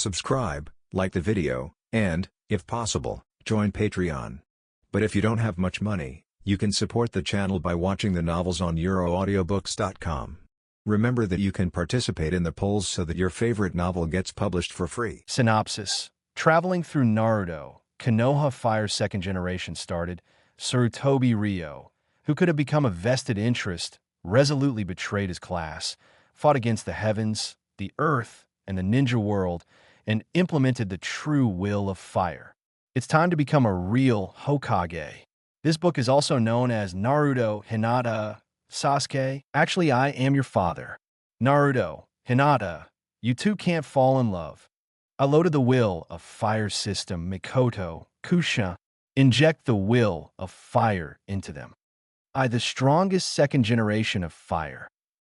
subscribe, like the video, and, if possible, join Patreon. But if you don't have much money, you can support the channel by watching the novels on euroaudiobooks.com. Remember that you can participate in the polls so that your favorite novel gets published for free. Synopsis. Traveling through Naruto, Konoha Fire Second Generation started, Sarutobi Ryo, who could have become a vested interest, resolutely betrayed his class, fought against the heavens, the earth, and the ninja world, and implemented the true will of fire. It's time to become a real Hokage. This book is also known as Naruto, Hinata, Sasuke. Actually, I am your father. Naruto, Hinata, you two can't fall in love. I loaded the will of fire system Mikoto, Kushina, inject the will of fire into them. The strongest second generation of fire.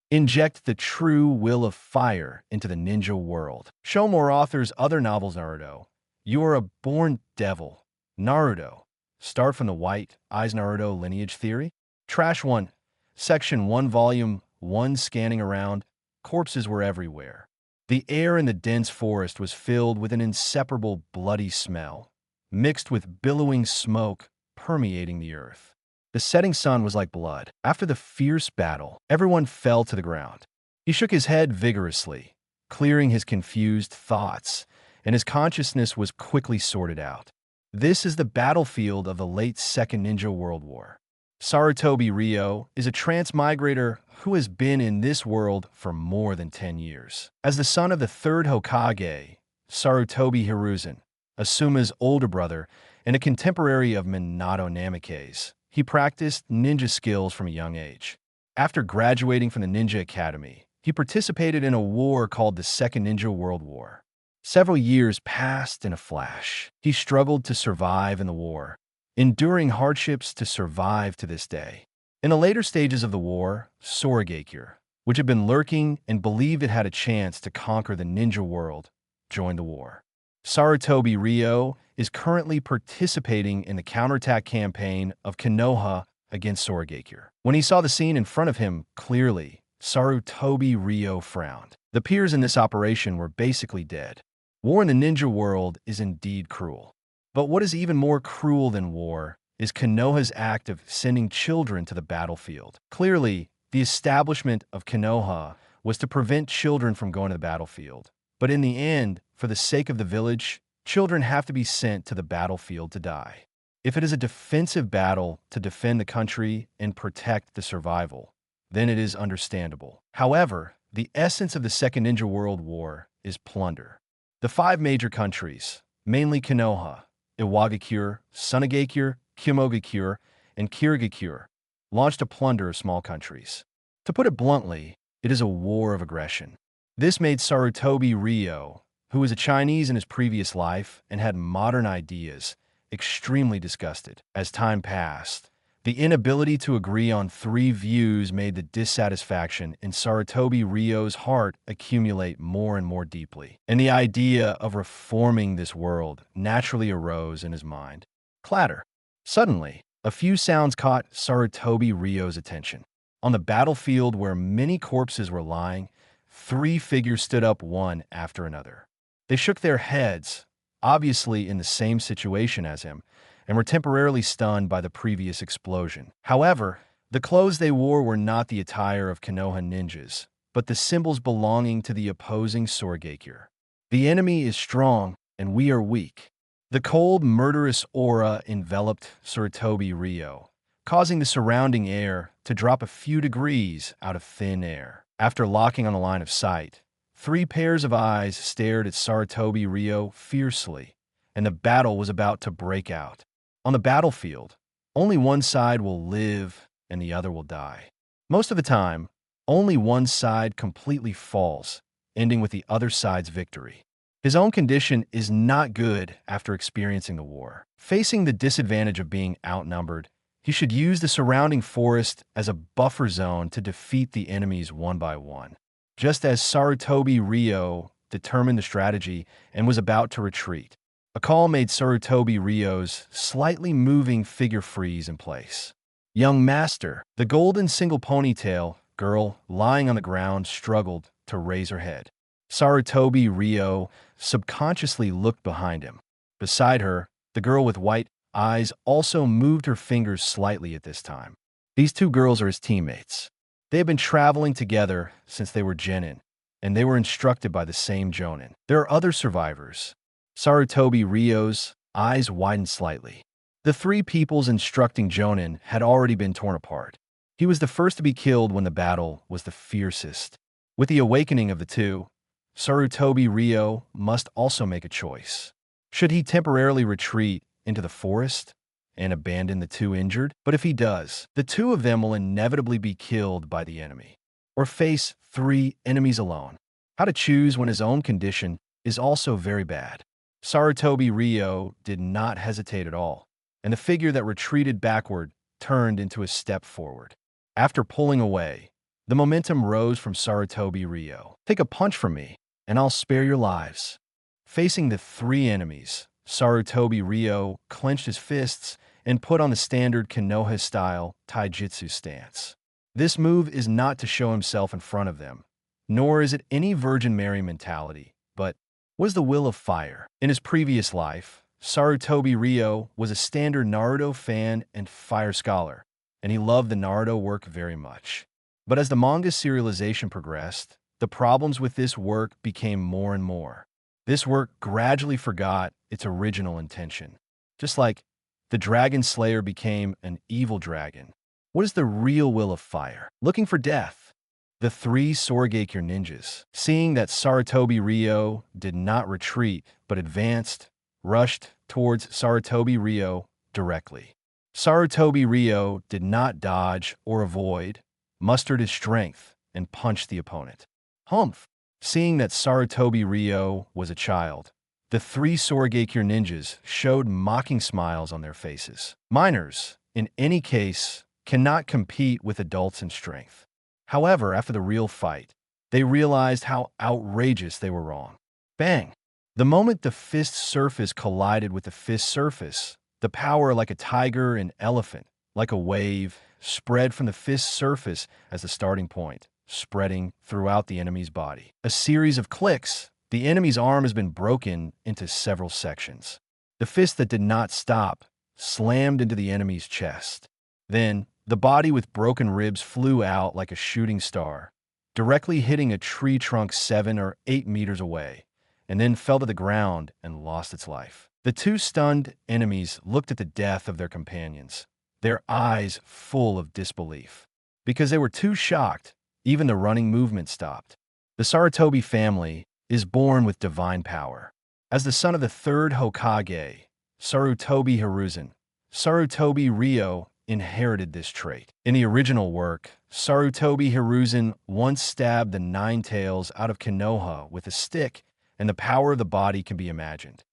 Inject the true will of fire into the ninja world. Show moreAuthor's Other NovelsNaruto. You are a born devil. Naruto. Start from the white, EyesNaruto lineage theory. Trash 1. Section 1 Volume 1 Scanning around. Corpses were everywhere. The air in the dense forest was filled with an inseparable bloody smell, mixed with billowing smoke permeating the earth. The setting sun was like blood. After the fierce battle, everyone fell to the ground. He shook his head vigorously, clearing his confused thoughts, and his consciousness was quickly sorted out. This is the battlefield of the late Second Ninja World War. Sarutobi Ryo is a transmigrator who has been in this world for more than 10 years. As the son of the third Hokage, Sarutobi Hiruzen, Asuma's older brother and a contemporary of Minato Namikaze, he practiced ninja skills from a young age. After graduating from the Ninja Academy, he participated in a war called the Second Ninja World War. Several years passed in a flash. He struggled to survive in the war, enduring hardships to survive to this day. In the later stages of the war, Sasuke, which had been lurking and believed it had a chance to conquer the ninja world, joined the war. Sarutobi Ryo is currently participating in the counterattack campaign of Konoha against Sasuke. When he saw the scene in front of him clearly, Sarutobi Ryo frowned. The peers in this operation were basically dead. War in the ninja world is indeed cruel. But what is even more cruel than war is Konoha's act of sending children to the battlefield. Clearly, the establishment of Konoha was to prevent children from going to the battlefield. But in the end, for the sake of the village, children have to be sent to the battlefield to die. If it is a defensive battle to defend the country and protect the survival, then it is understandable. However, the essence of the Second Ninja World War is plunder. The 5 major countries, mainly Konoha, Iwagakure, Sunagakure, Kimogakure, and Kirigakure, launched a plunder of small countries. To put it bluntly, it is a war of aggression. This made Sarutobi Ryo, who was a Chinese in his previous life and had modern ideas, extremely disgusted. As time passed, the inability to agree on 3 views made the dissatisfaction in Sarutobi Ryo's heart accumulate more and more deeply, and the idea of reforming this world naturally arose in his mind. Clatter. Suddenly, a few sounds caught Sarutobi Ryo's attention. On the battlefield where many corpses were lying, 3 figures stood up one after another. They shook their heads, obviously in the same situation as him, and were temporarily stunned by the previous explosion. However, the clothes they wore were not the attire of Konoha ninjas, but the symbols belonging to the opposing Sasuke. The enemy is strong, and we are weak. The cold, murderous aura enveloped Sarutobi Ryo, causing the surrounding air to drop a few degrees out of thin air. After locking on the line of sight, 3 pairs of eyes stared at Sarutobi Ryo fiercely, and the battle was about to break out. On the battlefield, only one side will live and the other will die. Most of the time, only one side completely falls, ending with the other side's victory. His own condition is not good after experiencing the war. Facing the disadvantage of being outnumbered, he should use the surrounding forest as a buffer zone to defeat the enemies one by one. Just as Sarutobi Ryo determined the strategy and was about to retreat, a call made Sarutobi Ryo's slightly moving figure freeze in place. Young master, the golden single ponytail girl lying on the ground struggled to raise her head. Sarutobi Ryo subconsciously looked behind him. Beside her, the girl with white eyes also moved her fingers slightly at this time. These two girls are his teammates. They have been traveling together since they were genin, and they were instructed by the same jonin. There are other survivors. Sarutobi Ryo's eyes widened slightly. The three peoples instructing jonin had already been torn apart. He was the first to be killed when the battle was the fiercest. With the awakening of the two, Sarutobi Ryo must also make a choice. Should he temporarily retreat into the forest and abandon the two injured? But if he does, the two of them will inevitably be killed by the enemy, or face three enemies alone. How to choose when his own condition is also very bad. Sarutobi Ryo did not hesitate at all, and the figure that retreated backward turned into a step forward. After pulling away, the momentum rose from Sarutobi Ryo. Take a punch from me, and I'll spare your lives. Facing the three enemies, Sarutobi Ryo clenched his fists and put on the standard Konoha-style taijutsu stance. This move is not to show himself in front of them, nor is it any Virgin Mary mentality, but was the will of fire. In his previous life, Sarutobi Ryo was a standard Naruto fan and fire scholar, and he loved the Naruto work very much. But as the manga's serialization progressed, the problems with this work became more and more. This work gradually forgot its original intention. Just like the Dragon Slayer became an evil dragon. What is the real will of fire? Looking for death. The three Sorigakure ninjas, seeing that Sarutobi Ryo did not retreat but advanced, rushed towards Sarutobi Ryo directly. Sarutobi Ryo did not dodge or avoid, mustered his strength, and punched the opponent. Humph! Seeing that Sarutobi Ryo was a child, the three Sorigakure ninjas showed mocking smiles on their faces. Minors, in any case, cannot compete with adults in strength. However, after the real fight, they realized how outrageous they were wrong. Bang! The moment the fist surface collided with the fist surface, the power like a tiger and elephant, like a wave, spread from the fist surface as the starting point, spreading throughout the enemy's body. A series of clicks, the enemy's arm has been broken into several sections. The fist that did not stop slammed into the enemy's chest. Then, the body with broken ribs flew out like a shooting star, directly hitting a tree trunk 7 or 8 meters away, and then fell to the ground and lost its life. The two stunned enemies looked at the death of their companions, their eyes full of disbelief. Because they were too shocked, even the running movement stopped. The Sarutobi family is born with divine power. As the son of the third Hokage, Sarutobi Hiruzen, Sarutobi Ryo inherited this trait. In the original work, Sarutobi Hiruzen once stabbed the nine tails out of Konoha with a stick, and the power of the body can be imagined.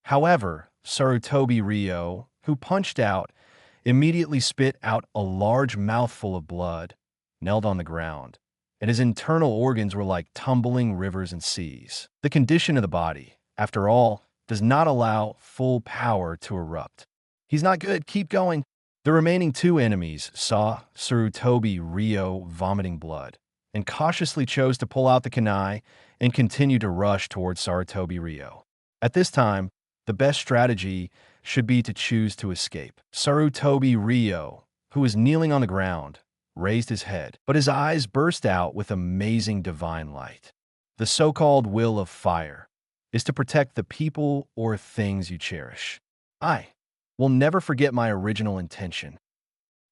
However, Sarutobi Ryo, who punched out, immediately spit out a large mouthful of blood, knelt on the ground, and his internal organs were like tumbling rivers and seas. The condition of the body, after all, does not allow full power to erupt. He's not good, keep going. The remaining two enemies saw Sarutobi Ryo vomiting blood, and cautiously chose to pull out the kunai and continue to rush towards Sarutobi Ryo. At this time, the best strategy should be to choose to escape. Sarutobi Ryo, who was kneeling on the ground, raised his head, but his eyes burst out with amazing divine light. The so-called will of fire is to protect the people or things you cherish. I will never forget my original intention.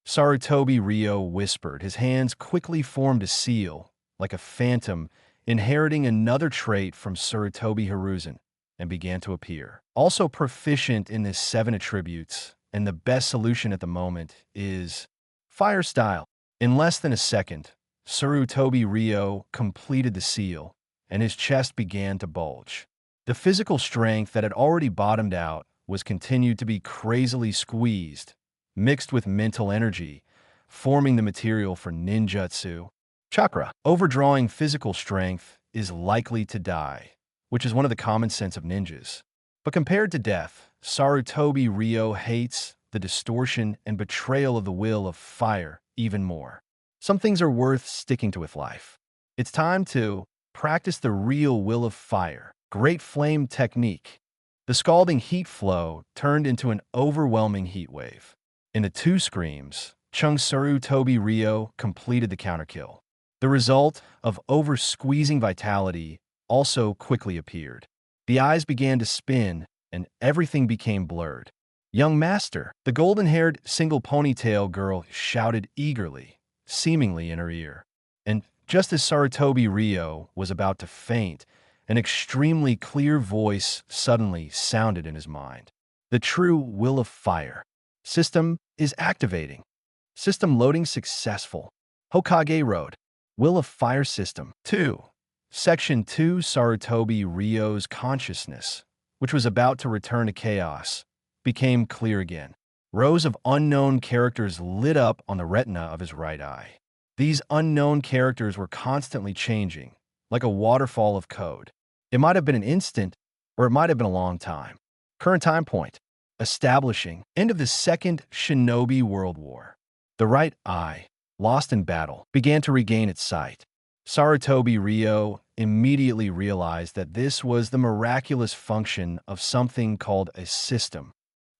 Sarutobi Ryo whispered. His hands quickly formed a seal, like a phantom, inheriting another trait from Sarutobi Hiruzen, and began to appear. Also proficient in his 7 attributes, and the best solution at the moment is fire style. In less than a second, Sarutobi Ryo completed the seal, and his chest began to bulge. The physical strength that had already bottomed out was continued to be crazily squeezed, mixed with mental energy, forming the material for ninjutsu. Chakra. Overdrawing physical strength is likely to die, which is one of the common sense of ninjas. But compared to death, Sarutobi Ryo hates the distortion and betrayal of the will of fire even more. Some things are worth sticking to with life. It's time to practiced the real will of fire, great flame technique. The scalding heat flow turned into an overwhelming heat wave. In the two screams, Sarutobi Ryo completed the counterkill. The result of over-squeezing vitality also quickly appeared. The eyes began to spin, and everything became blurred. "Young master," the golden-haired, single ponytail girl shouted eagerly, seemingly in her ear. And just as Sarutobi Ryo was about to faint, an extremely clear voice suddenly sounded in his mind. "The true will of fire. System is activating. System loading successful. Hokage Road. Will of Fire System 2. Section 2. Sarutobi Ryo's consciousness, which was about to return to chaos, became clear again. Rows of unknown characters lit up on the retina of his right eye. These unknown characters were constantly changing, like a waterfall of code. It might have been an instant, or it might have been a long time. Current time point. Establishing. End of the Second Shinobi World War. The right eye, lost in battle, began to regain its sight. Sarutobi Ryo immediately realized that this was the miraculous function of something called a system.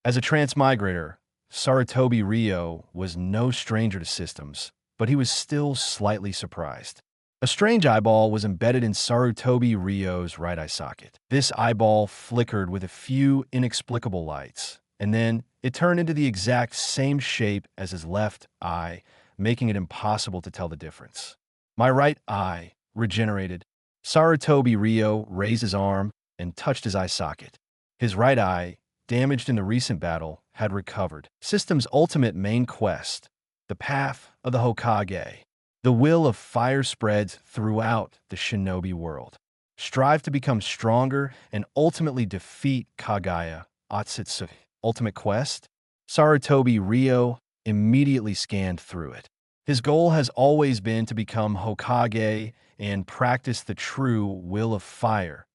As a transmigrator, Sarutobi Ryo was no stranger to systems, but he was still slightly surprised. A strange eyeball was embedded in Sarutobi Ryo's right eye socket. This eyeball flickered with a few inexplicable lights, and then it turned into the exact same shape as his left eye, making it impossible to tell the difference. "My right eye regenerated." Sarutobi Ryo raised his arm and touched his eye socket. His right eye, damaged in the recent battle, had recovered. System's ultimate main quest, the path of the Hokage. The will of fire spreads throughout the shinobi world. Strive to become stronger and ultimately defeat Kaguya Otsutsuki. Ultimate quest? Sarutobi Ryo immediately scanned through it. His goal has always been to become Hokage and practice the true will of fire,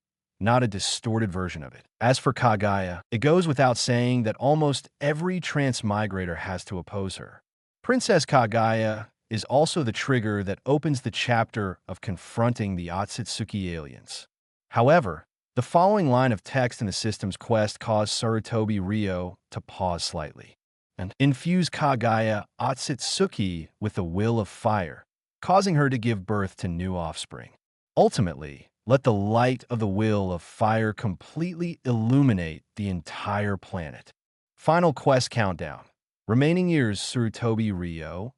not a distorted version of it. As for Kaguya, it goes without saying that almost every transmigrator has to oppose her. Princess Kaguya is also the trigger that opens the chapter of confronting the Otsutsuki aliens. However, the following line of text in the system's quest caused Sarutobi Ryo to pause slightly. And infuse Kaguya Otsutsuki with the will of fire, causing her to give birth to new offspring. Ultimately, let the light of the will of fire completely illuminate the entire planet. Final quest countdown. Remaining years, Sarutobi Ryo.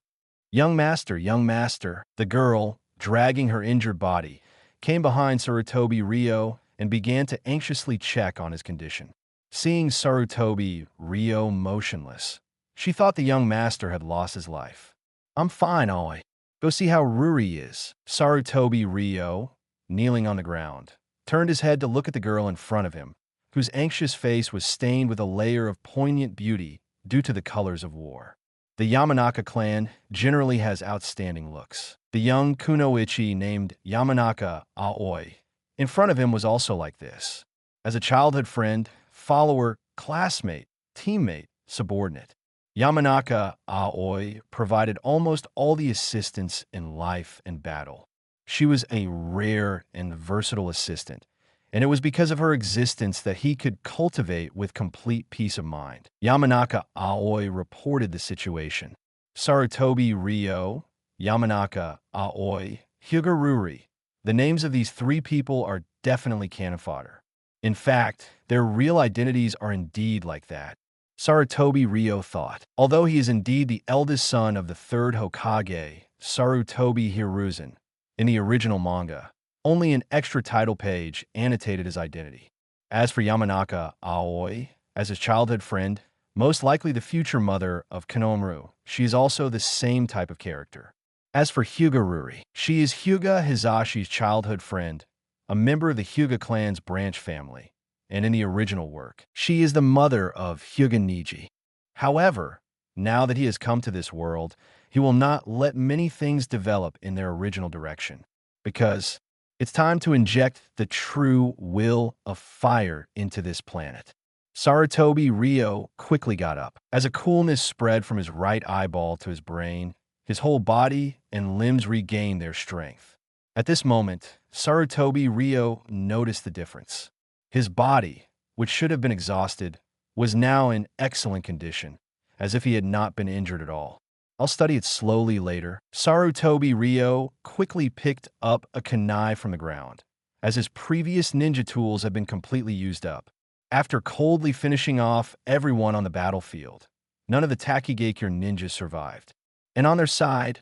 Young master, the girl, dragging her injured body, came behind Sarutobi Ryo and began to anxiously check on his condition. Seeing Sarutobi Ryo motionless, she thought the young master had lost his life. "I'm fine, Oi. Go see how Ruri is." Sarutobi Ryo, kneeling on the ground, turned his head to look at the girl in front of him, whose anxious face was stained with a layer of poignant beauty due to the colors of war. The Yamanaka clan generally has outstanding looks. The young kunoichi named Yamanaka Aoi in front of him was also like this. As a childhood friend, follower, classmate, teammate, subordinate, Yamanaka Aoi provided almost all the assistance in life and battle. She was a rare and versatile assistant, and it was because of her existence that he could cultivate with complete peace of mind. Yamanaka Aoi reported the situation. Sarutobi Ryo, Yamanaka Aoi, Hyuga Ruri. The names of these three people are definitely cannon fodder. In fact, their real identities are indeed like that. Sarutobi Ryo thought. Although he is indeed the eldest son of the third Hokage, Sarutobi Hiruzen, in the original manga, only an extra title page annotated his identity. As for Yamanaka Aoi, as his childhood friend, most likely the future mother of Konoha, she is also the same type of character. As for Hyuga Ruri, she is Hyuga Hizashi's childhood friend, a member of the Hyuga clan's branch family, and in the original work, she is the mother of Hyuga Niji. However, now that he has come to this world, he will not let many things develop in their original direction, because it's time to inject the true will of fire into this planet. Sarutobi Ryo quickly got up. As a coolness spread from his right eyeball to his brain, his whole body and limbs regained their strength. At this moment, Sarutobi Ryo noticed the difference. His body, which should have been exhausted, was now in excellent condition, as if he had not been injured at all. I'll study it slowly later. Sarutobi Ryo quickly picked up a kunai from the ground, as his previous ninja tools had been completely used up. After coldly finishing off everyone on the battlefield, none of the Takigakure ninjas survived. And on their side,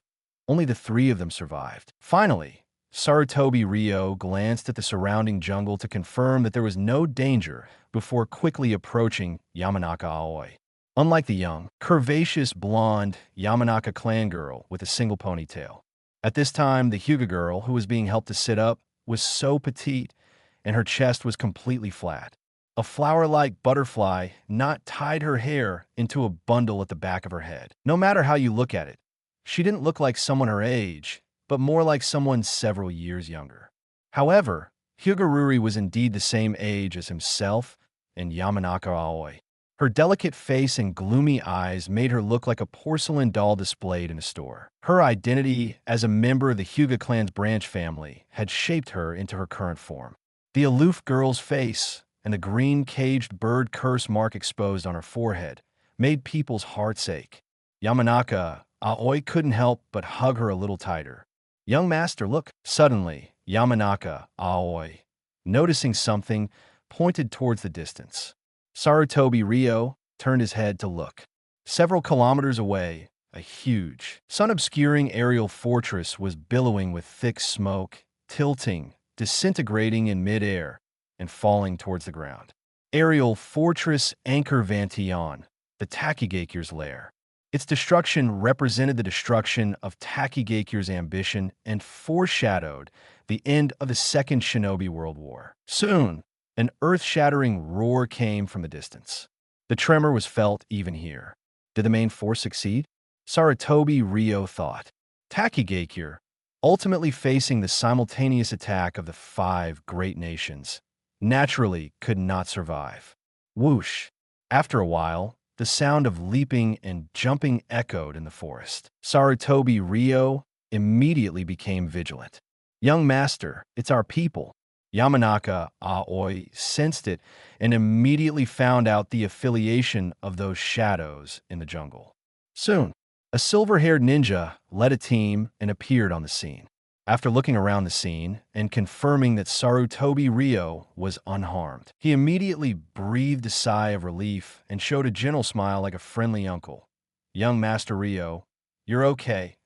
only the 3 of them survived. Finally, Sarutobi Ryo glanced at the surrounding jungle to confirm that there was no danger before quickly approaching Yamanaka Aoi. Unlike the young, curvaceous, blonde Yamanaka clan girl with a single ponytail. At this time, the Hyuga girl, who was being helped to sit up, was so petite, and her chest was completely flat. A flower-like butterfly knot tied her hair into a bundle at the back of her head. No matter how you look at it, she didn't look like someone her age, but more like someone several years younger. However, Hyuga was indeed the same age as himself and Yamanaka Aoi. Her delicate face and gloomy eyes made her look like a porcelain doll displayed in a store. Her identity as a member of the Hyuga clan's branch family had shaped her into her current form. The aloof girl's face and the green caged bird curse mark exposed on her forehead made people's hearts ache. Yamanaka Aoi couldn't help but hug her a little tighter. "Young master, look." Suddenly, Yamanaka Aoi, noticing something, pointed towards the distance. Sarutobi Ryo turned his head to look. Several kilometers away, a huge, sun-obscuring aerial fortress was billowing with thick smoke, tilting, disintegrating in mid-air, and falling towards the ground. Aerial Fortress Anchor Vantion, the Takigakure's lair. Its destruction represented the destruction of Takigakure's ambition and foreshadowed the end of the Second Shinobi World War. Soon, an earth-shattering roar came from the distance. The tremor was felt even here. Did the main force succeed? Sarutobi Ryo thought. Takigakure, ultimately facing the simultaneous attack of the 5 great nations, naturally could not survive. Whoosh! After a while, the sound of leaping and jumping echoed in the forest. Sarutobi Ryo immediately became vigilant. "Young master, it's our people." Yamanaka Aoi sensed it and immediately found out the affiliation of those shadows in the jungle. Soon, a silver-haired ninja led a team and appeared on the scene. After looking around the scene and confirming that Sarutobi Ryo was unharmed, he immediately breathed a sigh of relief and showed a gentle smile like a friendly uncle. "Young Master Ryo, you're okay.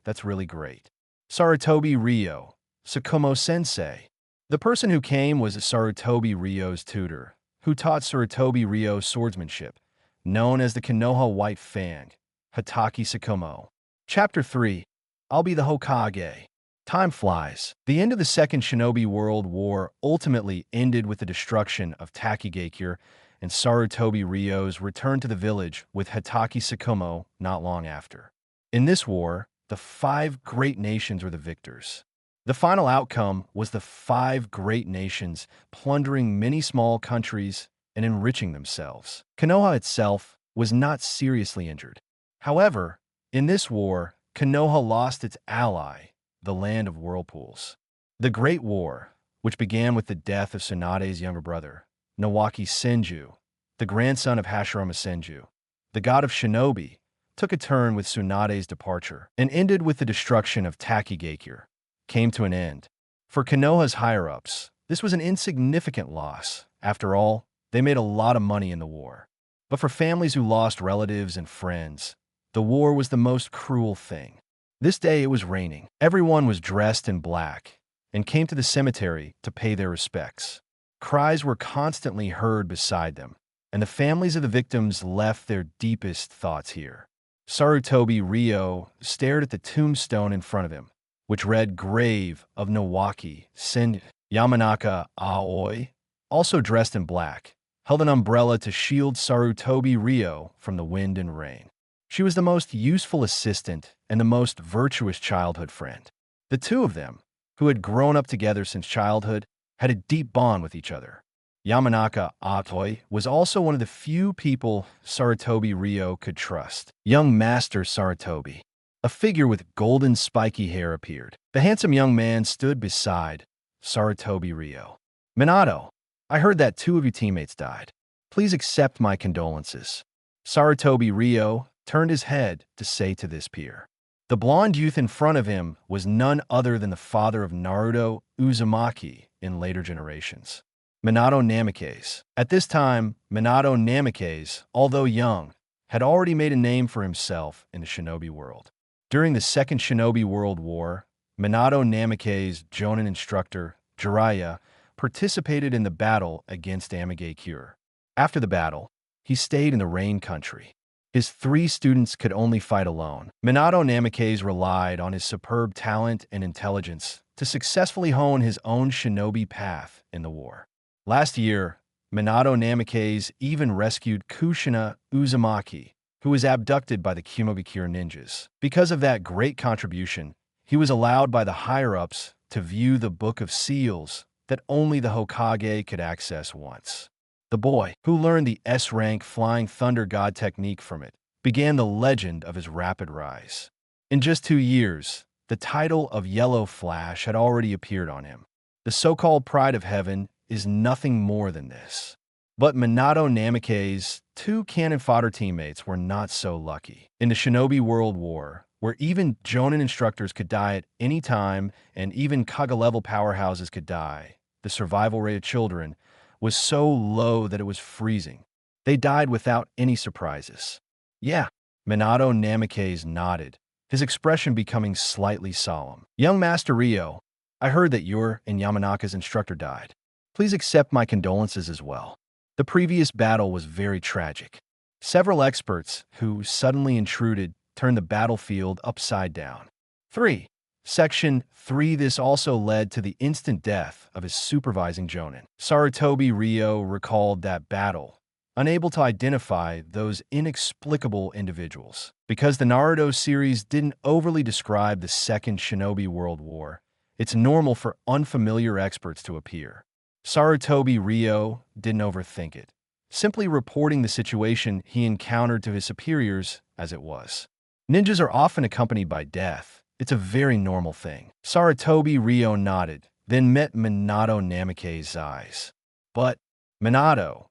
That's really great." Sarutobi Ryo, Tsukumo-sensei. The person who came was Sarutobi Ryo's tutor, who taught Sarutobi Ryo swordsmanship, known as the Konoha White Fang, Hatake Tsukumo. Chapter 3. I'll be the Hokage. Time flies. The end of the Second Shinobi World War ultimately ended with the destruction of Takigakure and Sarutobi Ryo's return to the village with Hatake Tsukumo not long after. In this war, the 5 great nations were the victors. The final outcome was the 5 great nations plundering many small countries and enriching themselves. Konoha itself was not seriously injured. However, in this war, Konoha lost its ally, the land of whirlpools. The Great War, which began with the death of Tsunade's younger brother, Nawaki Senju, the grandson of Hashirama Senju, the god of shinobi, took a turn with Tsunade's departure and ended with the destruction of Takigakure, came to an end. For Konoha's higher-ups, this was an insignificant loss. After all, they made a lot of money in the war. But for families who lost relatives and friends, the war was the most cruel thing. This day it was raining. Everyone was dressed in black and came to the cemetery to pay their respects. Cries were constantly heard beside them, and the families of the victims left their deepest thoughts here. Sarutobi Ryo stared at the tombstone in front of him, which read Grave of Nawaki Senju. Yamanaka Aoi, also dressed in black, held an umbrella to shield Sarutobi Ryo from the wind and rain. She was the most useful assistant and the most virtuous childhood friend. The 2 of them, who had grown up together since childhood, had a deep bond with each other. Yamanaka Aoi was also one of the few people Sarutobi Ryo could trust. Young Master Sarutobi. A figure with golden spiky hair appeared. The handsome young man stood beside Sarutobi Ryo. Minato, I heard that 2 of your teammates died. Please accept my condolences. Sarutobi Ryo turned his head to say to this peer. The blonde youth in front of him was none other than the father of Naruto Uzumaki in later generations. Minato Namikaze. At this time, Minato Namikaze, although young, had already made a name for himself in the shinobi world. During the Second Shinobi World War, Minato Namikaze's Jonin instructor, Jiraiya, participated in the battle against Amage Cure. After the battle, he stayed in the Rain Country. His 3 students could only fight alone. Minato Namikaze relied on his superb talent and intelligence to successfully hone his own shinobi path in the war. Last year, Minato Namikaze even rescued Kushina Uzumaki, who was abducted by the Kumogakure ninjas. Because of that great contribution, he was allowed by the higher-ups to view the Book of Seals that only the Hokage could access once. The boy, who learned the S-rank Flying Thunder God technique from it, began the legend of his rapid rise. In just 2 years, the title of Yellow Flash had already appeared on him. The so-called Pride of Heaven is nothing more than this. But Minato Namikaze's 2 cannon fodder teammates were not so lucky. In the Shinobi World War, where even Jonin instructors could die at any time and even Kage-level powerhouses could die, the survival rate of children was so low that it was freezing. They died without any surprises. Yeah, Minato Namikaze nodded, his expression becoming slightly solemn. Young Master Ryo, I heard that your and Yamanaka's instructor died. Please accept my condolences as well. The previous battle was very tragic. Several experts who suddenly intruded turned the battlefield upside down. 3. Section 3. This also led to the instant death of his supervising Jonin. Sarutobi Ryo recalled that battle, unable to identify those inexplicable individuals. Because the Naruto series didn't overly describe the Second Shinobi World War, it's normal for unfamiliar experts to appear. Sarutobi Ryo didn't overthink it, simply reporting the situation he encountered to his superiors as it was. Ninjas are often accompanied by death. It's a very normal thing. Sarutobi Ryo nodded, then met Minato Namikaze's eyes. But, Minato,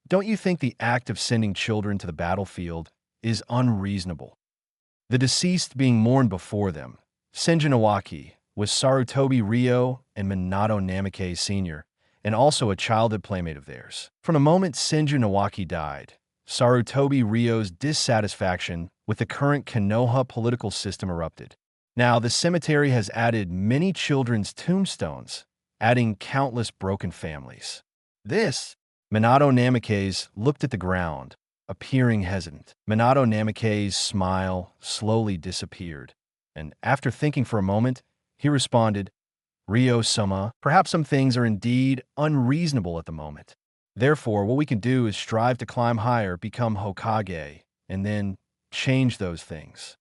don't you think the act of sending children to the battlefield is unreasonable? The deceased being mourned before them, Senju Nawaki, was Sarutobi Ryo and Minato Namikaze Sr., and also a childhood playmate of theirs. From the moment Senju Nawaki died, Sarutobi Ryo's dissatisfaction with the current Konoha political system erupted. Now, the cemetery has added many children's tombstones, adding countless broken families. Minato Namikaze looked at the ground, appearing hesitant. Minato Namikaze's smile slowly disappeared, and after thinking for a moment, he responded, Ryo-sama, perhaps some things are indeed unreasonable at the moment. Therefore, what we can do is strive to climb higher, become Hokage, and then change those things.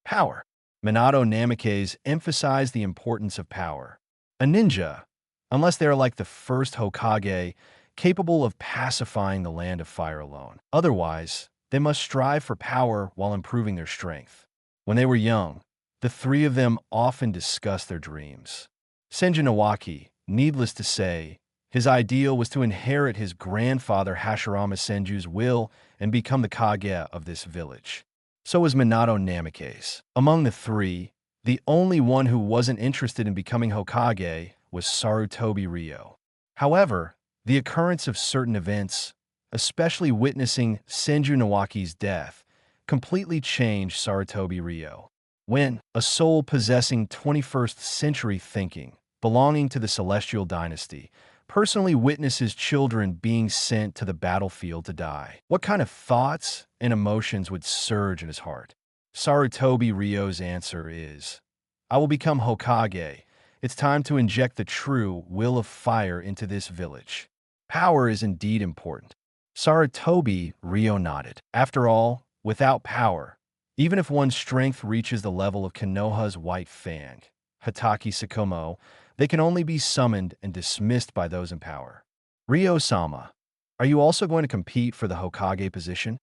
Power. Minato Namikaze emphasized the importance of power. A ninja, unless they are like the first Hokage, capable of pacifying the land of fire alone. Otherwise, they must strive for power while improving their strength. When they were young, the 3 of them often discussed their dreams. Senju Nawaki, needless to say, his ideal was to inherit his grandfather Hashirama Senju's will and become the Kage of this village. So was Minato Namikaze. Among the 3, the only one who wasn't interested in becoming Hokage was Sarutobi Ryo. However, the occurrence of certain events, especially witnessing Senju Nawaki's death, completely changed Sarutobi Ryo. When a soul possessing 21st century thinking, belonging to the Celestial Dynasty, personally witnesses children being sent to the battlefield to die, what kind of thoughts and emotions would surge in his heart? Sarutobi Ryo's answer is, I will become Hokage. It's time to inject the true will of fire into this village. Power is indeed important. Sarutobi Ryo nodded. After all, without power, even if one's strength reaches the level of Konoha's White Fang, Hatake Sakomo, they can only be summoned and dismissed by those in power. Ryo-sama, are you also going to compete for the Hokage position?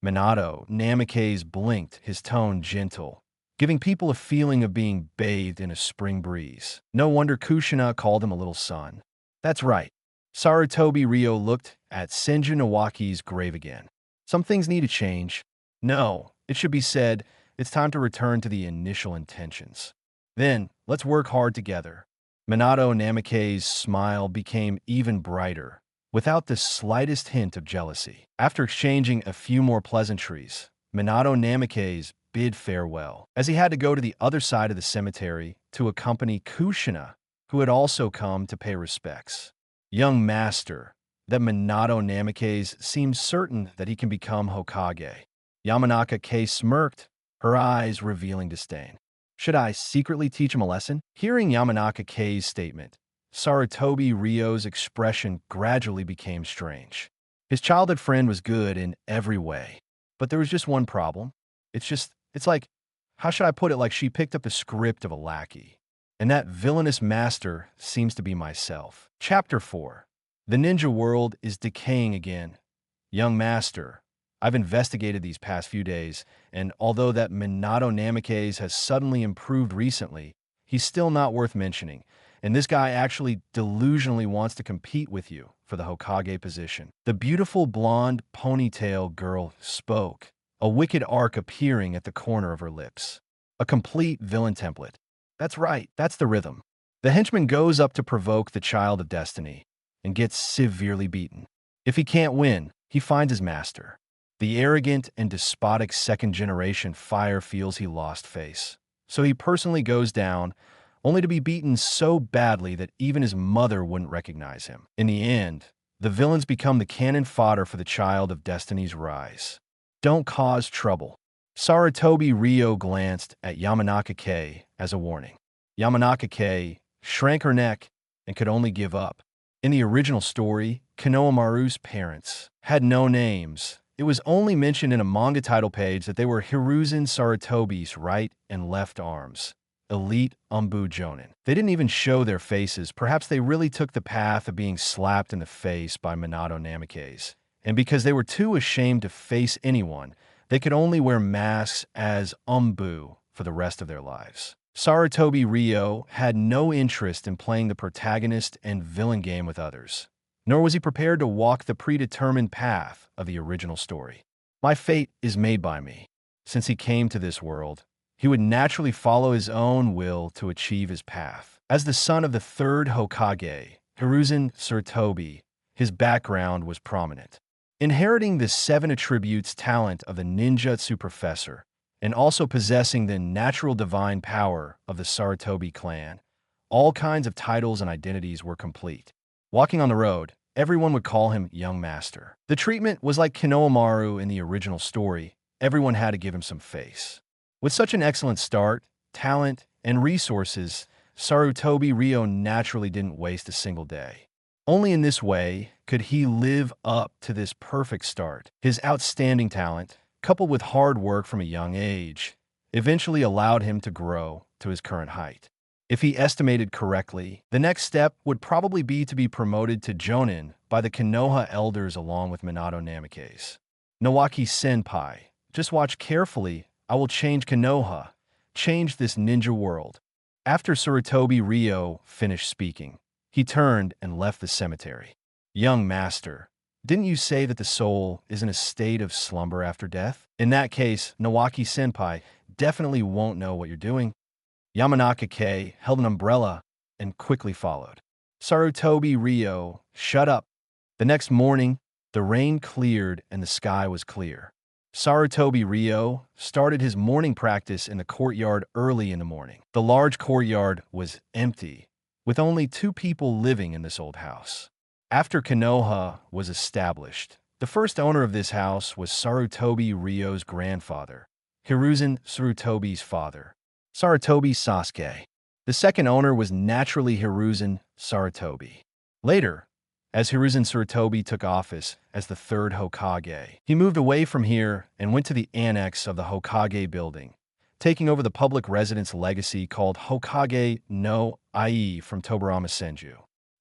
Minato Namikaze blinked, his tone gentle, giving people a feeling of being bathed in a spring breeze. No wonder Kushina called him a little son. That's right. Sarutobi Ryo looked at Senju Nawaki's grave again. Some things need to change. No, it should be said, it's time to return to the initial intentions. Then, let's work hard together. Minato Namikaze's smile became even brighter, without the slightest hint of jealousy. After exchanging a few more pleasantries, Minato Namikaze bid farewell, as he had to go to the other side of the cemetery to accompany Kushina, who had also come to pay respects. Young master, that Minato Namikaze seemed certain that he can become Hokage. Yamanaka Kei smirked, her eyes revealing disdain. Should I secretly teach him a lesson? Hearing Yamanaka Kei's statement, Sarutobi Ryo's expression gradually became strange. His childhood friend was good in every way, but there was just one problem. It's like, how should I put it, like she picked up the script of a lackey. And that villainous master seems to be myself. Chapter 4. The ninja world is decaying again. Young master, I've investigated these past few days, and although that Minato Namikaze has suddenly improved recently, he's still not worth mentioning, and this guy actually delusionally wants to compete with you for the Hokage position. The beautiful blonde ponytail girl spoke, a wicked arc appearing at the corner of her lips. A complete villain template. That's right, that's the rhythm. The henchman goes up to provoke the child of destiny and gets severely beaten. If he can't win, he finds his master. The arrogant and despotic second-generation Fire feels he lost face, so he personally goes down, only to be beaten so badly that even his mother wouldn't recognize him. In the end, the villains become the cannon fodder for the child of destiny's rise. Don't cause trouble. Sarutobi Ryo glanced at Yamanaka Kei as a warning. Yamanaka Kei shrank her neck and could only give up. In the original story, Konohamaru's parents had no names. It was only mentioned in a manga title page that they were Hiruzen Sarutobi's right and left arms. Elite Umbu Jonin. They didn't even show their faces. Perhaps they really took the path of being slapped in the face by Minato Namikaze. And because they were too ashamed to face anyone, they could only wear masks as Umbu for the rest of their lives. Sarutobi Ryo had no interest in playing the protagonist and villain game with others, nor was he prepared to walk the predetermined path of the original story. My fate is made by me. Since he came to this world, he would naturally follow his own will to achieve his path. As the son of the third Hokage, Hiruzen Sarutobi, his background was prominent. Inheriting the 7 attributes talent of the ninjutsu professor, and also possessing the natural divine power of the Sarutobi clan, all kinds of titles and identities were complete. Walking on the road, everyone would call him Young Master. The treatment was like Konohamaru in the original story. Everyone had to give him some face. With such an excellent start, talent, and resources, Sarutobi Ryo naturally didn't waste a single day. Only in this way could he live up to this perfect start. His outstanding talent, coupled with hard work from a young age, eventually allowed him to grow to his current height. If he estimated correctly, the next step would probably be to be promoted to Jonin by the Konoha elders along with Minato Namikaze. Nawaki-senpai, just watch carefully. I will change Konoha, change this ninja world. After Sarutobi Ryo finished speaking, he turned and left the cemetery. Young master, didn't you say that the soul is in a state of slumber after death? In that case, Nawaki-senpai definitely won't know what you're doing. Yamanaka Kei held an umbrella and quickly followed. Sarutobi Ryo, shut up. The next morning, the rain cleared and the sky was clear. Sarutobi Ryo started his morning practice in the courtyard early in the morning. The large courtyard was empty, with only 2 people living in this old house. After Konoha was established, the first owner of this house was Sarutobi Ryo's grandfather, Hiruzen Sarutobi's father, Sarutobi Sasuke. The second owner was naturally Hiruzen Sarutobi. Later, as Hiruzen Sarutobi took office as the third Hokage, he moved away from here and went to the annex of the Hokage building, taking over the public residence legacy called Hokage no Ie from Tobarama Senju.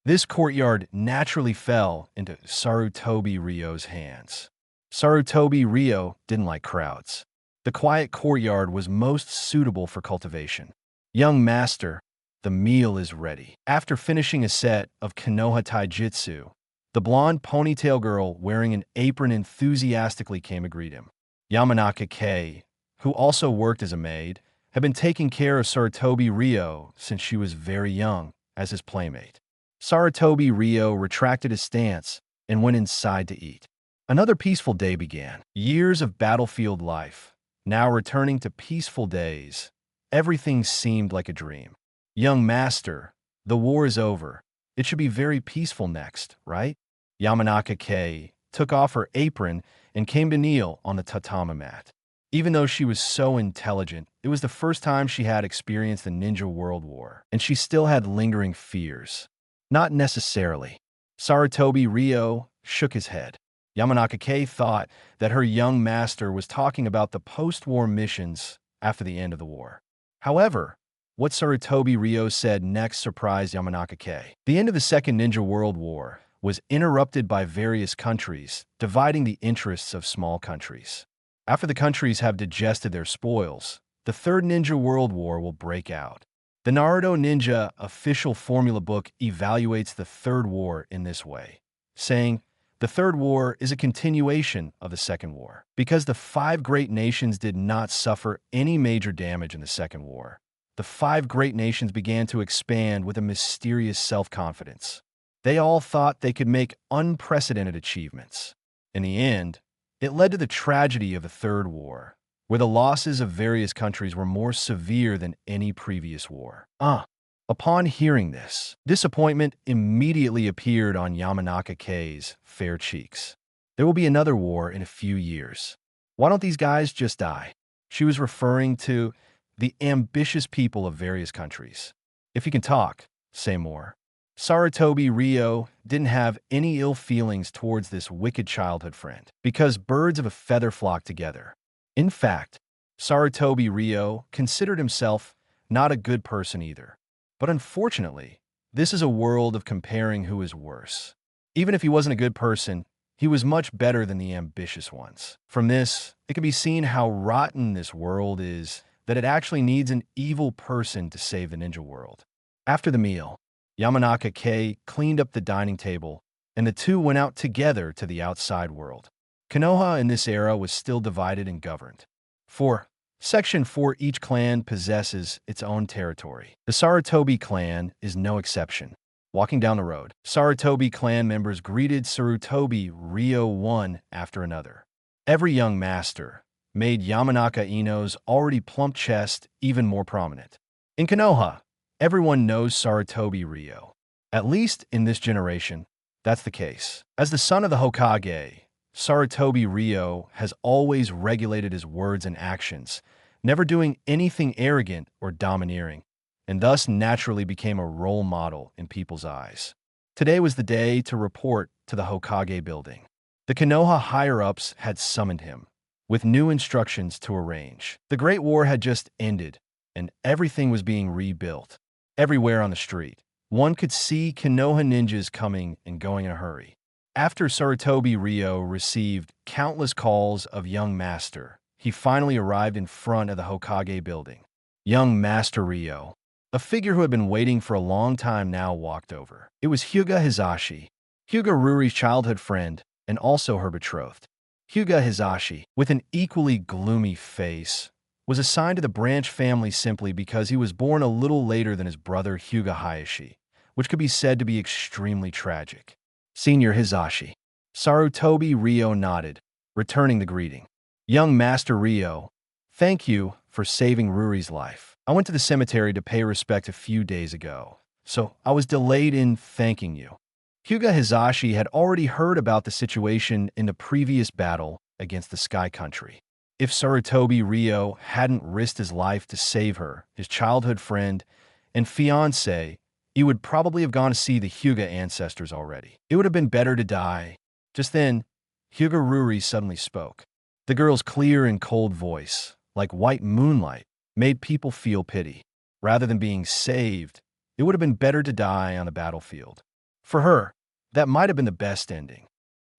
This courtyard naturally fell into Sarutobi Ryo's hands. Sarutobi Ryo didn't like crowds. The quiet courtyard was most suitable for cultivation. Young master, the meal is ready. After finishing a set of Konoha Taijutsu, the blonde ponytail girl wearing an apron enthusiastically came to greet him. Yamanaka Kei, who also worked as a maid, had been taking care of Sarutobi Ryo since she was very young as his playmate. Sarutobi Ryo retracted his stance and went inside to eat. Another peaceful day began. Years of battlefield life, now returning to peaceful days. Everything seemed like a dream. Young master, the war is over. It should be very peaceful next, right? Yamanaka Kei took off her apron and came to kneel on the tatami mat. Even though she was so intelligent, it was the first time she had experienced the Ninja World War, and she still had lingering fears. Not necessarily. Sarutobi Ryo shook his head. Yamanaka Kei thought that her young master was talking about the post-war missions after the end of the war. However, what Sarutobi Ryo said next surprised Yamanaka Kei. The end of the Second Ninja World War was interrupted by various countries, dividing the interests of small countries. After the countries have digested their spoils, the Third Ninja World War will break out. The Naruto Ninja official formula book evaluates the Third War in this way, saying, the Third War is a continuation of the Second War. Because the 5 great nations did not suffer any major damage in the Second War, the 5 great nations began to expand with a mysterious self-confidence. They all thought they could make unprecedented achievements. In the end, it led to the tragedy of the Third War, where the losses of various countries were more severe than any previous war. Upon hearing this, disappointment immediately appeared on Yamanaka Kei's fair cheeks. There will be another war in a few years. Why don't these guys just die? She was referring to the ambitious people of various countries. If you can talk, say more. Sarutobi Ryo didn't have any ill feelings towards this wicked childhood friend, because birds of a feather flock together. In fact, Sarutobi Ryo considered himself not a good person either. But unfortunately, this is a world of comparing who is worse. Even if he wasn't a good person, he was much better than the ambitious ones. From this, it can be seen how rotten this world is, that it actually needs an evil person to save the ninja world. After the meal, Yamanaka Kei cleaned up the dining table, and the two went out together to the outside world. Konoha in this era was still divided and governed. Section 4, each clan possesses its own territory. The Sarutobi clan is no exception. Walking down the road, Sarutobi clan members greeted Sarutobi Ryo one after another. Every young master made Yamanaka Ino's already plump chest even more prominent. In Konoha, everyone knows Sarutobi Ryo. At least in this generation, that's the case. As the son of the Hokage, Sarutobi Ryo has always regulated his words and actions, never doing anything arrogant or domineering, and thus naturally became a role model in people's eyes. Today was the day to report to the Hokage building. The Konoha higher-ups had summoned him, with new instructions to arrange. The Great War had just ended, and everything was being rebuilt. Everywhere on the street, one could see Konoha ninjas coming and going in a hurry. After Sarutobi Ryo received countless calls of young master, he finally arrived in front of the Hokage building. Young Master Ryo, a figure who had been waiting for a long time now, walked over. It was Hyuga Hizashi, Hyuga Ruri's childhood friend, and also her betrothed. Hyuga Hizashi, with an equally gloomy face, was assigned to the branch family simply because he was born a little later than his brother Hyuga Hayashi, which could be said to be extremely tragic. Senior Hizashi. Sarutobi Ryo nodded, returning the greeting. Young Master Ryo, thank you for saving Ruri's life. I went to the cemetery to pay respect a few days ago, so I was delayed in thanking you. Hyuga Hizashi had already heard about the situation in the previous battle against the Sky Country. If Sarutobi Ryo hadn't risked his life to save her, his childhood friend, and fiancé, he would probably have gone to see the Hyuga ancestors already. It would have been better to die. Just then, Hyuga Ruri suddenly spoke. The girl's clear and cold voice, like white moonlight, made people feel pity. Rather than being saved, it would have been better to die on the battlefield. For her, that might have been the best ending.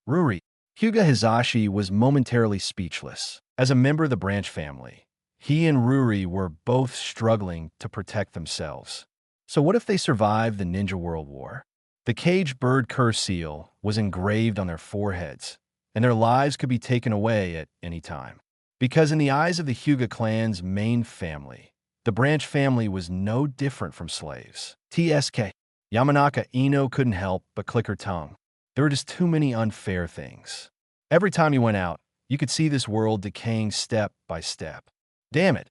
Ruri, Hyuga Hizashi was momentarily speechless. As a member of the branch family, he and Ruri were both struggling to protect themselves. So what if they survived the Ninja World War? The caged bird curse seal was engraved on their foreheads, and their lives could be taken away at any time. Because in the eyes of the Hyuga clan's main family, the branch family was no different from slaves. TSK. Yamanaka Ino couldn't help but click her tongue. There were just too many unfair things. Every time you went out, you could see this world decaying step by step. Damn it.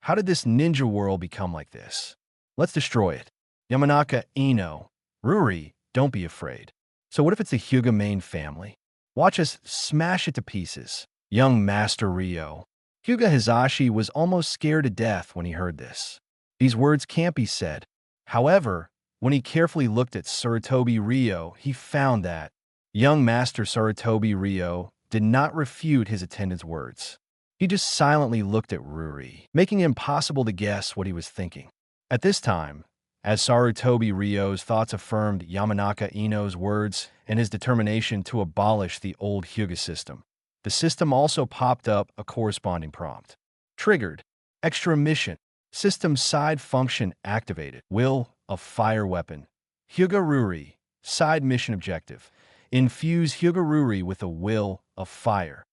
How did this ninja world become like this? Let's destroy it. Yamanaka Ino. Ruri, don't be afraid. So what if it's the Hyuga main family? Watch us smash it to pieces. Young Master Ryo. Hyuga Hizashi was almost scared to death when he heard this. These words can't be said. However, when he carefully looked at Sarutobi Ryo, he found that young Master Sarutobi Ryo did not refute his attendant's words. He just silently looked at Ruri, making it impossible to guess what he was thinking. At this time, as Sarutobi Ryo's thoughts affirmed Yamanaka Ino's words and his determination to abolish the old Hyuga system, the system also popped up a corresponding prompt. Triggered. Extra mission. System side function activated. Will of fire weapon. Hyuga Ruri. Side mission objective. Infuse Hyuga Ruri with a will of fire.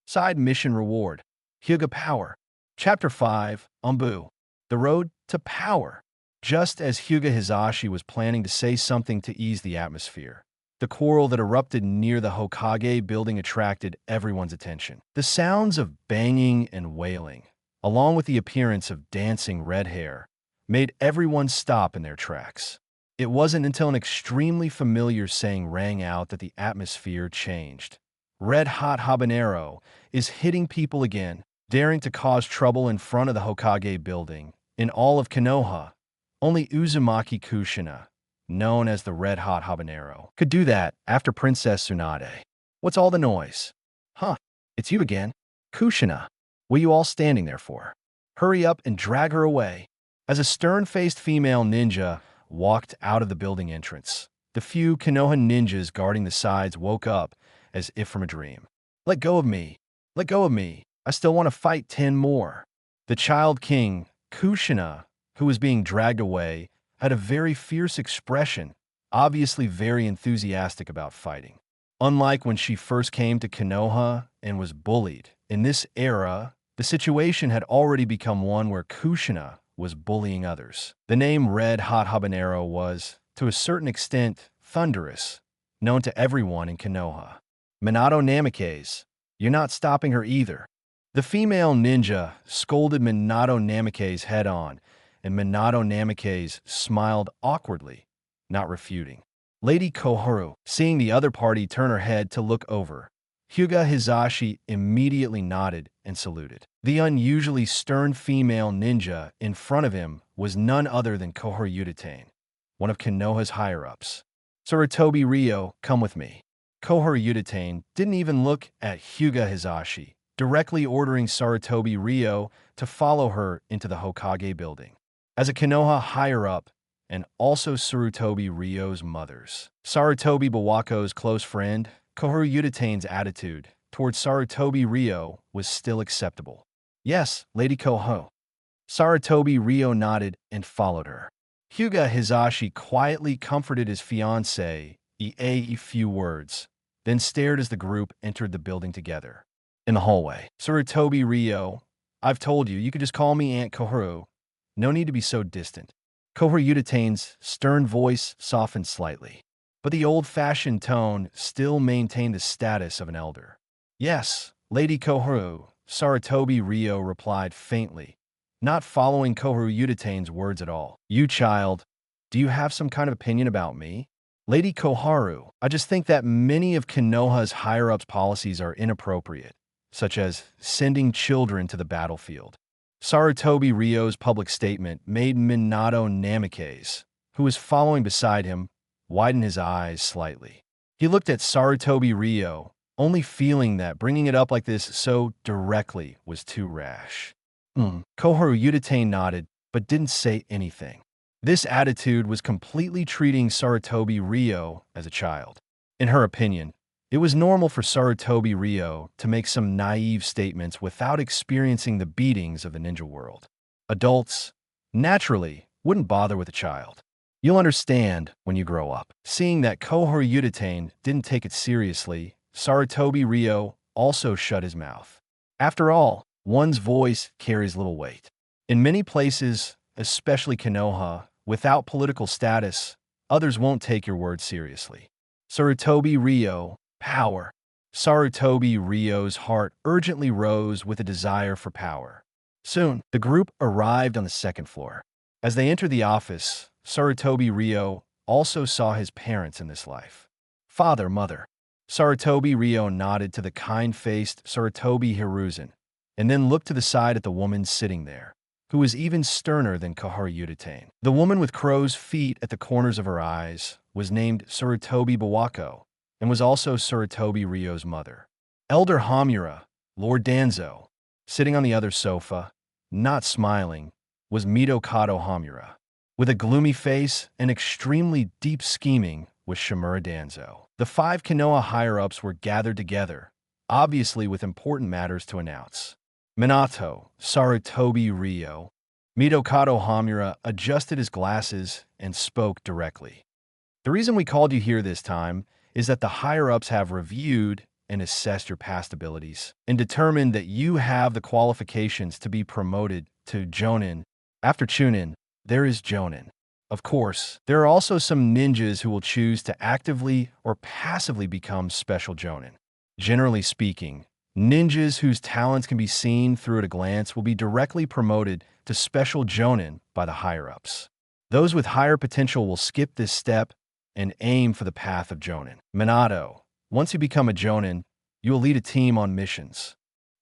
Side mission reward. Hyuga power. Chapter 5, Umbu. The road to power. Just as Hyuga Hizashi was planning to say something to ease the atmosphere, the quarrel that erupted near the Hokage building attracted everyone's attention. The sounds of banging and wailing, along with the appearance of dancing red hair, made everyone stop in their tracks. It wasn't until an extremely familiar saying rang out that the atmosphere changed. Red hot habanero is hitting people again, daring to cause trouble in front of the Hokage building. In all of Konoha, only Uzumaki Kushina, known as the Red Hot Habanero, could do that after Princess Tsunade. What's all the noise? Huh, it's you again. Kushina, what are you all standing there for? Hurry up and drag her away. As a stern-faced female ninja walked out of the building entrance, the few Konoha ninjas guarding the sides woke up as if from a dream. Let go of me. Let go of me. I still want to fight 10 more. The Child King, Kushina, who was being dragged away, had a very fierce expression, obviously very enthusiastic about fighting. Unlike when she first came to Konoha and was bullied, in this era, the situation had already become one where Kushina was bullying others. The name Red Hot Habanero was, to a certain extent, thunderous, known to everyone in Konoha. Minato Namikaze, you're not stopping her either. The female ninja scolded Minato Namikaze head-on, and Minato Namikaze smiled awkwardly, not refuting. Lady Koharu, seeing the other party turn her head to look over, Hyuga Hizashi immediately nodded and saluted. The unusually stern female ninja in front of him was none other than Koharu Udatane, one of Konoha's higher-ups. Sarutobi Ryo, come with me. Koharu Udatane didn't even look at Hyuga Hizashi, directly ordering Sarutobi Ryo to follow her into the Hokage building. As a Konoha higher-up, and also Sarutobi Ryo's mother's, Sarutobi Bawako's close friend, Koharu Udatane's attitude towards Sarutobi Ryo was still acceptable. Yes, Lady Koho. Sarutobi Ryo nodded and followed her. Hyuga Hizashi quietly comforted his fiancée, a few words, then stared as the group entered the building together. In the hallway, Sarutobi Ryo, I've told you, you could just call me Aunt Koharu. No need to be so distant. Koharu Udatane's stern voice softened slightly, but the old-fashioned tone still maintained the status of an elder. Yes, Lady Koharu, Sarutobi Ryo replied faintly, not following Koharu Udatane's words at all. You child, do you have some kind of opinion about me? Lady Koharu, I just think that many of Konoha's higher-ups' policies are inappropriate, such as sending children to the battlefield. Sarutobi Ryo's public statement made Minato Namikaze, who was following beside him, widen his eyes slightly. He looked at Sarutobi Ryo, only feeling that bringing it up like this so directly was too rash. Koharu Udatane nodded, but didn't say anything. This attitude was completely treating Sarutobi Ryo as a child. In her opinion, It was normal for Sarutobi Ryo to make some naive statements without experiencing the beatings of the ninja world. Adults, naturally, wouldn't bother with a child. You'll understand when you grow up. Seeing that Konoha Fire didn't take it seriously, Sarutobi Ryo also shut his mouth. After all, one's voice carries little weight. In many places, especially Konoha, without political status, others won't take your words seriously. Sarutobi Ryo, power. Sarutobi Ryo's heart urgently rose with a desire for power. Soon, the group arrived on the second floor. As they entered the office, Sarutobi Ryo also saw his parents in this life. Father, mother. Sarutobi Ryo nodded to the kind-faced Sarutobi Hiruzen, and then looked to the side at the woman sitting there, who was even sterner than Konoha Fire. The woman with crow's feet at the corners of her eyes was named Sarutobi Bawako, and was also Sarutobi Ryo's mother. Elder Hamura, Lord Danzo, sitting on the other sofa, not smiling, was Mikoto Hamura. With a gloomy face and extremely deep scheming was Shimura Danzo. The 5 Konoha higher-ups were gathered together, obviously with important matters to announce. Minato, Sarutobi Ryo. Mikoto Hamura adjusted his glasses and spoke directly. The reason we called you here this time is that the higher-ups have reviewed and assessed your past abilities and determined that you have the qualifications to be promoted to Jonin. After Chunin, there is Jonin. Of course, there are also some ninjas who will choose to actively or passively become special Jonin. Generally speaking, ninjas whose talents can be seen through at a glance will be directly promoted to special Jonin by the higher-ups. Those with higher potential will skip this step and aim for the path of Jonin. Minato, once you become a Jonin, you will lead a team on missions.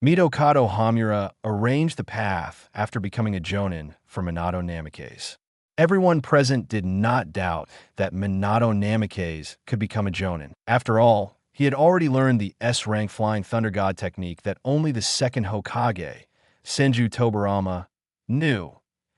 Mikoto Hamura arranged the path after becoming a Jonin for Minato Namikaze. Everyone present did not doubt that Minato Namikaze could become a Jonin. After all, he had already learned the S-rank Flying Thunder God technique that only the second Hokage, Senju Tobirama, knew,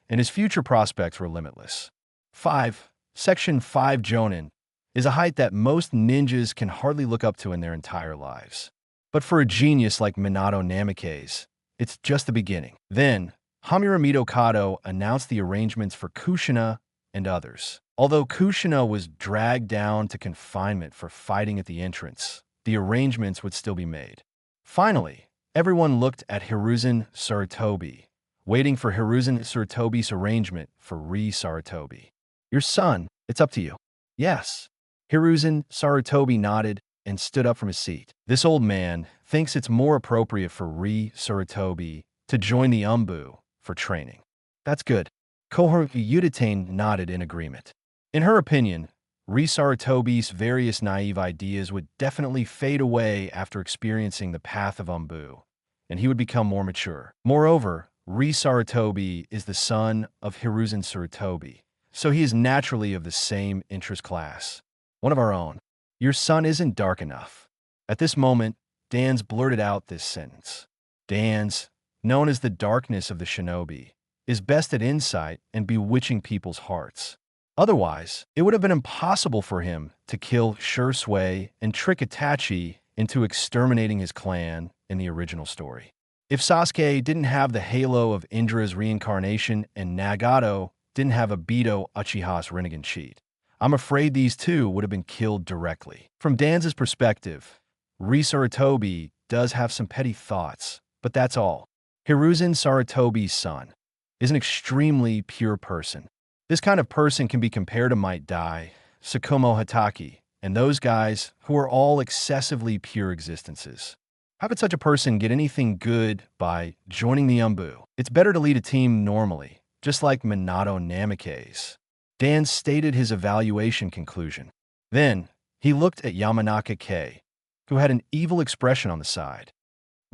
and his future prospects were limitless. 5. Section 5 Jonin is a height that most ninjas can hardly look up to in their entire lives. But for a genius like Minato Namikaze, it's just the beginning. Then, Hamura Mikoto announced the arrangements for Kushina and others. Although Kushina was dragged down to confinement for fighting at the entrance, the arrangements would still be made. Finally, everyone looked at Hiruzen Sarutobi, waiting for Hiruzen Sarutobi's arrangement for Sarutobi. Your son, it's up to you. Yes. Hiruzen Sarutobi nodded and stood up from his seat. This old man thinks it's more appropriate for Sarutobi to join the Umbu for training. That's good. Konoha Fire nodded in agreement. In her opinion, Sarutobi's various naive ideas would definitely fade away after experiencing the path of Umbu, and he would become more mature. Moreover, Sarutobi is the son of Hiruzen Sarutobi, so he is naturally of the same interest class. One of our own. Your son isn't dark enough. At this moment, Dans blurted out this sentence. Dans, known as the darkness of the shinobi, is best at insight and bewitching people's hearts. Otherwise, it would have been impossible for him to kill Shursui and trick Itachi into exterminating his clan in the original story. If Sasuke didn't have the halo of Indra's reincarnation and Nagato didn't have a Beto Uchiha's Rinnegan cheat, I'm afraid these two would have been killed directly. From Dan's perspective, Sarutobi does have some petty thoughts, but that's all. Hiruzen Sarutobi's son is an extremely pure person. This kind of person can be compared to Might Dai, Tsukumo Hatake, and those guys who are all excessively pure existences. How could such a person get anything good by joining the Umbu? It's better to lead a team normally, just like Minato Namikaze. Dan stated his evaluation conclusion. Then, he looked at Yamanaka Kei, who had an evil expression on the side.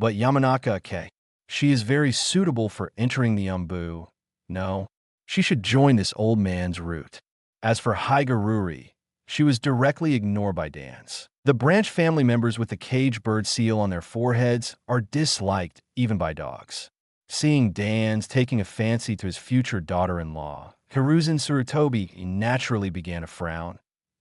But Yamanaka Kei, she is very suitable for entering the Umbu. No, she should join this old man's route. As for Haigaruri, she was directly ignored by Dans. The branch family members with the cage bird seal on their foreheads are disliked even by dogs. Seeing Dans taking a fancy to his future daughter-in-law, Hiruzen Sarutobi naturally began to frown.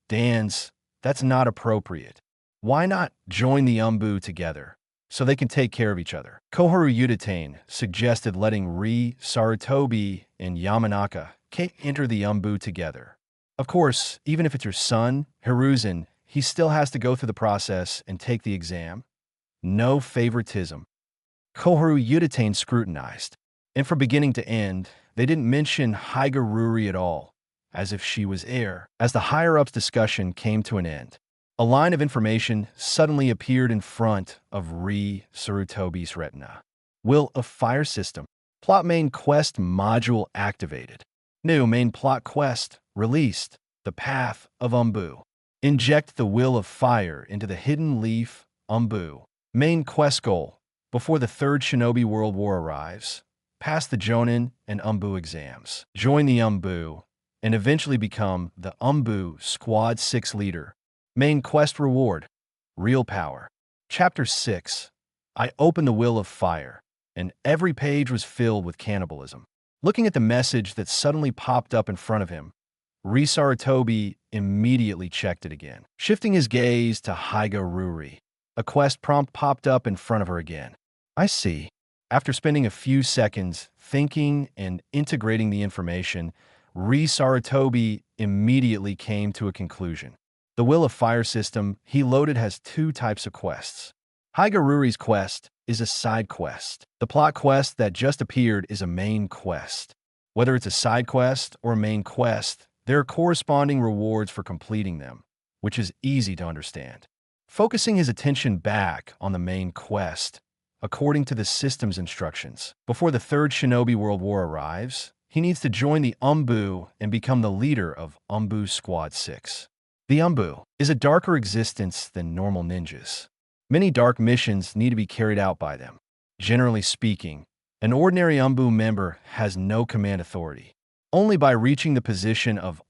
Dans, that's not appropriate. Why not join the together so they can take care of each other? Koharu Udatane suggested letting Sarutobi, and Yamanaka enter the together. Of course, even if it's your son, Hiruzen, he still has to go through the process and take the exam. No favoritism. Koharu Udatane scrutinized, and from beginning to end, they didn't mention Haigaruri at all, as if she was heir. As the higher-ups discussion came to an end, a line of information suddenly appeared in front of Sarutobi's retina. Will of Fire System. Plot main quest module activated. New main plot quest released. The Path of Inject the Will of Fire into the Hidden Leaf Main quest goal. Before the Third Shinobi World War arrives, pass the Jonin and exams. Join the and eventually become the Squad 6 leader. Main quest reward. Real power. Chapter 6. I opened the Will of Fire, and every page was filled with cannibalism. Looking at the message that suddenly popped up in front of him, Sarutobi immediately checked it again. Shifting his gaze to Haigaruri, a quest prompt popped up in front of her again. I see. After spending a few seconds thinking and integrating the information, Sarutobi immediately came to a conclusion. The Will of Fire system he loaded has two types of quests. Haigaruri's quest is a side quest. The plot quest that just appeared is a main quest. Whether it's a side quest or a main quest, there are corresponding rewards for completing them, which is easy to understand. Focusing his attention back on the main quest, according to the system's instructions, before the Third Shinobi World War arrives, he needs to join the and become the leader of Squad 6. The is a darker existence than normal ninjas. Many dark missions need to be carried out by them. Generally speaking, an ordinary member has no command authority. Only by reaching the position of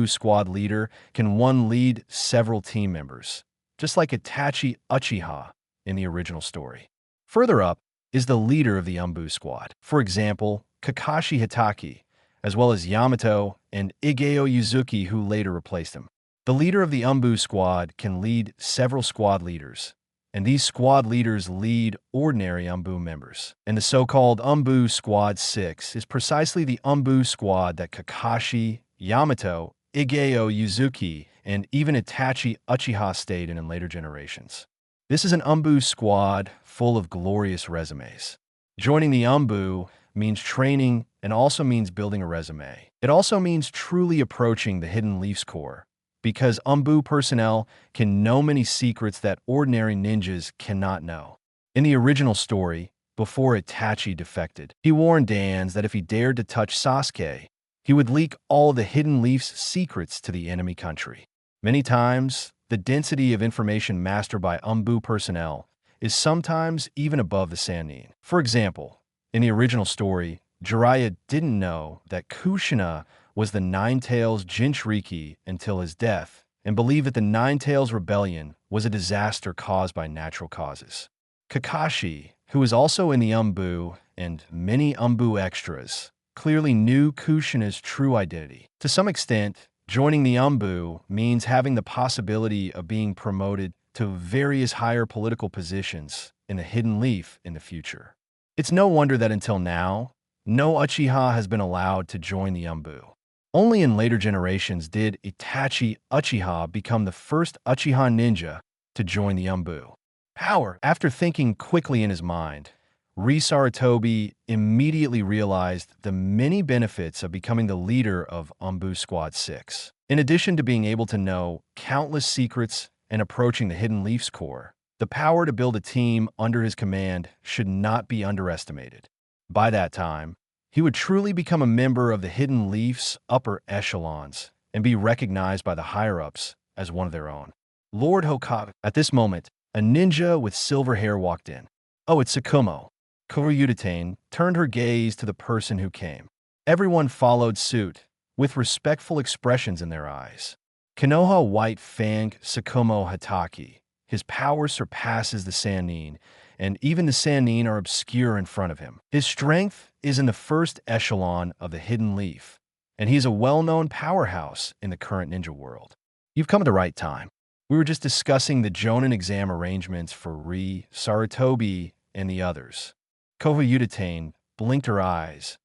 Squad leader can one lead several team members, just like Itachi Uchiha in the original story. Further up is the leader of the Squad. For example, Kakashi Hitaki, as well as Yamato and Igeo Yuzuki, who later replaced him. The leader of the Squad can lead several squad leaders, and these squad leaders lead ordinary members. And the so-called Squad 6 is precisely the squad that Kakashi, Yamato, Igeo Yuzuki, and even Itachi Uchiha stayed in later generations. This is an squad full of glorious resumes. Joining the means training and also means building a resume. It also means truly approaching the Hidden Leaf's core, because personnel can know many secrets that ordinary ninjas cannot know. In the original story, before Itachi defected, he warned Dans that if he dared to touch Sasuke, he would leak all the Hidden Leaf's secrets to the enemy country. Many times, the density of information mastered by personnel is sometimes even above the Sannin. For example, in the original story, Jiraiya didn't know that Kushina was the Nine-Tails Jinchuriki until his death, and believed that the Nine-Tails Rebellion was a disaster caused by natural causes. Kakashi, who was also in the and many extras, clearly knew Kushina's true identity. To some extent, joining the means having the possibility of being promoted to various higher political positions in the Hidden Leaf in the future. It's no wonder that until now, no Uchiha has been allowed to join the Only in later generations did Itachi Uchiha become the first Uchiha ninja to join the Power. After thinking quickly in his mind, Sarutobi immediately realized the many benefits of becoming the leader of Squad 6. In addition to being able to know countless secrets and approaching the Hidden Leaf's core, the power to build a team under his command should not be underestimated. By that time, he would truly become a member of the Hidden Leaf's upper echelons and be recognized by the higher-ups as one of their own. Lord Hokage. At this moment, a ninja with silver hair walked in. Oh, it's Sakumo. Koryudatane turned her gaze to the person who came. Everyone followed suit, with respectful expressions in their eyes. Konoha White Fang Sakumo Hitaki. His power surpasses the Sannin, and even the Sannin are obscure in front of him. His strength is in the first echelon of the Hidden Leaf, and he's a well-known powerhouse in the current ninja world. You've come at the right time. We were just discussing the Jonin exam arrangements for Sarutobi, and the others. Konoha blinked her eyes.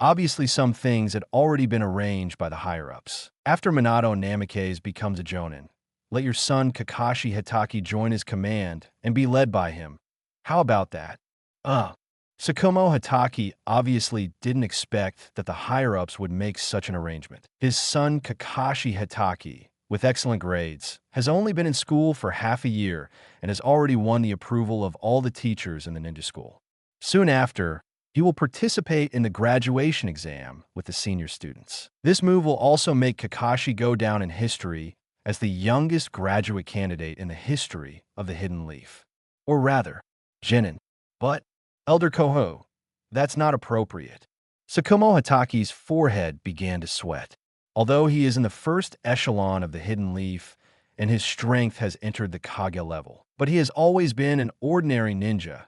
Obviously, some things had already been arranged by the higher-ups. After Minato Namikaze becomes a Jonin, let your son Kakashi Hatake join his command and be led by him. How about that? Tsukumo Hatake obviously didn't expect that the higher-ups would make such an arrangement. His son Kakashi Hatake, with excellent grades, has only been in school for half a year and has already won the approval of all the teachers in the ninja school. Soon after, he will participate in the graduation exam with the senior students. This move will also make Kakashi go down in history as the youngest graduate candidate in the history of the Hidden Leaf. Or rather, Genin. But, Elder Koho, that's not appropriate. Tsukumo Hatake's forehead began to sweat. Although he is in the first echelon of the Hidden Leaf, and his strength has entered the Kage level, but he has always been an ordinary ninja,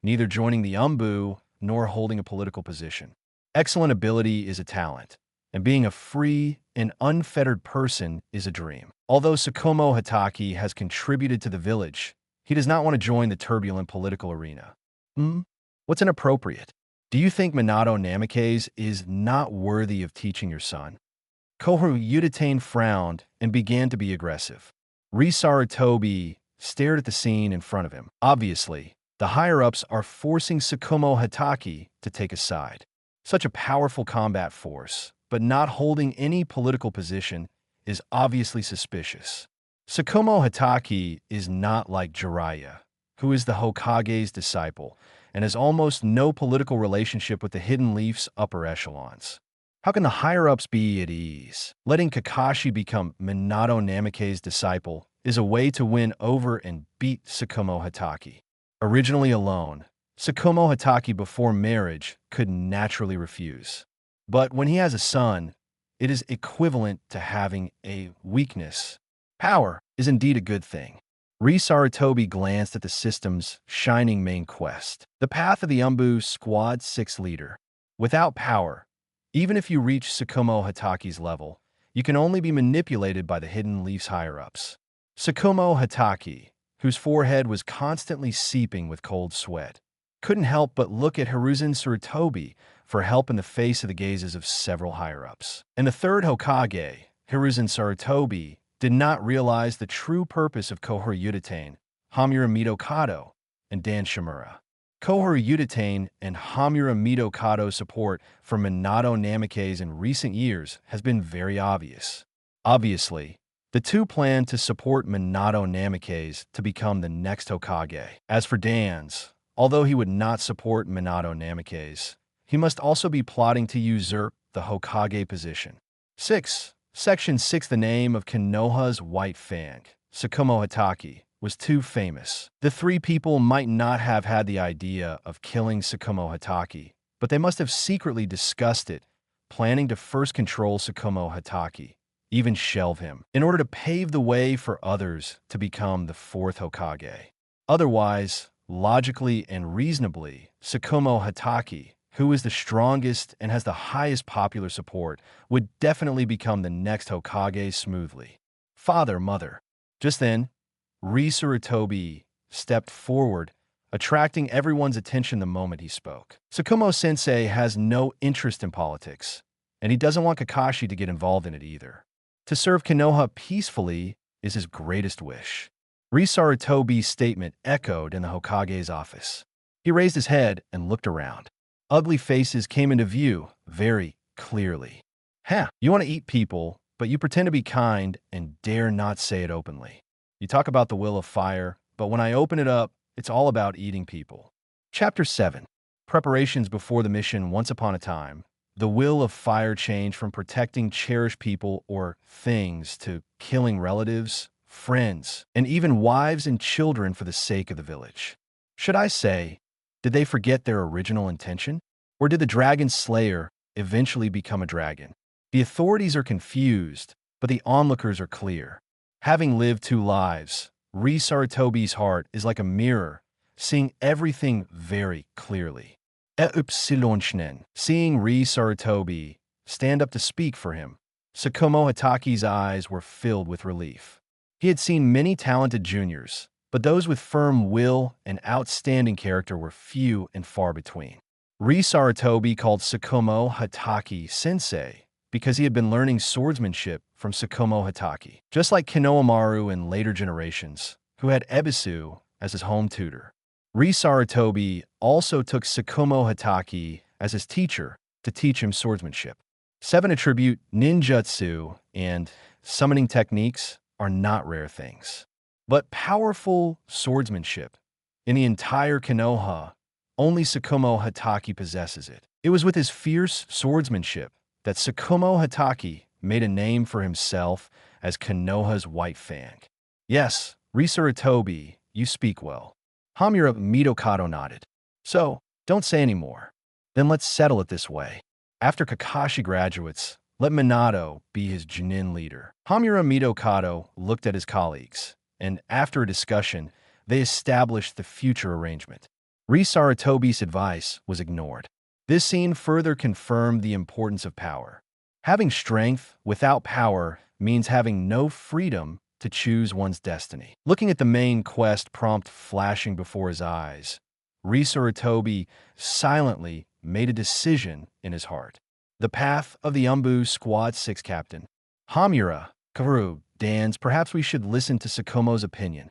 neither joining the Umbu nor holding a political position. Excellent ability is a talent, and being a free and unfettered person is a dream. Although Tsukumo Hatake has contributed to the village, he does not want to join the turbulent political arena. What's inappropriate? Do you think Minato Namikaze is not worthy of teaching your son? Konoha frowned and began to be aggressive. Sarutobi stared at the scene in front of him. Obviously, the higher-ups are forcing Tsukumo Hatake to take a side. Such a powerful combat force, but not holding any political position, is obviously suspicious. Tsukumo Hatake is not like Jiraiya, who is the Hokage's disciple and has almost no political relationship with the Hidden Leaf's upper echelons. How can the higher-ups be at ease? Letting Kakashi become Minato Namikaze's disciple is a way to win over and beat Tsukumo Hatake. Originally alone, Tsukumo Hatake before marriage could naturally refuse. But when he has a son, it is equivalent to having a weakness. Power is indeed a good thing. Sarutobi glanced at the system's shining main quest, the path of the Umbu Squad 6 leader. Without power, even if you reach Tsukumo Hatake's level, you can only be manipulated by the Hidden Leaf's higher-ups. Tsukumo Hatake, whose forehead was constantly seeping with cold sweat, couldn't help but look at Sarutobi for help in the face of the gazes of several higher-ups. And the third Hokage, Sarutobi, did not realize the true purpose of Konoha Hamura Mikoto, and Dan Shimura. Konoha and Hamura Mikoto's support for Minato Namikaze in recent years has been very obvious. Obviously, the two plan to support Minato Namikaze to become the next Hokage. As for Dan's, although he would not support Minato Namikaze, he must also be plotting to usurp the Hokage position. 6. Section 6. The name of Konoha's White Fang, Tsukumo Hatake, was too famous. The three people might not have had the idea of killing Tsukumo Hatake, but they must have secretly discussed it, planning to first control Tsukumo Hatake, even shelve him, in order to pave the way for others to become the fourth Hokage. Otherwise, logically and reasonably, Tsukumo Hatake, who is the strongest and has the highest popular support, would definitely become the next Hokage smoothly. Father, mother. Just then, Sarutobi stepped forward, attracting everyone's attention the moment he spoke. Tsukumo-sensei has no interest in politics, and he doesn't want Kakashi to get involved in it either. To serve Konoha peacefully is his greatest wish. Sarutobi's statement echoed in the Hokage's office. He raised his head and looked around. Ugly faces came into view very clearly. You want to eat people, but you pretend to be kind and dare not say it openly. You talk about the will of fire, but when I open it up, it's all about eating people. Chapter 7. Preparations before the mission. Once upon a time, the will of fire changed from protecting cherished people or things to killing relatives, friends, and even wives and children for the sake of the village. Should I say, did they forget their original intention? Or did the dragon slayer eventually become a dragon? The authorities are confused, but the onlookers are clear. Having lived 2 lives, Sarutobi's heart is like a mirror, seeing everything very clearly. Seeing Sarutobi stand up to speak for him, Tsukumo Hatake's eyes were filled with relief. He had seen many talented juniors, but those with firm will and outstanding character were few and far between. Sarutobi called Tsukumo Hatake sensei because he had been learning swordsmanship from Tsukumo Hatake, just like Konohamaru in later generations, who had Ebisu as his home tutor. Sarutobi also took Tsukumo Hatake as his teacher to teach him swordsmanship. 7 attribute ninjutsu and summoning techniques are not rare things. But powerful swordsmanship in the entire Konoha, only Tsukumo Hatake possesses it. It was with his fierce swordsmanship that Tsukumo Hatake made a name for himself as Konoha's White Fang. Yes, Sarutobi, you speak well. Hamura Mikoto nodded. So, don't say any more. Then let's settle it this way. After Kakashi graduates, let Minato be his Junin leader. Hamura Mikoto looked at his colleagues, and after a discussion, they established the future arrangement. Sarutobi's advice was ignored. This scene further confirmed the importance of power. Having strength without power means having no freedom to choose one's destiny. Looking at the main quest prompt flashing before his eyes, Sarutobi silently made a decision in his heart. The path of the Umbu Squad 6 captain. Hamura, Karu, Dans, perhaps we should listen to Tsukumo's opinion.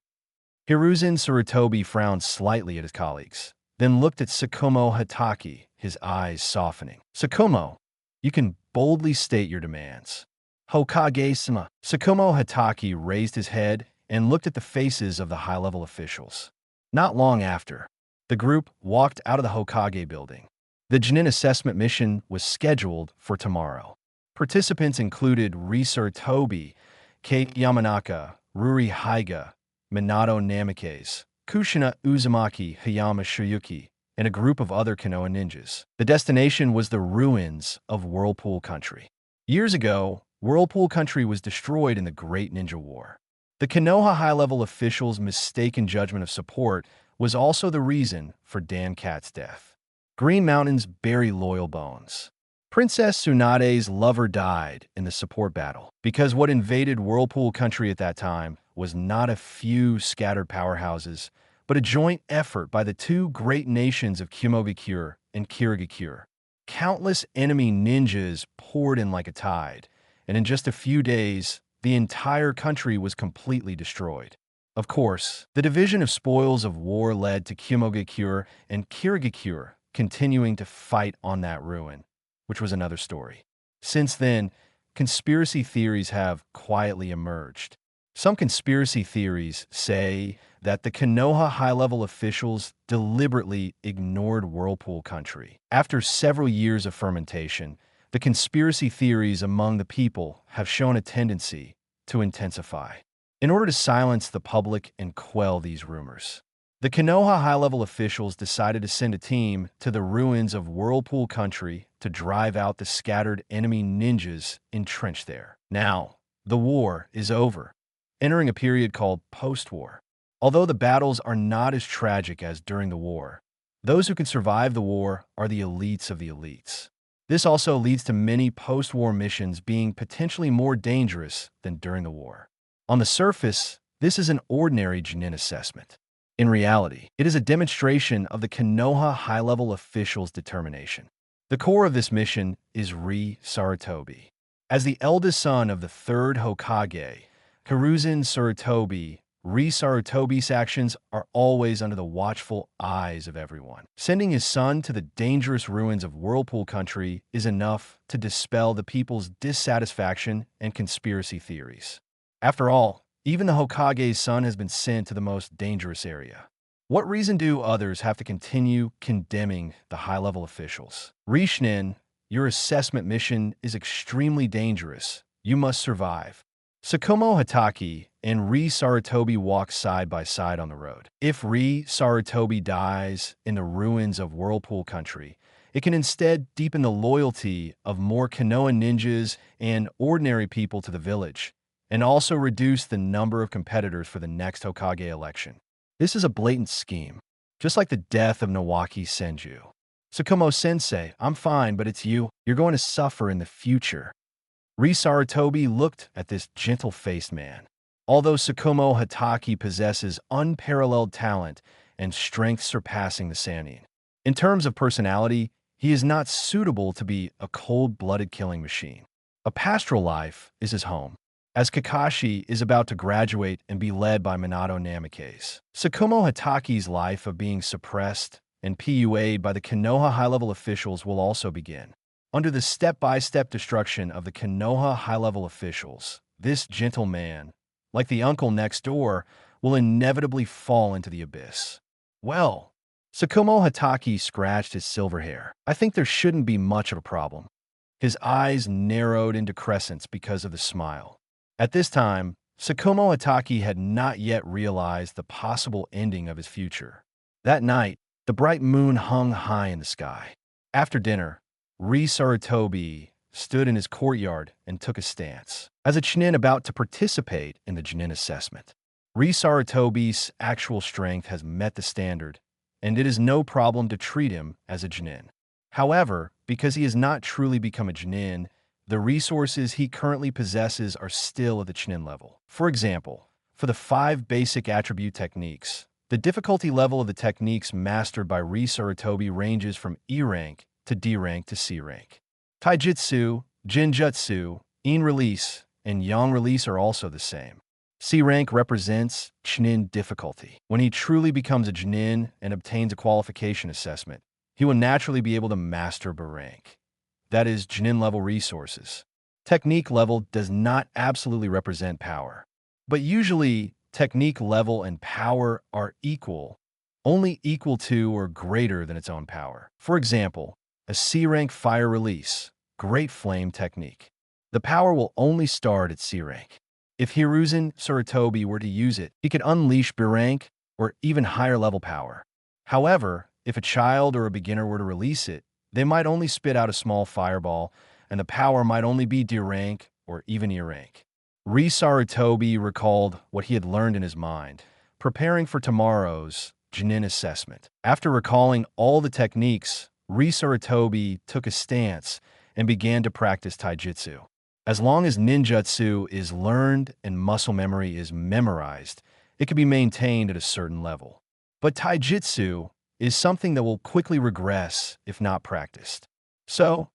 Hiruzen Sarutobi frowned slightly at his colleagues, then looked at Tsukumo Hatake, his eyes softening. Tsukumo, you can boldly state your demands. Hokage-sama. Tsukumo Hatake raised his head and looked at the faces of the high-level officials. Not long after, the group walked out of the Hokage building. The Junin assessment mission was scheduled for tomorrow. Participants included Sarutobi, Kate Yamanaka, Ruri Haiga, Minato Namikaze, Kushina Uzumaki Hayama Shuyuki, and a group of other Konoha ninjas. The destination was the ruins of Whirlpool Country. Years ago, Whirlpool Country was destroyed in the Great Ninja War. The Konoha high-level officials' mistaken judgment of support was also the reason for Dan Cat's death. Green Mountain's bury loyal bones. Princess Tsunade's lover died in the support battle because what invaded Whirlpool Country at that time was not a few scattered powerhouses, but a joint effort by the two great nations of Kumogakure and Kirigakure. Countless enemy ninjas poured in like a tide, and in just a few days, the entire country was completely destroyed. Of course, the division of spoils of war led to Kumogakure and Kirigakure continuing to fight on that ruin, which was another story. Since then, conspiracy theories have quietly emerged. Some conspiracy theories say that the Konoha high-level officials deliberately ignored Whirlpool Country. After several years of fermentation, the conspiracy theories among the people have shown a tendency to intensify. In order to silence the public and quell these rumors, the Konoha high-level officials decided to send a team to the ruins of Whirlpool Country to drive out the scattered enemy ninjas entrenched there. Now, the war is over, entering a period called post-war. Although the battles are not as tragic as during the war, those who can survive the war are the elites of the elites. This also leads to many post-war missions being potentially more dangerous than during the war. On the surface, this is an ordinary Junin assessment. In reality, it is a demonstration of the Konoha high-level officials' determination. The core of this mission is Sarutobi. As the eldest son of the third Hokage, Hiruzen Sarutobi, Sarutobi's actions are always under the watchful eyes of everyone. Sending his son to the dangerous ruins of Whirlpool Country is enough to dispel the people's dissatisfaction and conspiracy theories. After all, even the Hokage's son has been sent to the most dangerous area. What reason do others have to continue condemning the high-level officials? Rishnin, your assessment mission is extremely dangerous. You must survive. Tsukumo Hatake and Sarutobi walk side by side on the road. If Sarutobi dies in the ruins of Whirlpool Country, it can instead deepen the loyalty of more Konoha ninjas and ordinary people to the village, and also reduce the number of competitors for the next Hokage election. This is a blatant scheme, just like the death of Nawaki Senju. Tsukumo-sensei, I'm fine, but it's you. You're going to suffer in the future. Sarutobi looked at this gentle-faced man. although Tsukumo Hatake possesses unparalleled talent and strength surpassing the Sannin. In terms of personality, he is not suitable to be a cold-blooded killing machine. A pastoral life is his home, as Kakashi is about to graduate and be led by Minato Namikaze. Tsukumo Hatake's life of being suppressed and PUA'd by the Konoha high-level officials will also begin. Under the step-by-step destruction of the Konoha high-level officials, this gentle man, like the uncle next door, will inevitably fall into the abyss. Well, Tsukumo Hatake scratched his silver hair. I think there shouldn't be much of a problem. His eyes narrowed into crescents because of the smile. At this time, Tsukumo Hatake had not yet realized the possible ending of his future. That night, the bright moon hung high in the sky. After dinner, Sarutobi stood in his courtyard and took a stance, as a Chunin about to participate in the Chunin assessment. Sarutobi's actual strength has met the standard, and it is no problem to treat him as a Chunin. However, because he has not truly become a Chunin, the resources he currently possesses are still at the Chunin level. For example, for the 5 basic attribute techniques, the difficulty level of the techniques mastered by Sarutobi ranges from E rank to D rank to C rank. Taijutsu, Genjutsu, In release, and Yang release are also the same. C rank represents Chunin difficulty. When he truly becomes a Chunin and obtains a qualification assessment, he will naturally be able to master B rank. That is, Chunin level resources. Technique level does not absolutely represent power, but usually technique level and power are equal, only equal to or greater than its own power. For example, a C rank fire release, Great Flame technique. The power will only start at C rank. If Hiruzen Sarutobi were to use it, he could unleash B rank or even higher level power. However, if a child or a beginner were to release it, they might only spit out a small fireball, and the power might only be D rank or even E rank. Sarutobi recalled what he had learned in his mind, preparing for tomorrow's Chunin assessment. After recalling all the techniques, Sarutobi took a stance and began to practice taijutsu. As long as ninjutsu is learned and muscle memory is memorized, it can be maintained at a certain level. But taijutsu is something that will quickly regress if not practiced. So,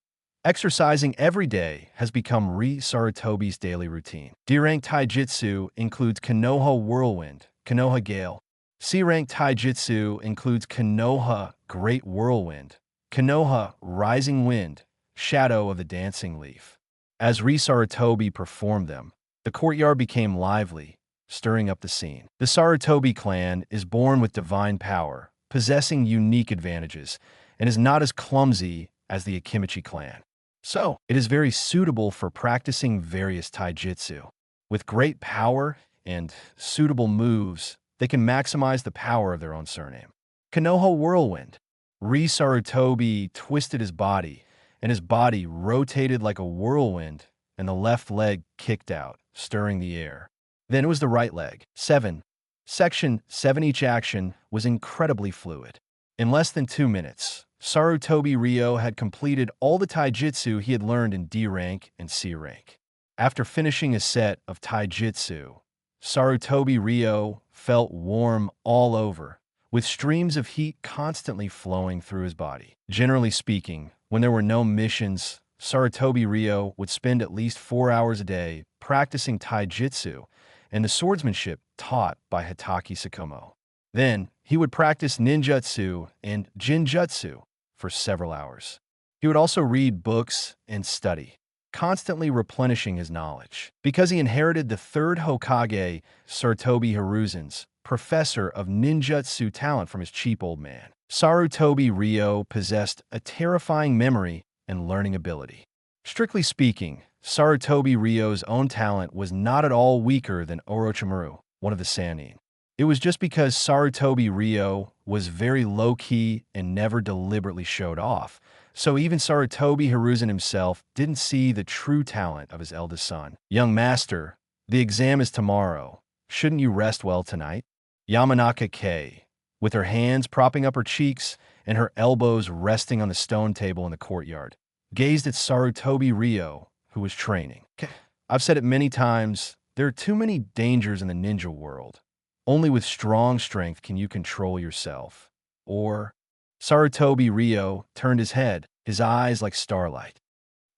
exercising every day has become Sarutobi's daily routine. D-rank taijutsu includes Konoha Whirlwind, Konoha Gale. C-rank taijutsu includes Konoha Great Whirlwind, Konoha Rising Wind, Shadow of the Dancing Leaf. As Sarutobi performed them, the courtyard became lively, stirring up the scene. The Sarutobi clan is born with divine power, possessing unique advantages, and is not as clumsy as the Akimichi clan. So, it is very suitable for practicing various taijutsu. With great power and suitable moves, they can maximize the power of their own surname. Konoha Whirlwind. Sarutobi twisted his body, and his body rotated like a whirlwind, and the left leg kicked out, stirring the air. Then it was the right leg. 7. Section 7. Each action was incredibly fluid. In less than 2 minutes, Sarutobi Ryo had completed all the taijutsu he had learned in D rank and C rank. After finishing a set of taijutsu, Sarutobi Ryo felt warm all over, with streams of heat constantly flowing through his body. Generally speaking, when there were no missions, Sarutobi Ryo would spend at least 4 hours a day practicing taijutsu and the swordsmanship taught by Hatake Tsukumo. Then, he would practice ninjutsu and genjutsu for several hours. He would also read books and study, constantly replenishing his knowledge. Because he inherited the 3rd Hokage, Sarutobi Hiruzen's professor of ninjutsu talent from his cheap old man, Sarutobi Ryo possessed a terrifying memory and learning ability. Strictly speaking, Sarutobi Ryo's own talent was not at all weaker than Orochimaru, one of the Sannin. It was just because Sarutobi Ryo was very low-key and never deliberately showed off, so even Sarutobi Hiruzen himself didn't see the true talent of his eldest son. Young master, the exam is tomorrow. Shouldn't you rest well tonight? Yamanaka Kei, with her hands propping up her cheeks and her elbows resting on the stone table in the courtyard, gazed at Sarutobi Ryo, who was training. I've said it many times, There are too many dangers in the ninja world. Only with strong strength can you control yourself. Or, Sarutobi Ryo turned his head, his eyes like starlight.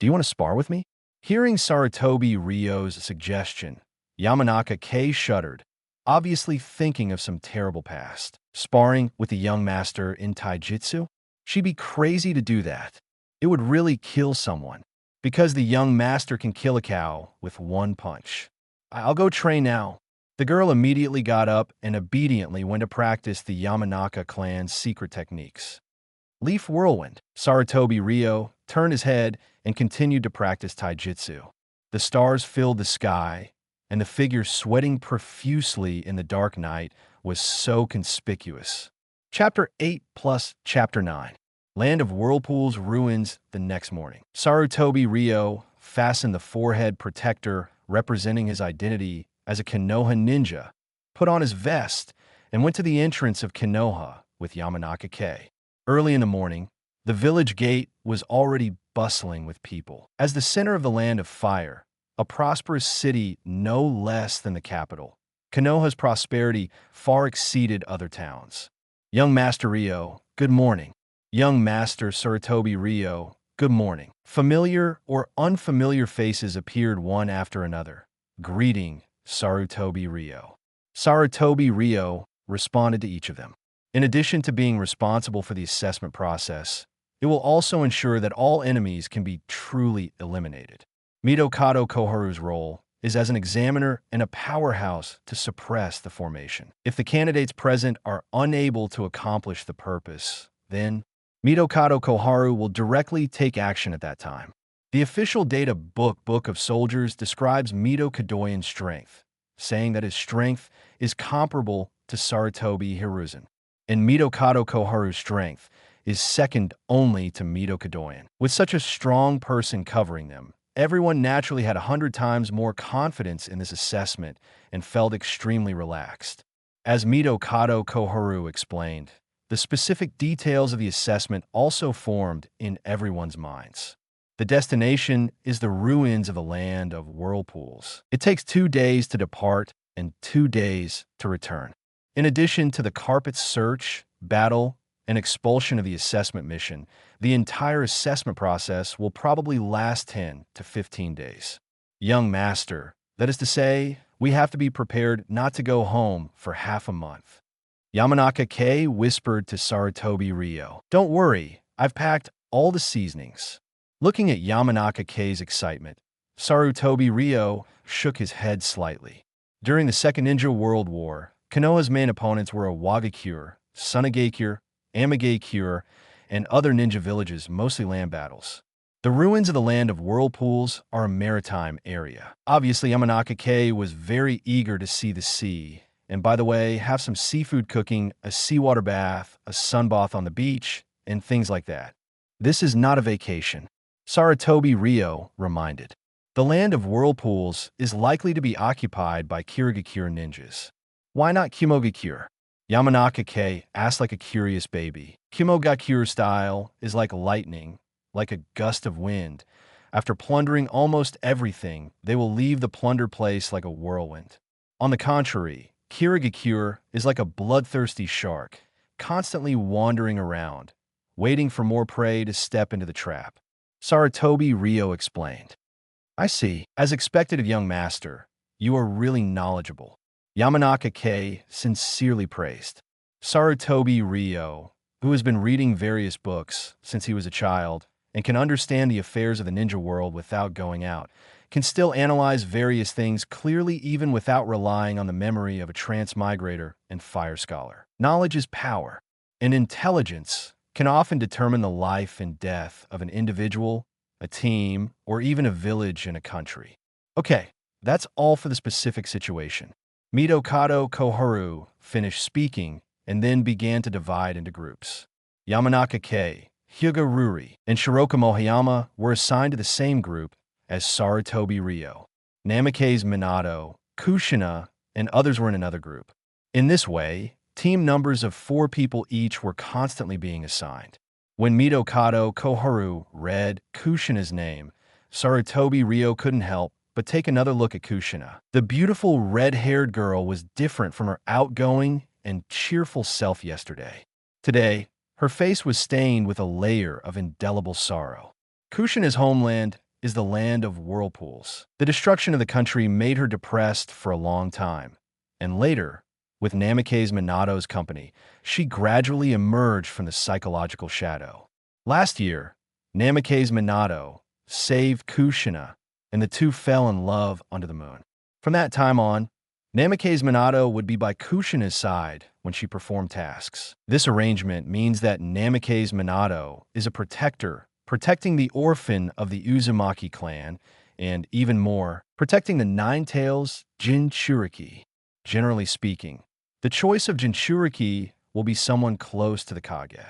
Do you want to spar with me? Hearing Sarutobi Ryo's suggestion, Yamanaka Kei shuddered, obviously thinking of some terrible past. Sparring with the young master in taijutsu? She'd be crazy to do that. It would really kill someone, because the young master can kill a cow with one punch. I'll go train now. The girl immediately got up and obediently went to practice the Yamanaka clan's secret techniques. Leaf Whirlwind. Sarutobi Ryo turned his head and continued to practice taijutsu. The stars filled the sky, and the figure sweating profusely in the dark night was so conspicuous. Chapter 8 plus Chapter 9. Land of Whirlpools ruins the next morning. Sarutobi Ryo fastened the forehead protector representing his identity as a Konoha ninja, put on his vest, and went to the entrance of Konoha with Yamanaka Kei. Early in the morning, the village gate was already bustling with people. As the center of the Land of Fire, a prosperous city no less than the capital, Konoha's prosperity far exceeded other towns. Young Master Ryo, good morning. Young Master Sarutobi Ryo, good morning. Familiar or unfamiliar faces appeared one after another, greeting Sarutobi Ryo. Sarutobi Ryo responded to each of them. In addition to being responsible for the assessment process, it will also ensure that all enemies can be truly eliminated. Mikoto Koharu's role is as an examiner and a powerhouse to suppress the formation. If the candidates present are unable to accomplish the purpose, then Mikoto Koharu will directly take action at that time. The official data Book of Soldiers describes Mikoto's strength, saying that his strength is comparable to Sarutobi Hiruzen, and Mikoto Koharu's strength is second only to Mikoto. With such a strong person covering them, everyone naturally had 100 times more confidence in this assessment and felt extremely relaxed. As Mikoto Koharu explained, the specific details of the assessment also formed in everyone's minds. The destination is the ruins of the Land of Whirlpools. It takes 2 days to depart and 2 days to return. In addition to the carpet search, battle, and expulsion of the assessment mission, the entire assessment process will probably last 10 to 15 days. Young Master, that is to say, we have to be prepared not to go home for half a month. Yamanaka Kei whispered to Sarutobi Ryo. Don't worry, I've packed all the seasonings. Looking at Yamanaka Kei's excitement, Sarutobi Ryo shook his head slightly. During the Second Ninja World War, Konoha's main opponents were Wagakure, Sunagakure, Amagakure, and other ninja villages, mostly land battles. The ruins of the Land of Whirlpools are a maritime area. Obviously, Yamanaka Kei was very eager to see the sea, and by the way, have some seafood cooking, a seawater bath, a sunbath on the beach, and things like that. This is not a vacation. Sarutobi Ryo reminded. The Land of Whirlpools is likely to be occupied by Kirigakure ninjas. Why not Kimogakure? Yamanaka Kei asked like a curious baby. Kimogakure style is like lightning, like a gust of wind. After plundering almost everything, they will leave the plunder place like a whirlwind. On the contrary, Kirigakure is like a bloodthirsty shark, constantly wandering around, waiting for more prey to step into the trap. Sarutobi Ryo explained. I see. As expected of young master, you are really knowledgeable. Yamanaka Kei sincerely praised. Sarutobi Ryo, who has been reading various books since he was a child and can understand the affairs of the ninja world without going out, can still analyze various things clearly even without relying on the memory of a transmigrator and fire scholar. Knowledge is power, and intelligence can often determine the life and death of an individual, a team, or even a village and a country. Okay, that's all for the specific situation. Mikoto Koharu finished speaking and then began to divide into groups. Yamanaka Kei, Hyuga Ruri, and Shiroka Motoyama were assigned to the same group as Sarutobi Ryo. Namake's Minato, Kushina, and others were in another group. In this way, team numbers of 4 people each were constantly being assigned. When Mikoto Koharu read Kushina's name, Sarutobi Ryo couldn't help but take another look at Kushina. The beautiful red-haired girl was different from her outgoing and cheerful self yesterday. Today, her face was stained with a layer of indelible sorrow. Kushina's homeland is the land of whirlpools. The destruction of the country made her depressed for a long time, and later, with Namikaze Minato's company, she gradually emerged from the psychological shadow. Last year, Namikaze Minato saved Kushina, and the two fell in love under the moon. From that time on, Namikaze Minato would be by Kushina's side when she performed tasks. This arrangement means that Namikaze Minato is a protector, protecting the orphan of the Uzumaki clan, and even more, protecting the Nine-Tails Jinchuriki. Generally speaking, the choice of Jinchuriki will be someone close to the Kage.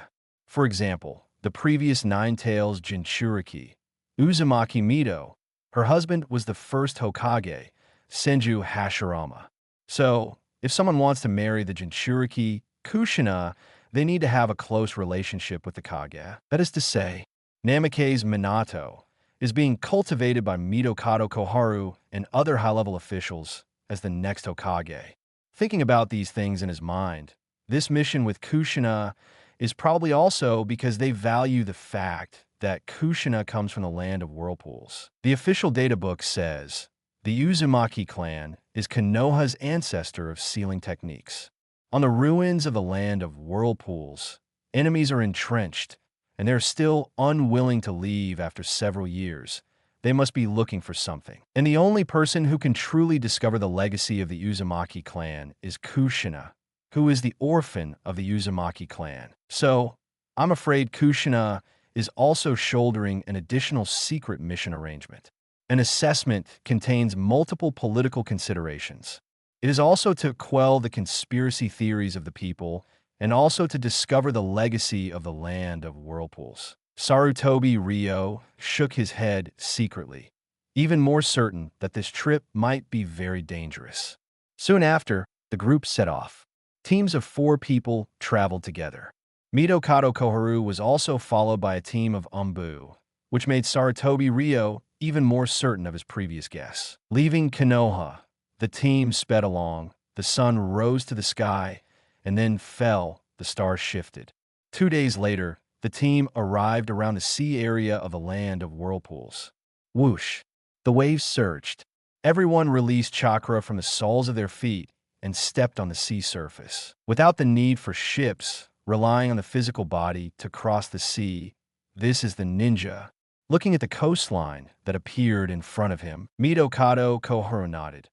For example, the previous Nine-Tails Jinchuriki, Uzumaki Mito, her husband was the first Hokage, Senju Hashirama. So, if someone wants to marry the Jinchuriki Kushina, they need to have a close relationship with the Kage. That is to say, Namikaze Minato is being cultivated by Mikoto Koharu and other high-level officials as the next Hokage. Thinking about these things in his mind, this mission with Kushina is probably also because they value the fact that Kushina comes from the land of whirlpools. The official databook says the Uzumaki clan is Konoha's ancestor of sealing techniques. On the ruins of the land of whirlpools, enemies are entrenched, and they're still unwilling to leave after several years. They must be looking for something. And the only person who can truly discover the legacy of the Uzumaki clan is Kushina, who is the orphan of the Uzumaki clan. So, I'm afraid Kushina is also shouldering an additional secret mission arrangement. An assessment contains multiple political considerations. It is also to quell the conspiracy theories of the people and also to discover the legacy of the land of whirlpools. Sarutobi Ryo shook his head secretly, even more certain that this trip might be very dangerous. Soon after, the group set off. Teams of 4 people traveled together. Mikoto Koharu was also followed by a team of Umbu, which made Sarutobi Ryo even more certain of his previous guess. Leaving Konoha, the team sped along. The sun rose to the sky and then fell. The stars shifted. 2 days later, the team arrived around the sea area of the land of whirlpools. Whoosh! The waves surged. Everyone released chakra from the soles of their feet and stepped on the sea surface. Without the need for ships, relying on the physical body to cross the sea, this is the ninja. Looking at the coastline that appeared in front of him, Mikoto Koharu nodded.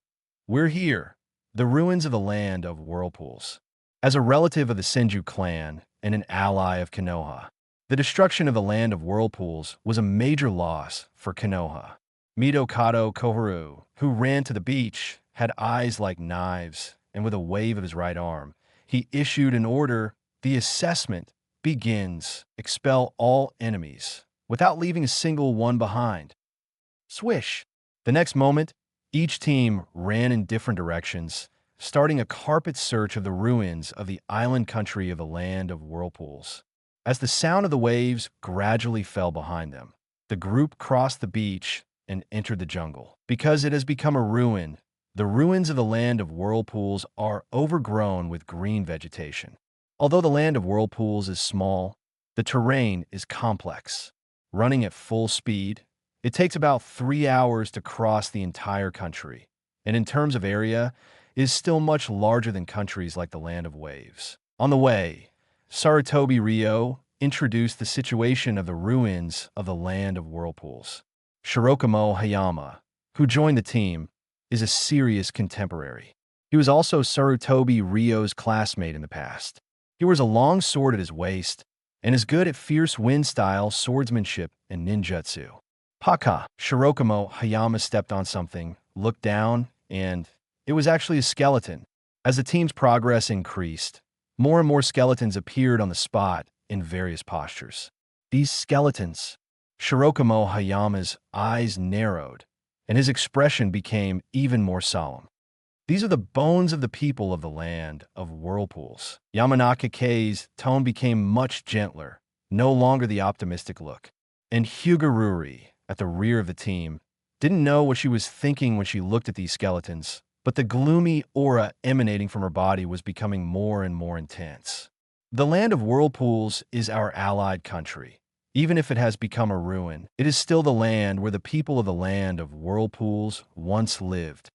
We're here, the ruins of the land of whirlpools. As a relative of the Senju clan and an ally of Konoha, the destruction of the land of whirlpools was a major loss for Konoha. Mikoto Koharu, who ran to the beach, had eyes like knives, and with a wave of his right arm, he issued an order. The assessment begins. Expel all enemies, without leaving a single one behind. Swish! The next moment, each team ran in different directions, starting a carpet search of the ruins of the island country of the land of whirlpools. As the sound of the waves gradually fell behind them, the group crossed the beach and entered the jungle. Because it has become a ruin, the ruins of the land of whirlpools are overgrown with green vegetation. Although the land of whirlpools is small, the terrain is complex. Running at full speed, it takes about 3 hours to cross the entire country, and in terms of area, is still much larger than countries like the land of waves. On the way, Sarutobi Ryo introduced the situation of the ruins of the land of whirlpools. Shirokamo Hayama, who joined the team, is a serious contemporary. He was also Sarutobi Ryo's classmate in the past. He wears a long sword at his waist and is good at fierce wind-style swordsmanship and ninjutsu. Paka, Shirokamo Hayama stepped on something, looked down, and it was actually a skeleton. As the team's progress increased, more and more skeletons appeared on the spot in various postures. These skeletons, Shirokamo Hayama's eyes narrowed, and his expression became even more solemn. These are the bones of the people of the land of whirlpools. Yamanaka Kei's tone became much gentler, no longer the optimistic look. And Hyugururi, at the rear of the team, didn't know what she was thinking when she looked at these skeletons, but the gloomy aura emanating from her body was becoming more and more intense. The land of whirlpools is our allied country. Even if it has become a ruin, it is still the land where the people of the land of whirlpools once lived.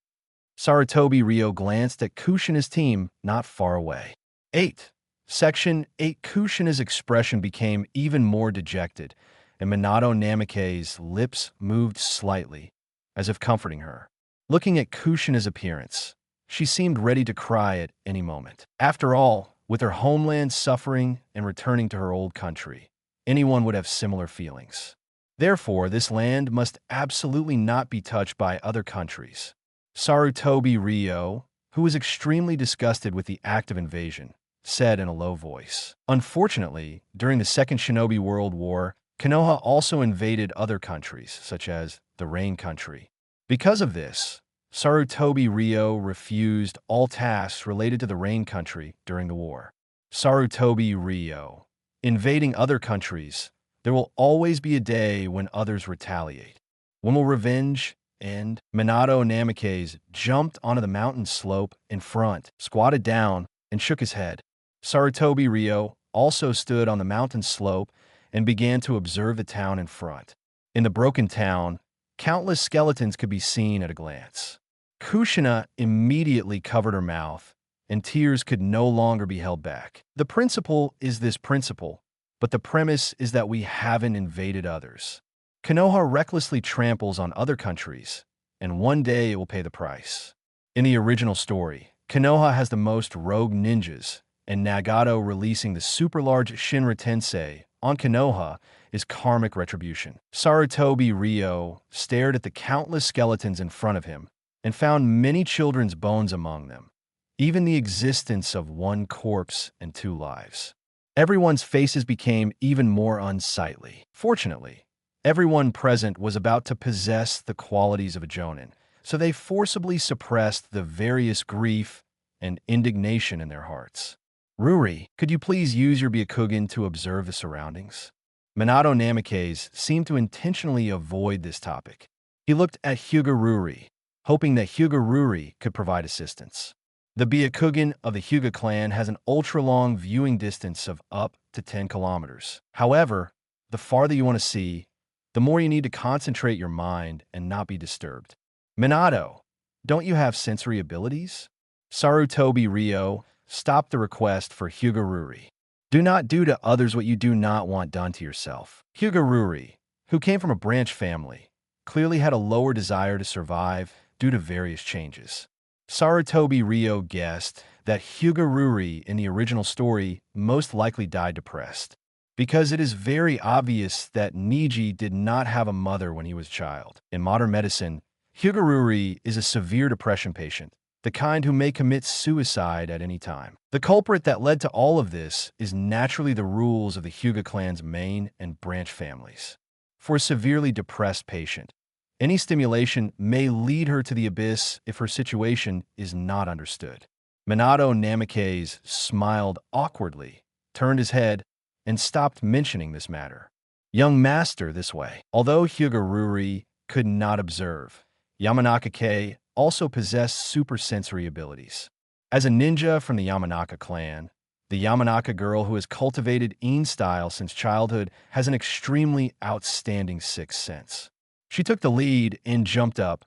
Sarutobi Ryo glanced at Kushina's team not far away. 8. Section 8. Kushina's expression became even more dejected, and Minato Namake's lips moved slightly, as if comforting her. Looking at Kushina's appearance, she seemed ready to cry at any moment. After all, with her homeland suffering and returning to her old country, anyone would have similar feelings. Therefore, this land must absolutely not be touched by other countries. Sarutobi Ryo, who was extremely disgusted with the act of invasion, said in a low voice. Unfortunately, during the Second Shinobi World War, Konoha also invaded other countries, such as the Rain Country. Because of this, Sarutobi Ryo refused all tasks related to the Rain Country during the war. Sarutobi Ryo. Invading other countries, there will always be a day when others retaliate. When will revenge end? Minato Namake's jumped onto the mountain slope in front, squatted down, and shook his head. Sarutobi Ryo also stood on the mountain slope and began to observe the town in front. In the broken town, countless skeletons could be seen at a glance. Kushina immediately covered her mouth, and tears could no longer be held back. The principle is this principle, but the premise is that we haven't invaded others. Konoha recklessly tramples on other countries, and one day it will pay the price. In the original story, Konoha has the most rogue ninjas, and Nagato releasing the super-large Shinra Tensei on Konoha is karmic retribution. Sarutobi Ryo stared at the countless skeletons in front of him and found many children's bones among them, even the existence of one corpse and two lives. Everyone's faces became even more unsightly. Fortunately, everyone present was about to possess the qualities of a jonin, so they forcibly suppressed the various grief and indignation in their hearts. Ruri, could you please use your Byakugan to observe the surroundings? Minato Namake's seemed to intentionally avoid this topic. He looked at Hyuga Ruri, hoping that Hyuga Ruri could provide assistance. The Byakugan of the Hyuga clan has an ultra-long viewing distance of up to 10 kilometers. However, the farther you want to see, the more you need to concentrate your mind and not be disturbed. Minato, don't you have sensory abilities? Sarutobi Ryo stopped the request for Hyuga Ruri. Do not do to others what you do not want done to yourself. Hyuga Ruri, who came from a branch family, clearly had a lower desire to survive due to various changes. Sarutobi Ryo guessed that Hyuga Ruri in the original story most likely died depressed, because it is very obvious that Niji did not have a mother when he was a child. In modern medicine, Hyuga Ruri is a severe depression patient, the kind who may commit suicide at any time. The culprit that led to all of this is naturally the rules of the Hyuga clan's main and branch families. For a severely depressed patient, any stimulation may lead her to the abyss if her situation is not understood. Minato Namake's smiled awkwardly, turned his head, and stopped mentioning this matter. Young master this way. Although Hyuga Ruri could not observe, Yamanaka also possessed supersensory abilities. As a ninja from the Yamanaka clan, the Yamanaka girl who has cultivated Yin style since childhood has an extremely outstanding sixth sense. She took the lead and jumped up,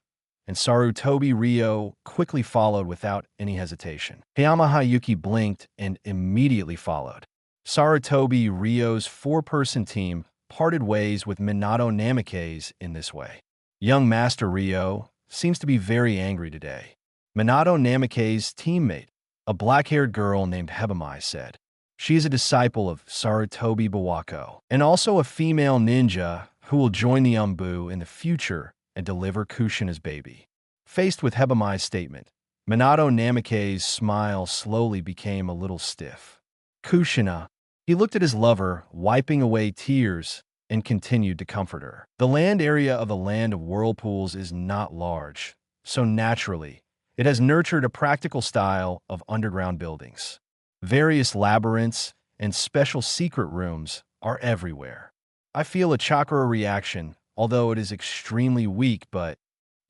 and Sarutobi Ryo quickly followed without any hesitation. Hayama Hayuki blinked and immediately followed. Sarutobi Ryo's four-person team parted ways with Minato Namake's in this way. Young Master Ryo seems to be very angry today. Minato Namake's teammate, a black-haired girl named Hebamai, said. She is a disciple of Sarutobi Bawako, and also a female ninja who will join the Umbu in the future and deliver Kushina's baby. Faced with Hebamai's statement, Minato Namake's smile slowly became a little stiff. Kushina, he looked at his lover, wiping away tears, and continued to comfort her. The land area of the Land of Whirlpools is not large, so naturally, it has nurtured a practical style of underground buildings. Various labyrinths and special secret rooms are everywhere. I feel a chakra reaction, although it is extremely weak, but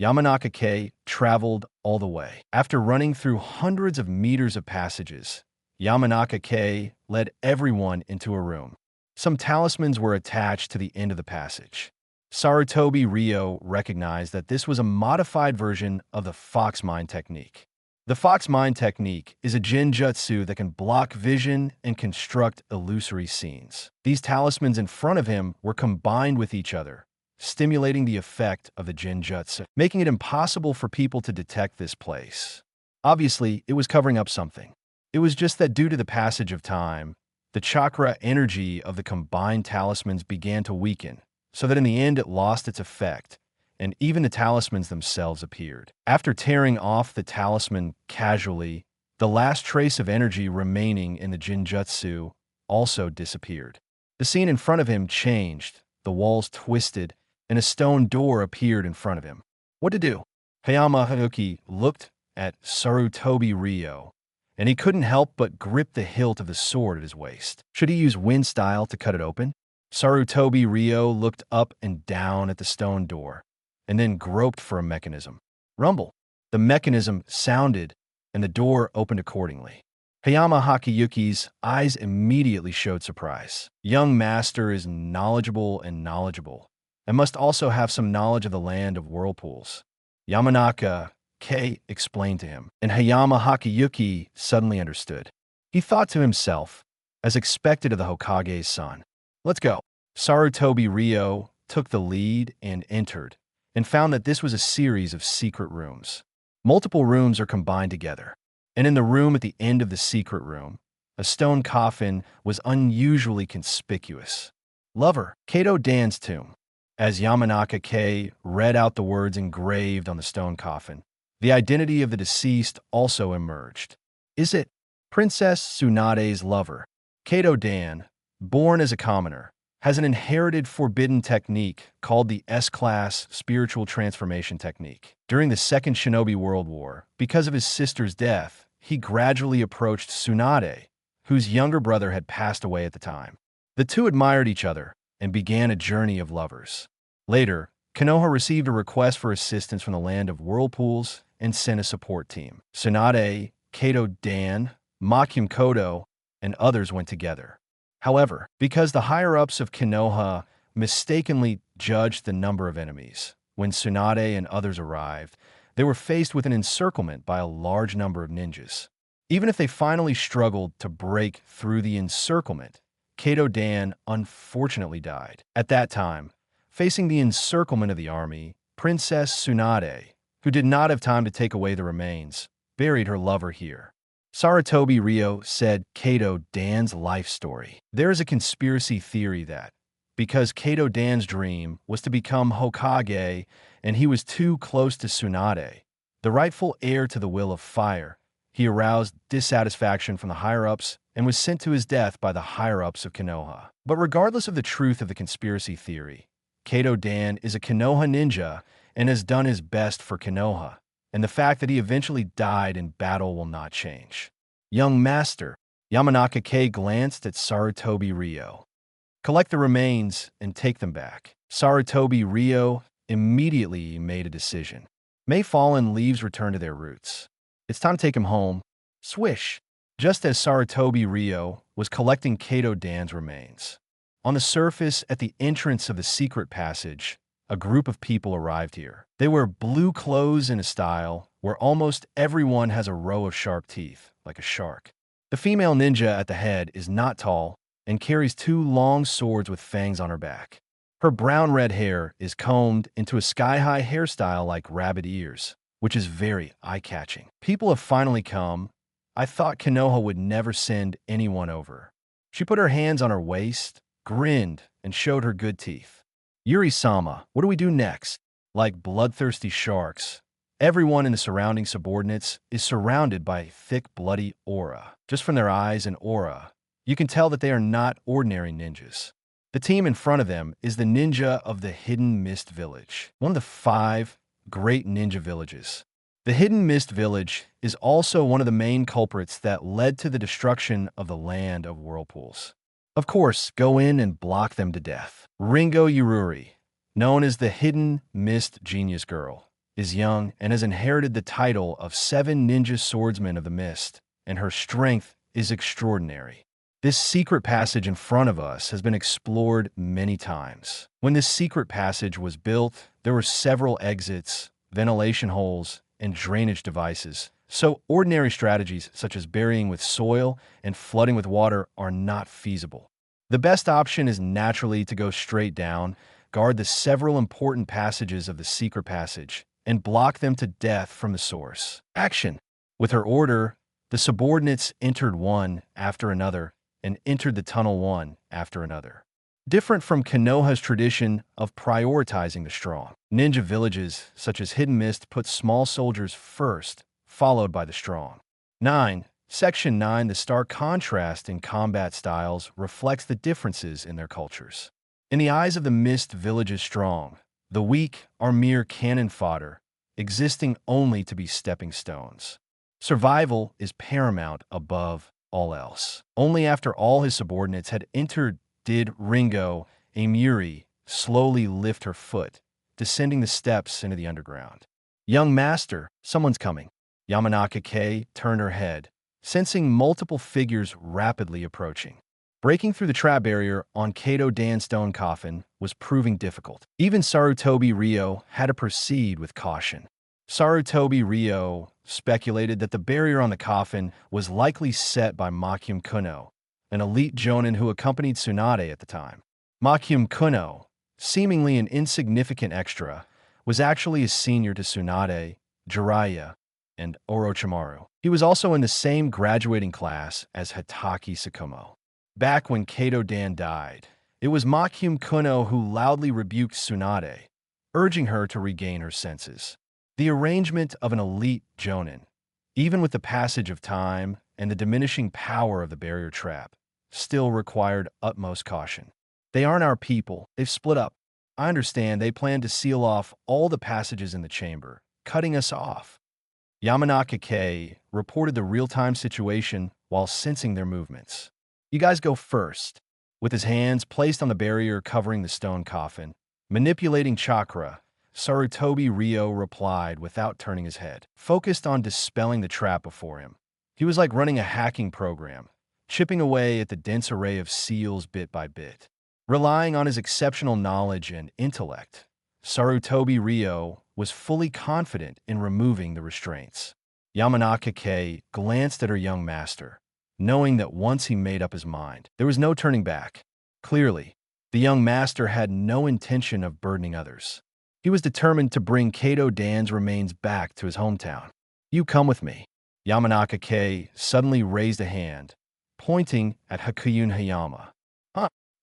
Yamanaka K traveled all the way. After running through hundreds of meters of passages, Yamanaka K led everyone into a room. Some talismans were attached to the end of the passage. Sarutobi Ryo recognized that this was a modified version of the Fox Mind technique. The Fox Mind technique is a genjutsu that can block vision and construct illusory scenes. These talismans in front of him were combined with each other, stimulating the effect of the genjutsu, making it impossible for people to detect this place. Obviously, it was covering up something. It was just that due to the passage of time, the chakra energy of the combined talismans began to weaken, so that in the end it lost its effect, and even the talismans themselves appeared. After tearing off the talisman casually, the last trace of energy remaining in the genjutsu also disappeared. The scene in front of him changed, the walls twisted, and a stone door appeared in front of him. What to do? Hayama looked at Sarutobi Ryo, and he couldn't help but grip the hilt of the sword at his waist. Should he use wind style to cut it open? Sarutobi Ryo looked up and down at the stone door, and then groped for a mechanism. Rumble. The mechanism sounded, and the door opened accordingly. Hayama Hakiyuki's eyes immediately showed surprise. Young master is knowledgeable, and must also have some knowledge of the land of whirlpools. Yamanaka K explained to him, and Hayama Hakiyuki suddenly understood. He thought to himself, as expected of the Hokage's son, "Let's go." Sarutobi Ryo took the lead and entered, and found that this was a series of secret rooms. Multiple rooms are combined together, and in the room at the end of the secret room, a stone coffin was unusually conspicuous. Lover, Kato Dan's tomb. As Yamanaka K read out the words engraved on the stone coffin, the identity of the deceased also emerged. Is it Princess Tsunade's lover? Kato Dan, born as a commoner, has an inherited forbidden technique called the S-Class Spiritual Transformation Technique. During the Second Shinobi World War, because of his sister's death, he gradually approached Tsunade, whose younger brother had passed away at the time. The two admired each other and began a journey of lovers. Later, Konoha received a request for assistance from the land of whirlpools and sent a support team. Tsunade, Kato Dan, Mikoto, and others went together. However, because the higher-ups of Konoha mistakenly judged the number of enemies, when Tsunade and others arrived, they were faced with an encirclement by a large number of ninjas. Even if they finally struggled to break through the encirclement, Kato Dan unfortunately died. At that time, facing the encirclement of the army, Princess Tsunade, who did not have time to take away the remains, buried her lover here. Sarutobi Ryo said Kato Dan's life story. There is a conspiracy theory that, because Kato Dan's dream was to become Hokage and he was too close to Tsunade, the rightful heir to the will of fire, he aroused dissatisfaction from the higher-ups and was sent to his death by the higher-ups of Konoha. But regardless of the truth of the conspiracy theory, Kato Dan is a Konoha ninja and has done his best for Konoha, and the fact that he eventually died in battle will not change. Young master, Yamanaka K glanced at Sarutobi Ryo. Collect the remains and take them back. Sarutobi Ryo immediately made a decision. May fallen leaves return to their roots. It's time to take him home. Swish! Just as Sarutobi Ryo was collecting Kato Dan's remains. On the surface, at the entrance of the secret passage, a group of people arrived here. They wear blue clothes in a style where almost everyone has a row of sharp teeth, like a shark. The female ninja at the head is not tall and carries two long swords with fangs on her back. Her brown-red hair is combed into a sky-high hairstyle like rabbit ears, which is very eye-catching. People have finally come. I thought Konoha would never send anyone over. She put her hands on her waist, grinned, and showed her good teeth. Yuri-sama, what do we do next? Like bloodthirsty sharks, everyone in the surrounding subordinates is surrounded by a thick, bloody aura. Just from their eyes and aura, you can tell that they are not ordinary ninjas. The team in front of them is the ninja of the Hidden Mist Village, one of the 5 great ninja villages. The Hidden Mist Village is also one of the main culprits that led to the destruction of the land of whirlpools. Of course, go in and block them to death. Ringo Yururi, known as the Hidden Mist Genius Girl, is young and has inherited the title of Seven Ninja Swordsman of the Mist, and her strength is extraordinary. This secret passage in front of us has been explored many times. When this secret passage was built, there were several exits, ventilation holes, and drainage devices, so ordinary strategies such as burying with soil and flooding with water are not feasible. The best option is naturally to go straight down, guard the several important passages of the secret passage, and block them to death from the source. Action. With her order, the subordinates entered one after another and entered the tunnel one after another. Different from Konoha's tradition of prioritizing the strong, ninja villages such as Hidden Mist put small soldiers first, followed by the strong. 9. Section 9. The stark contrast in combat styles reflects the differences in their cultures. In the eyes of the Mist village's strong, the weak are mere cannon fodder, existing only to be stepping stones. Survival is paramount above all else. Only after all his subordinates had entered did Ringo, a Muri, slowly lift her foot, descending the steps into the underground. Young master, someone's coming. Yamanaka turned her head, sensing multiple figures rapidly approaching. Breaking through the trap barrier on Kato Dan's stone coffin was proving difficult. Even Sarutobi Ryo had to proceed with caution. Sarutobi Ryo speculated that the barrier on the coffin was likely set by Makyum Kuno, an elite jonin who accompanied Tsunade at the time. Makyum Kuno, seemingly an insignificant extra, was actually a senior to Tsunade, Jiraiya, and Orochimaru. He was also in the same graduating class as Hatake Tsukumo. Back when Kato Dan died, it was Makyum Kuno who loudly rebuked Tsunade, urging her to regain her senses. The arrangement of an elite jonin, even with the passage of time and the diminishing power of the barrier trap, still required utmost caution. They aren't our people. They've split up. I understand they plan to seal off all the passages in the chamber, cutting us off. Yamanaka reported the real-time situation while sensing their movements. You guys go first. With his hands placed on the barrier covering the stone coffin, manipulating chakra, Sarutobi Ryo replied without turning his head, focused on dispelling the trap before him. He was like running a hacking program, chipping away at the dense array of seals bit by bit. Relying on his exceptional knowledge and intellect, Sarutobi Ryo was fully confident in removing the restraints. Yamanaka glanced at her young master, knowing that once he made up his mind, there was no turning back. Clearly, the young master had no intention of burdening others. He was determined to bring Kato Dan's remains back to his hometown. You come with me. Yamanaka suddenly raised a hand, pointing at Hakuyun Hayama.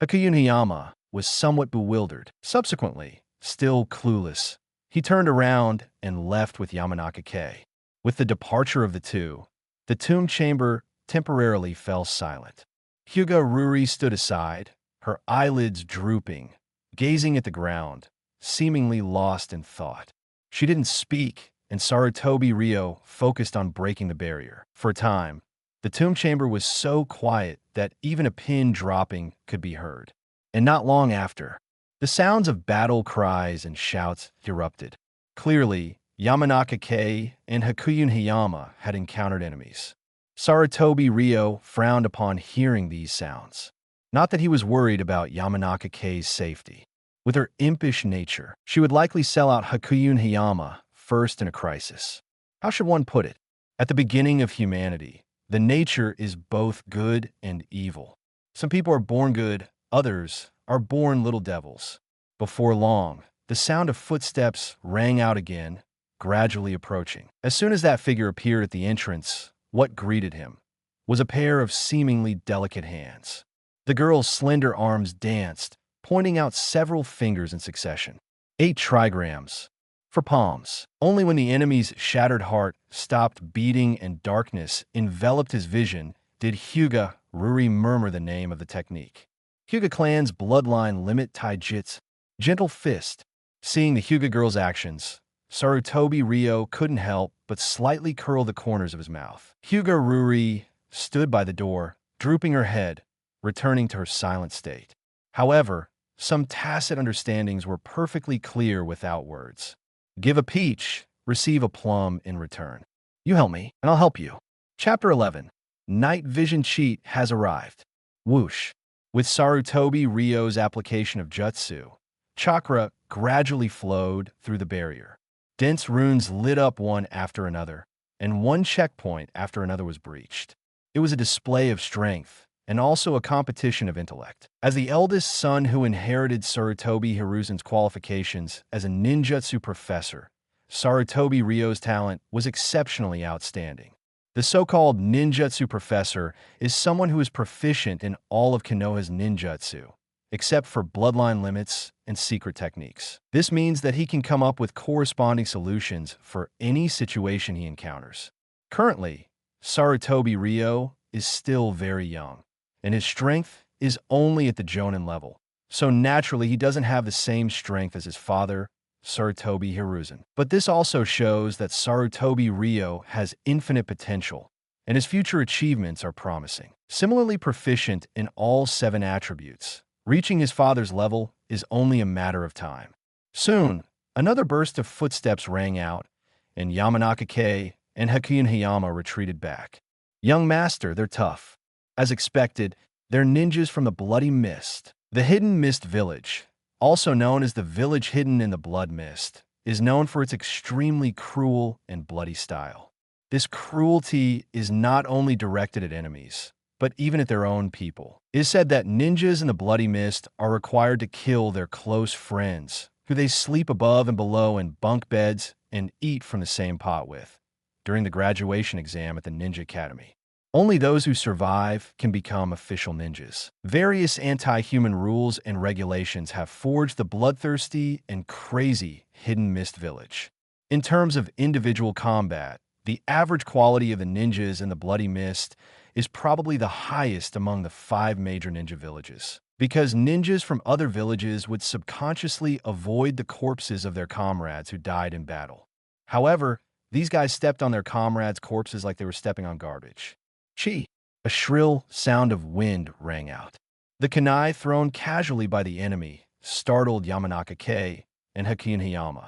Hakuyun Hayama was somewhat bewildered. Subsequently, still clueless, he turned around and left with Yamanaka. With the departure of the two, the tomb chamber temporarily fell silent. Hyuga Ruri stood aside, her eyelids drooping, gazing at the ground, seemingly lost in thought. She didn't speak, and Sarutobi Ryo focused on breaking the barrier. For a time, the tomb chamber was so quiet that even a pin dropping could be heard. And not long after, the sounds of battle cries and shouts erupted. Clearly, Yamanaka and Hakuyun Hayama had encountered enemies. Sarutobi Ryo frowned upon hearing these sounds. Not that he was worried about Yamanaka-Kei's safety. With her impish nature, she would likely sell out Hakuyun Hayama first in a crisis. How should one put it? At the beginning of humanity, the nature is both good and evil. Some people are born good, others are born little devils. Before long, the sound of footsteps rang out again, gradually approaching. As soon as that figure appeared at the entrance, what greeted him was a pair of seemingly delicate hands. The girl's slender arms danced, pointing out several fingers in succession. 8 trigrams. For palms. Only when the enemy's shattered heart stopped beating and darkness enveloped his vision did Hyuga Ruri murmur the name of the technique. Hyuga clan's bloodline limit taijutsu, gentle fist. Seeing the Hyuga girl's actions, Sarutobi Ryo couldn't help but slightly curl the corners of his mouth. Hyuga Ruri stood by the door, drooping her head, returning to her silent state. However, some tacit understandings were perfectly clear without words. Give a peach, receive a plum in return. You help me, and I'll help you. Chapter 11. Night Vision Cheat has arrived. Whoosh. With Sarutobi Ryo's application of jutsu, chakra gradually flowed through the barrier. Dense runes lit up one after another, and one checkpoint after another was breached. It was a display of strength, and also a competition of intellect. As the eldest son who inherited Sarutobi Hiruzen's qualifications as a ninjutsu professor, Sarutobi Ryo's talent was exceptionally outstanding. The so-called ninjutsu professor is someone who is proficient in all of Konoha's ninjutsu, except for bloodline limits and secret techniques. This means that he can come up with corresponding solutions for any situation he encounters. Currently, Sarutobi Ryo is still very young, and his strength is only at the Jonin level, so naturally he doesn't have the same strength as his father, Sarutobi Hiruzen. But this also shows that Sarutobi Ryo has infinite potential, and his future achievements are promising. Similarly proficient in all 7 attributes, reaching his father's level is only a matter of time. Soon, another burst of footsteps rang out, and Yamanaka and Hinata retreated back. Young master, they're tough. As expected, they're ninjas from the Bloody Mist. The Hidden Mist Village, also known as the village hidden in the Blood Mist, is known for its extremely cruel and bloody style. This cruelty is not only directed at enemies, but even at their own people. It is said that ninjas in the Bloody Mist are required to kill their close friends, who they sleep above and below in bunk beds and eat from the same pot with, during the graduation exam at the Ninja Academy. Only those who survive can become official ninjas. Various anti-human rules and regulations have forged the bloodthirsty and crazy Hidden Mist Village. In terms of individual combat, the average quality of the ninjas in the Bloody Mist is probably the highest among the 5 major ninja villages, because ninjas from other villages would subconsciously avoid the corpses of their comrades who died in battle. However, these guys stepped on their comrades' corpses like they were stepping on garbage. Chi! A shrill sound of wind rang out. The kunai thrown casually by the enemy startled Yamanaka and Hinata.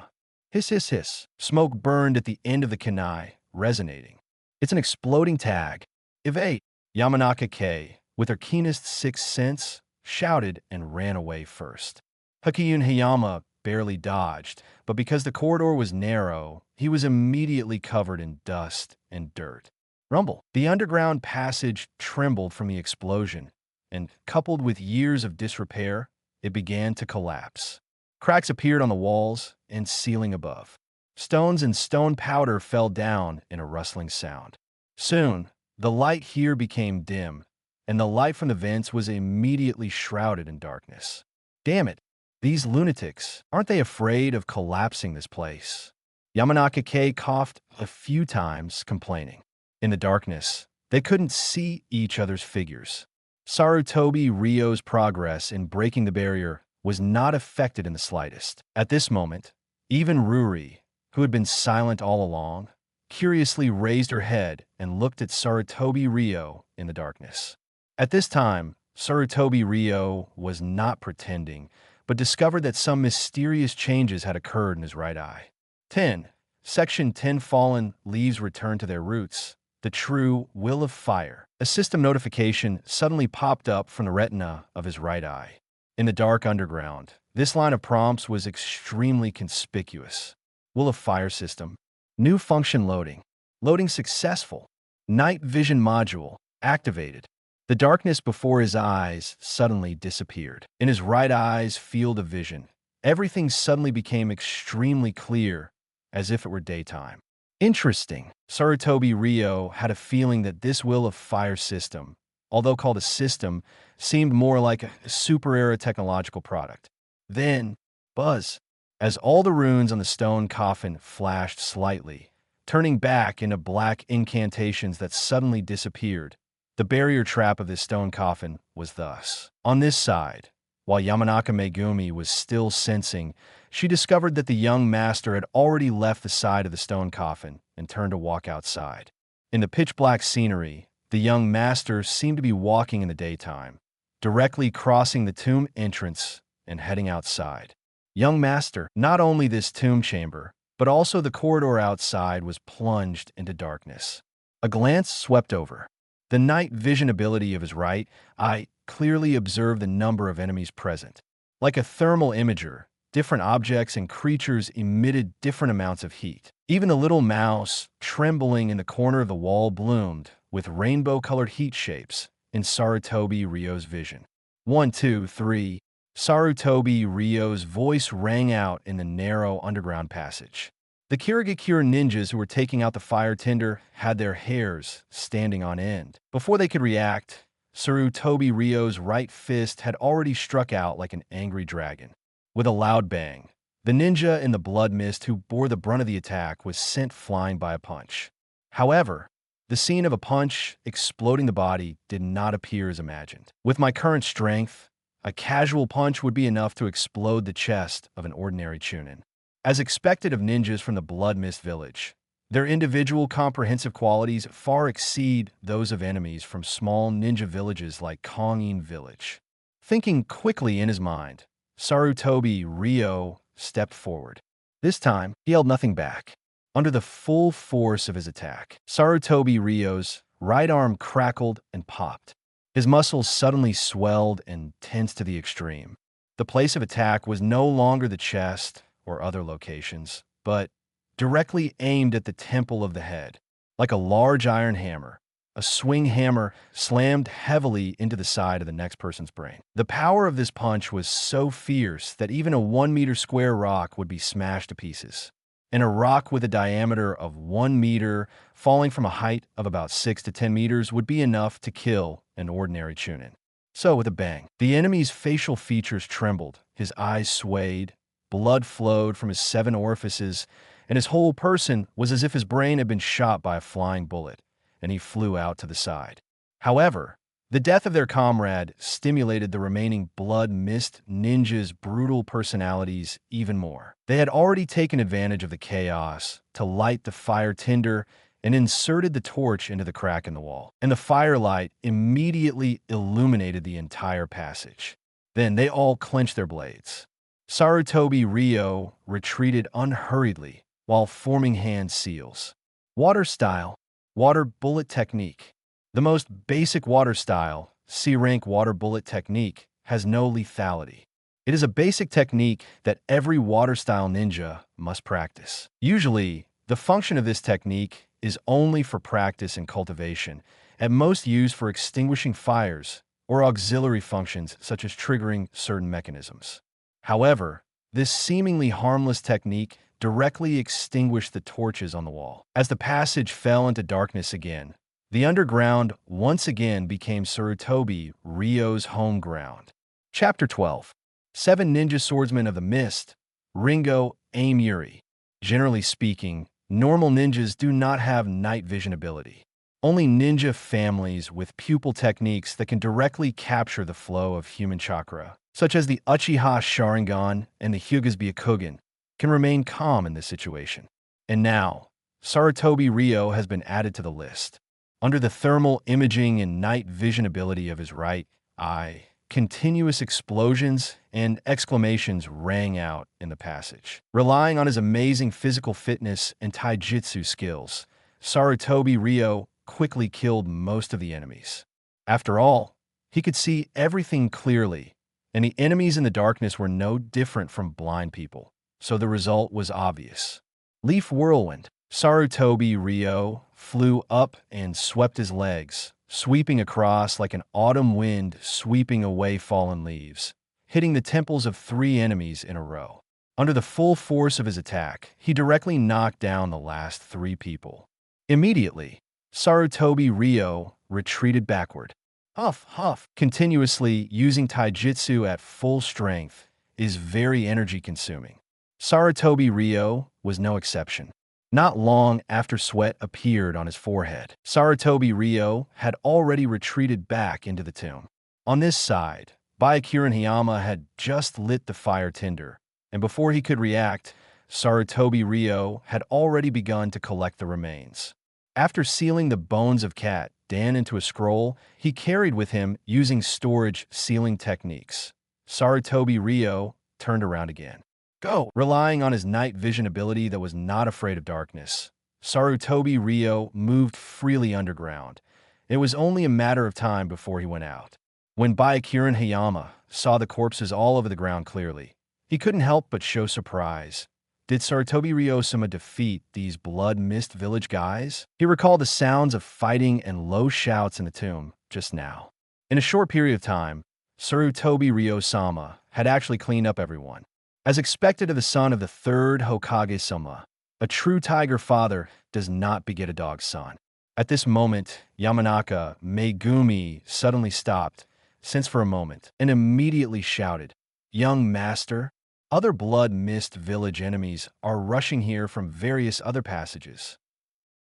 Hiss, hiss, hiss. Smoke burned at the end of the kunai, resonating. It's an exploding tag. Evade! Yamanaka, with her keenest sixth sense, shouted and ran away first. Hinata barely dodged, but because the corridor was narrow, he was immediately covered in dust and dirt. Rumble. The underground passage trembled from the explosion, and, coupled with years of disrepair, it began to collapse. Cracks appeared on the walls and ceiling above. Stones and stone powder fell down in a rustling sound. Soon, the light here became dim, and the light from the vents was immediately shrouded in darkness. Damn it! These lunatics, aren't they afraid of collapsing this place? Yamanaka coughed a few times, complaining. In the darkness, they couldn't see each other's figures. Sarutobi Ryo's progress in breaking the barrier was not affected in the slightest. At this moment, even Ruri, who had been silent all along, curiously raised her head and looked at Sarutobi Ryo in the darkness. At this time, Sarutobi Ryo was not pretending, but discovered that some mysterious changes had occurred in his right eye. 10. Section 10 Fallen leaves return to their roots. The true will of fire. A system notification suddenly popped up from the retina of his right eye. In the dark underground, this line of prompts was extremely conspicuous. Will of fire system. New function loading. Loading successful. Night vision module activated. The darkness before his eyes suddenly disappeared. In his right eye's field of vision, everything suddenly became extremely clear, as if it were daytime. Interesting. Sarutobi Ryo had a feeling that this will of fire system, although called a system, seemed more like a super-era technological product. Then, buzz, as all the runes on the stone coffin flashed slightly, turning back into black incantations that suddenly disappeared. The barrier trap of this stone coffin was thus. On this side, while Yamanaka Megumi was still sensing, she discovered that the young master had already left the side of the stone coffin and turned to walk outside. In the pitch-black scenery, the young master seemed to be walking in the daytime, directly crossing the tomb entrance and heading outside. Young master, not only this tomb chamber, but also the corridor outside was plunged into darkness. A glance swept over. The night vision ability of his right eye clearly observed the number of enemies present. Like a thermal imager, different objects and creatures emitted different amounts of heat. Even the little mouse, trembling in the corner of the wall, bloomed with rainbow-colored heat shapes in Sarutobi Ryo's vision. 1, 2, 3. Sarutobi Ryo's voice rang out in the narrow underground passage. The Kirigakure ninjas who were taking out the fire tinder had their hairs standing on end. Before they could react, Sarutobi Ryo's right fist had already struck out like an angry dragon. With a loud bang, the ninja in the blood mist who bore the brunt of the attack was sent flying by a punch. However, the scene of a punch exploding the body did not appear as imagined. With my current strength, a casual punch would be enough to explode the chest of an ordinary chunin. As expected of ninjas from the Blood Mist village, their individual comprehensive qualities far exceed those of enemies from small ninja villages like Kongin Village. Thinking quickly in his mind, Sarutobi Ryo stepped forward. This time, he held nothing back. Under the full force of his attack, Sarutobi Ryo's right arm crackled and popped. His muscles suddenly swelled and tensed to the extreme. The place of attack was no longer the chest or other locations, but directly aimed at the temple of the head. Like a large iron hammer, a swing hammer slammed heavily into the side of the next person's brain. The power of this punch was so fierce that even a 1-meter square rock would be smashed to pieces. And a rock with a diameter of 1 meter falling from a height of about 6 to 10 meters would be enough to kill an ordinary chunin. So with a bang, the enemy's facial features trembled, his eyes swayed, blood flowed from his 7 orifices, and his whole person was as if his brain had been shot by a flying bullet, and he flew out to the side. However, the death of their comrade stimulated the remaining Blood Mist ninjas' brutal personalities even more. They had already taken advantage of the chaos to light the fire tinder and inserted the torch into the crack in the wall, and the firelight immediately illuminated the entire passage. Then they all clenched their blades. Sarutobi Ryo retreated unhurriedly while forming hand seals. Water style, water bullet technique. The most basic water style, C-rank water bullet technique, has no lethality. It is a basic technique that every water style ninja must practice. Usually, the function of this technique is only for practice and cultivation, at most used for extinguishing fires or auxiliary functions such as triggering certain mechanisms. However, this seemingly harmless technique directly extinguished the torches on the wall. As the passage fell into darkness again, the underground once again became Sarutobi Ryo's home ground. Chapter 12. 7 Ninja Swordsmen of the Mist, Ringo Aim Yuri. Generally speaking, normal ninjas do not have night vision ability. Only ninja families with pupil techniques that can directly capture the flow of human chakra, such as the Uchiha Sharingan and the Hyuga Byakugan, can remain calm in this situation. And now, Sarutobi Ryo has been added to the list. Under the thermal imaging and night vision ability of his right eye, continuous explosions and exclamations rang out in the passage. Relying on his amazing physical fitness and taijutsu skills, Sarutobi Ryo quickly killed most of the enemies. After all, he could see everything clearly, and the enemies in the darkness were no different from blind people, so the result was obvious. Leaf Whirlwind. Sarutobi Ryo flew up and swept his legs, sweeping across like an autumn wind sweeping away fallen leaves, hitting the temples of 3 enemies in a row. Under the full force of his attack, he directly knocked down the last 3 people. Immediately, Sarutobi Ryo retreated backward. Huff, huff. Continuously using taijutsu at full strength is very energy-consuming. Sarutobi Ryo was no exception. Not long after sweat appeared on his forehead, Sarutobi Ryo had already retreated back into the tomb. On this side, Byakuren Hiyama had just lit the fire tinder, and before he could react, Sarutobi Ryo had already begun to collect the remains. After sealing the bones of Cat Dan into a scroll, he carried with him using storage sealing techniques. Sarutobi Ryo turned around again. Go! Relying on his night vision ability that was not afraid of darkness, Sarutobi Ryo moved freely underground. It was only a matter of time before he went out. When Byakuren Hayama saw the corpses all over the ground clearly, he couldn't help but show surprise. Did Sarutobi Ryo-sama defeat these blood-mist village guys? He recalled the sounds of fighting and low shouts in the tomb just now. In a short period of time, Sarutobi Ryo-sama had actually cleaned up everyone. As expected of the son of the third Hokage-sama, a true tiger father does not beget a dog son. At this moment, Yamanaka Megumi suddenly stopped, sensed for a moment, and immediately shouted, "Young master, other blood-mist village enemies are rushing here from various other passages."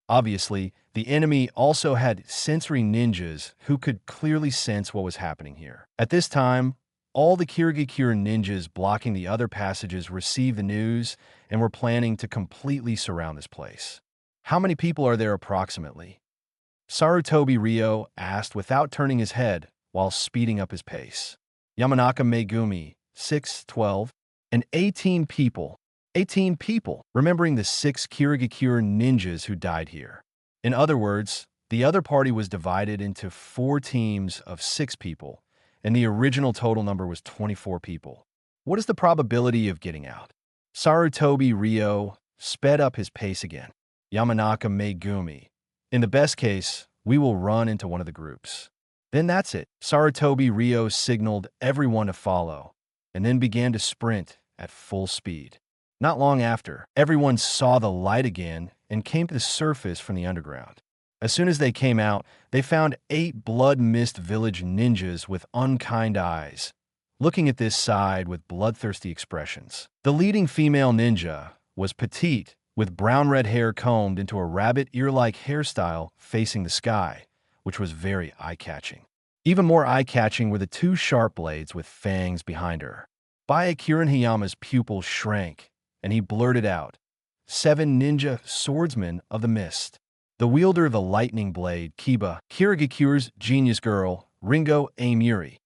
Obviously, the enemy also had sensory ninjas who could clearly sense what was happening here. At this time, all the Kirigakure ninjas blocking the other passages received the news and were planning to completely surround this place. How many people are there approximately? Sarutobi Ryo asked without turning his head while speeding up his pace. Yamanaka Megumi, 6, 12, and 18 people. 18 people, remembering the 6 Kirigakure ninjas who died here. In other words, the other party was divided into 4 teams of 6 people, and the original total number was 24 people. What is the probability of getting out? Sarutobi Ryo sped up his pace again. Yamanaka Megumi, in the best case, we will run into one of the groups. Then that's it. Sarutobi Ryo signaled everyone to follow, and then began to sprint at full speed. Not long after, everyone saw the light again and came to the surface from the underground. As soon as they came out, they found 8 blood-mist village ninjas with unkind eyes, looking at this side with bloodthirsty expressions. The leading female ninja was petite, with brown-red hair combed into a rabbit ear-like hairstyle facing the sky, which was very eye-catching. Even more eye-catching were the 2 sharp blades with fangs behind her. Byakuren Hayama's pupil shrank, and he blurted out, 7 ninja swordsmen of the mist. The wielder of the lightning blade, Kiba, Kirigakure's genius girl, Ringo Amuri.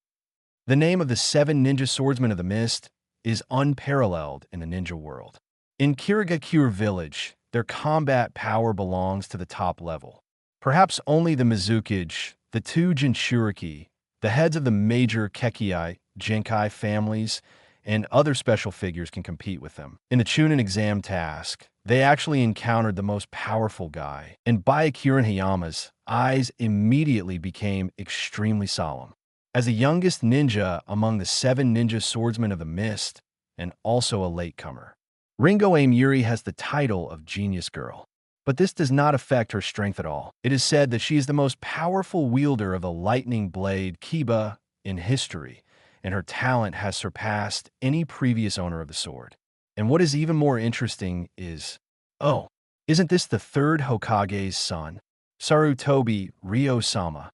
The name of the 7 ninja swordsmen of the mist is unparalleled in the ninja world. In Kirigakure village, their combat power belongs to the top level. Perhaps only the Mizukage, the 2 Jinchuriki, the heads of the major Kekkei, Genkai families, and other special figures can compete with them. In the Chunin exam task, they actually encountered the most powerful guy, and Byakuren Hayama's eyes immediately became extremely solemn. As the youngest ninja among the 7 ninja swordsmen of the mist, and also a latecomer, Ringo Amuri has the title of Genius Girl. But this does not affect her strength at all. It is said that she is the most powerful wielder of the lightning blade Kiba in history, and her talent has surpassed any previous owner of the sword. And what is even more interesting is, oh, isn't this the 3rd Hokage's son, Sarutobi Ryo-sama?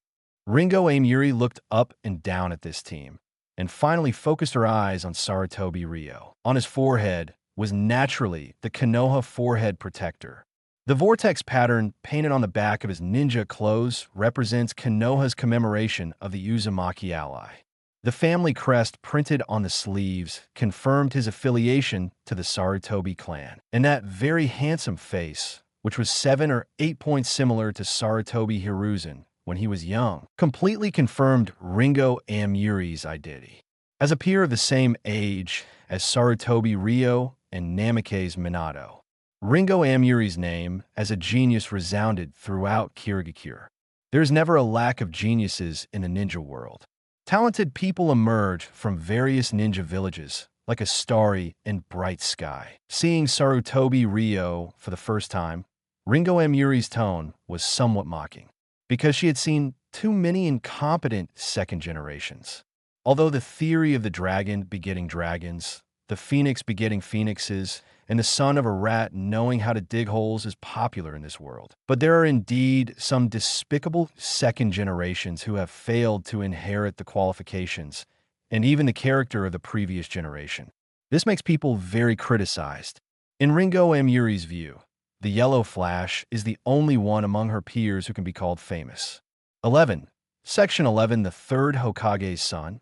Ringo Amuri looked up and down at this team, and finally focused her eyes on Sarutobi Ryo. On his forehead was naturally the Konoha forehead protector. The vortex pattern painted on the back of his ninja clothes represents Konoha's commemoration of the Uzumaki ally. The family crest printed on the sleeves confirmed his affiliation to the Sarutobi clan. And that very handsome face, which was 7 or 8 points similar to Sarutobi Hiruzen when he was young, completely confirmed Ringo Amuri's identity. As a peer of the same age as Sarutobi Ryo and Namikaze Minato, Ringo Amuri's name as a genius resounded throughout Kirigakure. There is never a lack of geniuses in the ninja world. Talented people emerge from various ninja villages, like a starry and bright sky. Seeing Sarutobi Ryo for the first time, Ringo Amuri's tone was somewhat mocking, because she had seen too many incompetent second generations. Although the theory of the dragon begetting dragons, the phoenix begetting phoenixes, and the son of a rat knowing how to dig holes is popular in this world. But there are indeed some despicable second generations who have failed to inherit the qualifications and even the character of the previous generation. This makes people very criticized. In Ringo Amuri's view, the Yellow Flash is the only one among her peers who can be called famous. 11. Section 11, the 3rd Hokage's son.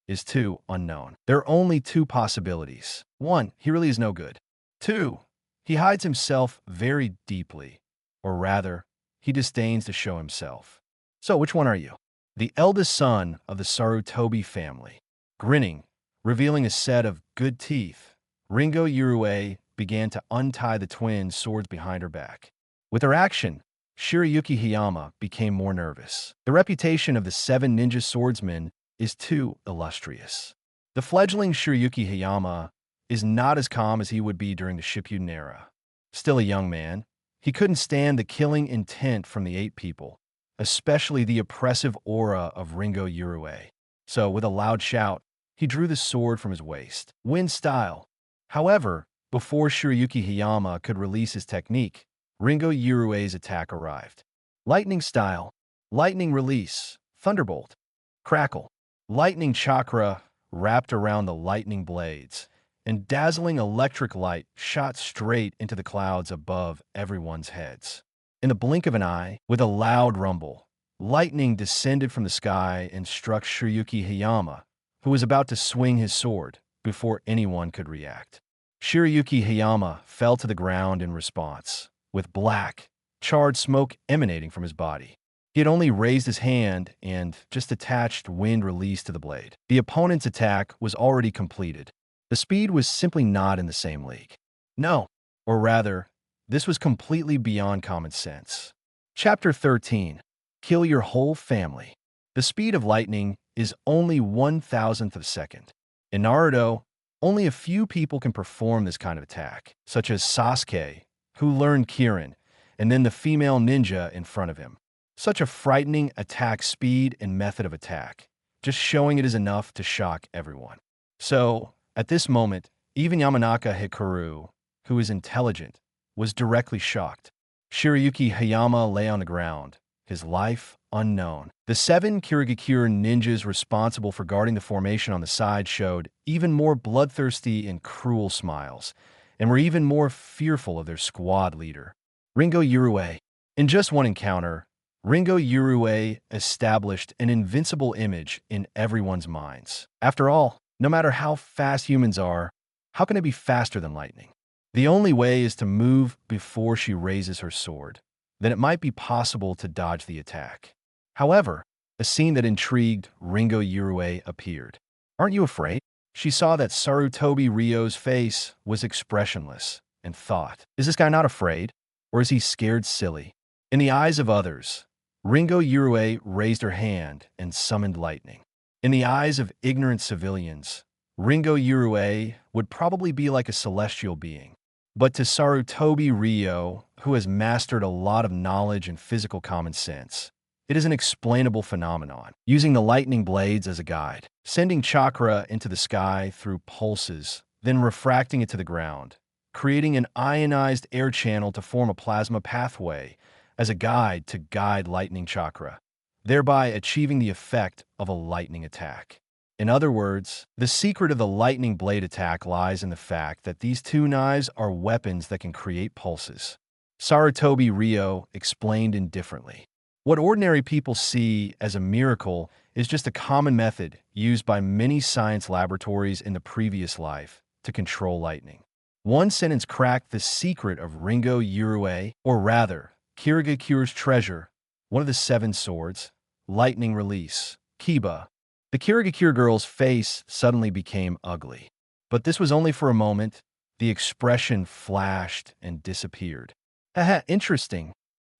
is 2, unknown. There are only 2 possibilities. 1, he really is no good. 2, he hides himself very deeply, or rather, he disdains to show himself. So which one are you? The eldest son of the Sarutobi family. Grinning, revealing a set of good teeth, Ringo Yurue began to untie the twins' swords behind her back. With her action, Shirayuki Hayama became more nervous. The reputation of the 7 ninja swordsmen is too illustrious. The fledgling Shirayuki Hayama is not as calm as he would be during the Shippuden era. Still a young man, he couldn't stand the killing intent from the 8 people, especially the oppressive aura of Ringo Yurue. So, with a loud shout, he drew the sword from his waist. Wind style. However, before Shirayuki Hayama could release his technique, Ringo Yurue's attack arrived. Lightning style. Lightning release. Thunderbolt. Crackle. Lightning chakra wrapped around the lightning blades, and dazzling electric light shot straight into the clouds above everyone's heads. In the blink of an eye, with a loud rumble, lightning descended from the sky and struck Shirayuki Hayama, who was about to swing his sword, before anyone could react. Shirayuki Hayama fell to the ground in response, with black, charred smoke emanating from his body. He had only raised his hand and just attached wind release to the blade. The opponent's attack was already completed. The speed was simply not in the same league. No, or rather, this was completely beyond common sense. Chapter 13. Kill your whole family. The speed of lightning is only 1,000th of a second. In Naruto, only a few people can perform this kind of attack, such as Sasuke, who learned Kirin, and then the female ninja in front of him. Such a frightening attack speed and method of attack. Just showing it is enough to shock everyone. So, at this moment, even Yamanaka Hikaru, who is intelligent, was directly shocked. Shirayuki Hayama lay on the ground, his life unknown. The 7 Kirigakure ninjas responsible for guarding the formation on the side showed even more bloodthirsty and cruel smiles, and were even more fearful of their squad leader, Ringo Yurue. In just one encounter, Ringo Yurue established an invincible image in everyone's minds. After all, no matter how fast humans are, how can it be faster than lightning? The only way is to move before she raises her sword. Then it might be possible to dodge the attack. However, a scene that intrigued Ringo Yurue appeared. Aren't you afraid? She saw that Sarutobi Ryo's face was expressionless and thought, is this guy not afraid? Or is he scared silly? In the eyes of others, Ringo Yurue raised her hand and summoned lightning. In the eyes of ignorant civilians, Ringo Yurue would probably be like a celestial being. But to Sarutobi Ryo, who has mastered a lot of knowledge and physical common sense, it is an explainable phenomenon, using the lightning blades as a guide, sending chakra into the sky through pulses, then refracting it to the ground, creating an ionized air channel to form a plasma pathway as a guide to guide lightning chakra, thereby achieving the effect of a lightning attack. In other words, the secret of the lightning blade attack lies in the fact that these 2 knives are weapons that can create pulses. Sarutobi Ryo explained indifferently. What ordinary people see as a miracle is just a common method used by many science laboratories in the previous life to control lightning. One sentence cracked the secret of Ringo Yurue, or rather, Kirigakure's treasure, one of the 7 swords, lightning release, Kiba. The Kirigakure girl's face suddenly became ugly. But this was only for a moment. The expression flashed and disappeared. Haha, interesting.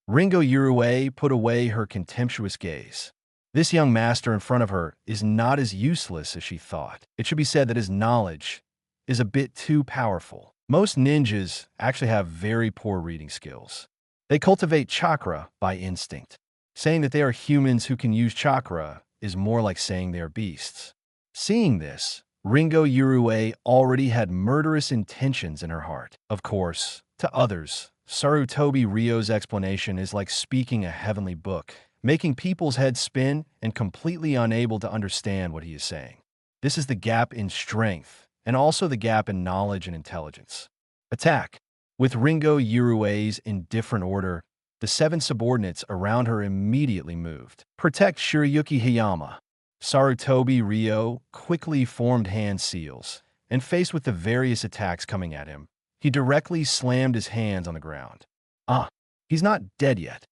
Ringo Yurue put away her contemptuous gaze. This young master in front of her is not as useless as she thought. It should be said that his knowledge is a bit too powerful. Most ninjas actually have very poor reading skills. They cultivate chakra by instinct. Saying that they are humans who can use chakra is more like saying they are beasts. Seeing this, Ringo Yurue already had murderous intentions in her heart. Of course, to others, Sarutobi Ryo's explanation is like speaking a heavenly book, making people's heads spin and completely unable to understand what he is saying. This is the gap in strength, and also the gap in knowledge and intelligence. Attack. With Ringo Yurue's indifferent order, the 7 subordinates around her immediately moved. Protect Shirayuki Hayama. Sarutobi Ryo quickly formed hand seals, and faced with the various attacks coming at him, he directly slammed his hands on the ground. He's not dead yet.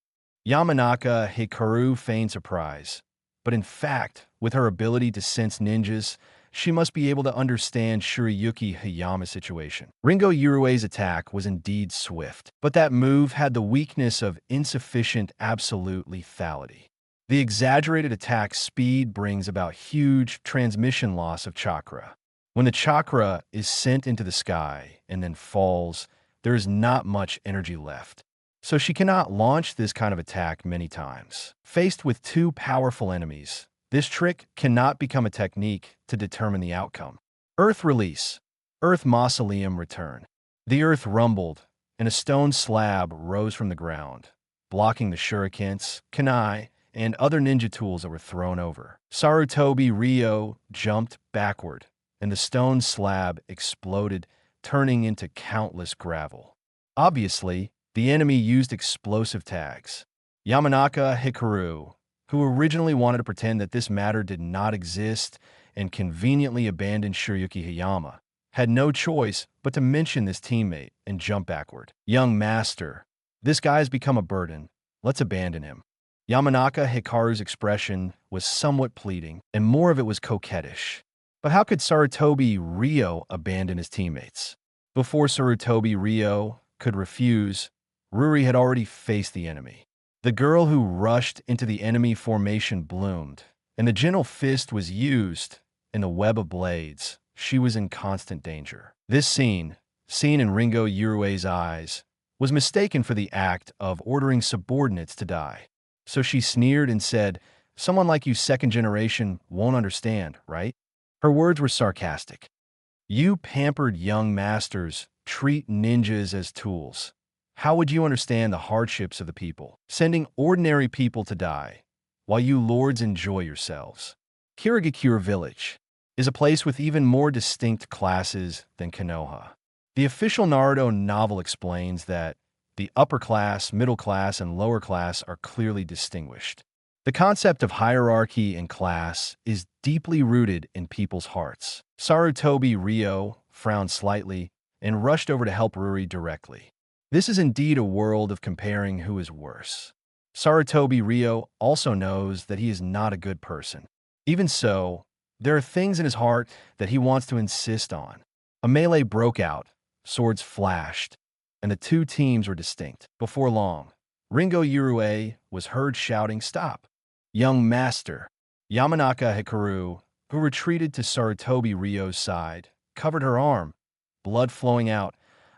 Yamanaka Hikaru feigned surprise, but in fact, with her ability to sense ninjas, she must be able to understand Shuriyuki Hayama's situation. Ringo Yurue's attack was indeed swift, but that move had the weakness of insufficient absolute lethality. The exaggerated attack speed brings about huge transmission loss of chakra. When the chakra is sent into the sky and then falls, there is not much energy left. So she cannot launch this kind of attack many times. Faced with two powerful enemies, this trick cannot become a technique to determine the outcome. Earth release. Earth mausoleum return. The earth rumbled, and a stone slab rose from the ground, blocking the shurikens, kunai, and other ninja tools that were thrown over. Sarutobi Ryo jumped backward, and the stone slab exploded, turning into countless gravel. Obviously, the enemy used explosive tags. Yamanaka Hikaru, who originally wanted to pretend that this matter did not exist and conveniently abandoned Shuriyuki Hayama, had no choice but to mention this teammate and jump backward. Young master, this guy has become a burden. Let's abandon him. Yamanaka Hikaru's expression was somewhat pleading, and more of it was coquettish. But how could Sarutobi Ryo abandon his teammates? Before Sarutobi Ryo could refuse, Ruri had already faced the enemy. The girl who rushed into the enemy formation bloomed, and the gentle fist was used in the web of blades. She was in constant danger. This scene, seen in Ringo Yurue's eyes, was mistaken for the act of ordering subordinates to die. So she sneered and said, "Someone like you second generation won't understand, right?" Her words were sarcastic. You pampered young masters treat ninjas as tools. How would you understand the hardships of the people, sending ordinary people to die, while you lords enjoy yourselves? Kirigakure Village is a place with even more distinct classes than Konoha. The official Naruto novel explains that the upper class, middle class, and lower class are clearly distinguished. The concept of hierarchy and class is deeply rooted in people's hearts. Sarutobi Ryo frowned slightly and rushed over to help Ruri directly. This is indeed a world of comparing who is worse. Sarutobi Ryo also knows that he is not a good person. Even so, there are things in his heart that he wants to insist on. A melee broke out, swords flashed, and the two teams were distinct. Before long, Ringo Yurue was heard shouting, "Stop! Young master!" Yamanaka Hikaru, who retreated to Sarutobi Ryo's side, covered her arm, blood flowing out,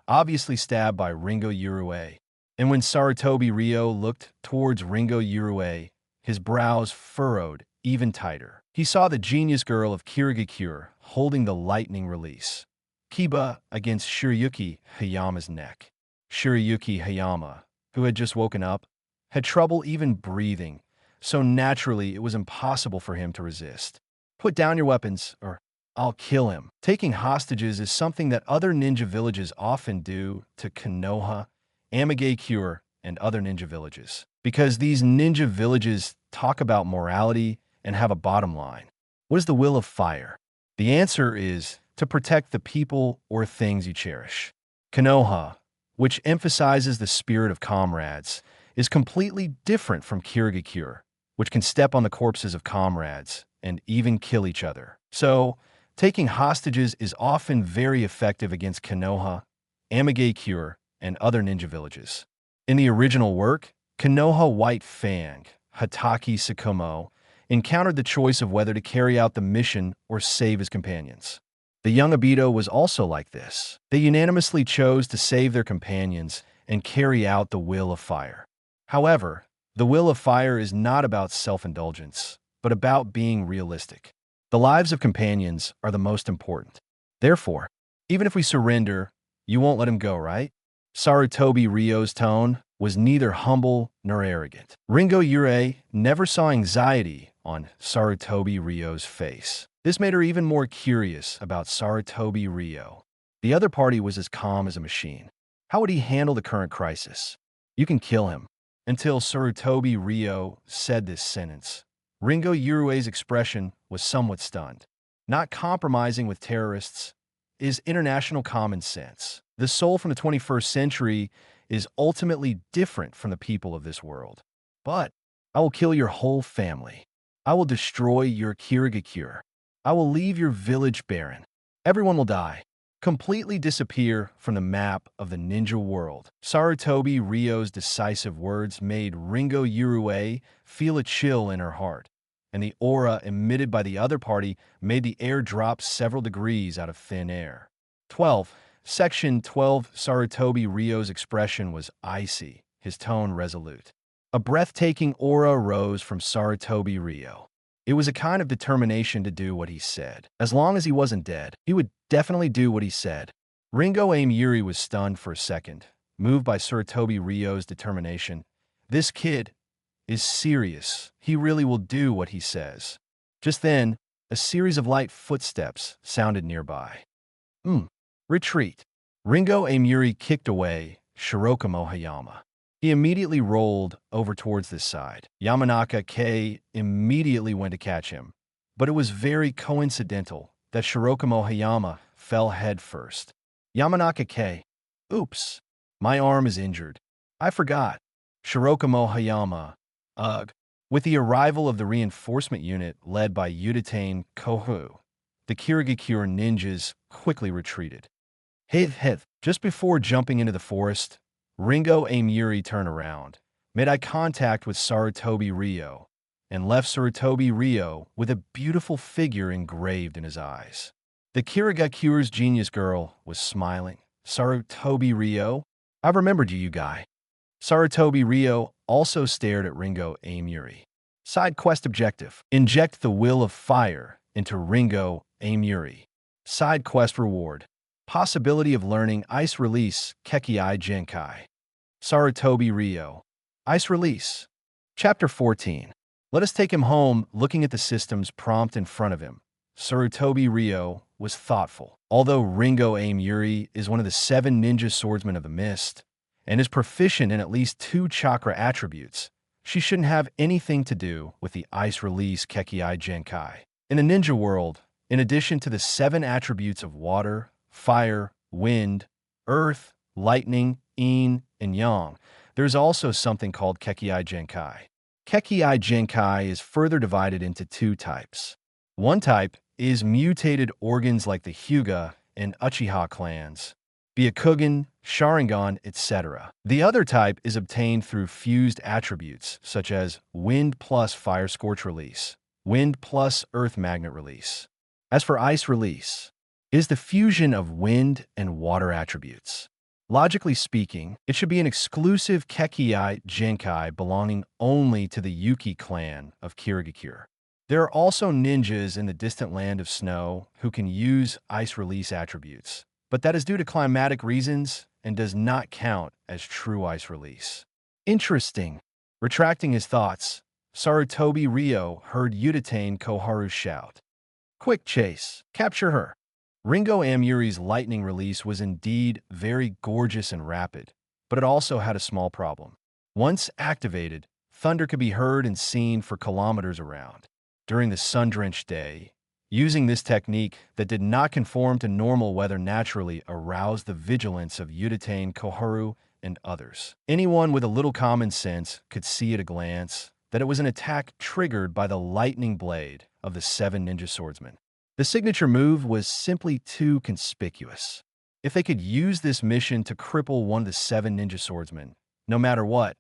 obviously stabbed by Ringo Yurue. And when Sarutobi Ryo looked towards Ringo Yurue, his brows furrowed even tighter. He saw the genius girl of Kirigakure holding the lightning release. Kiba against Shuriyuki Hayama's neck. Shuriyuki Hayama, who had just woken up, had trouble even breathing, so naturally it was impossible for him to resist. "Put down your weapons, or I'll kill him." Taking hostages is something that other ninja villages often do to Konoha, Amigakure, and other ninja villages, because these ninja villages talk about morality and have a bottom line. What is the will of fire? The answer is to protect the people or things you cherish. Konoha, which emphasizes the spirit of comrades, is completely different from Kirigakure, which can step on the corpses of comrades and even kill each other. So, taking hostages is often very effective against Konoha, Amigakure, and other ninja villages. In the original work, Konoha White Fang, Hatake Sakumo, encountered the choice of whether to carry out the mission or save his companions. The young Obito was also like this. They unanimously chose to save their companions and carry out the will of fire. However, the will of fire is not about self-indulgence, but about being realistic. The lives of companions are the most important. Therefore, even if we surrender, you won't let him go, right? Sarutobi Ryo's tone was neither humble nor arrogant. Ringo Yurei never saw anxiety on Sarutobi Ryo's face. This made her even more curious about Sarutobi Ryo. The other party was as calm as a machine. How would he handle the current crisis? You can kill him. Until Sarutobi Ryo said this sentence, Ringo Yurue's expression was somewhat stunned. Not compromising with terrorists is international common sense. The soul from the 21st century is ultimately different from the people of this world. But I will kill your whole family. I will destroy your Kirigakure. I will leave your village barren. Everyone will die, completely disappear from the map of the ninja world. Sarutobi Ryo's decisive words made Ringo Yurue feel a chill in her heart, and the aura emitted by the other party made the air drop several degrees out of thin air. 12. Section 12. Sarutobi Ryo's expression was icy, his tone resolute. A breathtaking aura rose from Sarutobi Ryo. It was a kind of determination to do what he said. As long as he wasn't dead, he would definitely do what he said. Ringo Yuri was stunned for a second, moved by Sarutobi Ryo's determination. This kid is serious. He really will do what he says. Just then, a series of light footsteps sounded nearby. Retreat. Ringo Yuri kicked away Shiroka Mohayama. He immediately rolled over towards this side. Yamanaka K immediately went to catch him, but it was very coincidental that Shiroka Mohayama fell head first. Yamanaka K. Oops, my arm is injured. I forgot. Shiroka Mohayama. Ugh. With the arrival of the reinforcement unit led by Udatane Kohu, the Kirigakure ninjas quickly retreated. Just before jumping into the forest, Ringo Yuri turned around, made eye contact with Sarutobi Ryo, and left Sarutobi Ryo with a beautiful figure engraved in his eyes. The Kirigakure's genius girl was smiling. Sarutobi Ryo, I remembered you guy. Sarutobi Ryo also stared at Ringo Yuri. Side quest objective. Inject the will of fire into Ringo Yuri. Side quest reward. Possibility of learning Ice Release Kekii Genkai. Sarutobi Ryo. Ice Release. Chapter 14. Let us take him home. Looking at the system's prompt in front of him, Sarutobi Ryo was thoughtful. Although Ringo Yuri is one of the 7 ninja swordsmen of the mist, and is proficient in at least 2 chakra attributes, she shouldn't have anything to do with the Ice Release Kekii Genkai. In the ninja world, in addition to the 7 attributes of water, fire, wind, earth, lightning, yin, and yang, there's also something called Kekii Genkai. Kekii Genkai is further divided into 2 types. One type is mutated organs like the Hyuga and Uchiha clans, Byakugan, Sharingan, etc. The other type is obtained through fused attributes such as Wind plus Fire Scorch Release, Wind plus Earth Magnet Release. As for Ice Release, it is the fusion of wind and water attributes. Logically speaking, it should be an exclusive Kekii Genkai belonging only to the Yuki clan of Kirigakure. There are also ninjas in the distant land of snow who can use Ice Release attributes, but that is due to climatic reasons and does not count as true Ice Release. Interesting. Retracting his thoughts, Sarutobi Ryo heard Udatane Koharu shout, "Quick chase! Capture her!" Ringo Yuri's lightning release was indeed very gorgeous and rapid, but it also had a small problem. Once activated, thunder could be heard and seen for kilometers around. During the sun-drenched day, using this technique that did not conform to normal weather naturally aroused the vigilance of Udatane Koharu and others. Anyone with a little common sense could see at a glance that it was an attack triggered by the lightning blade of the 7 ninja swordsmen. The signature move was simply too conspicuous. If they could use this mission to cripple one of the 7 ninja swordsmen, no matter what,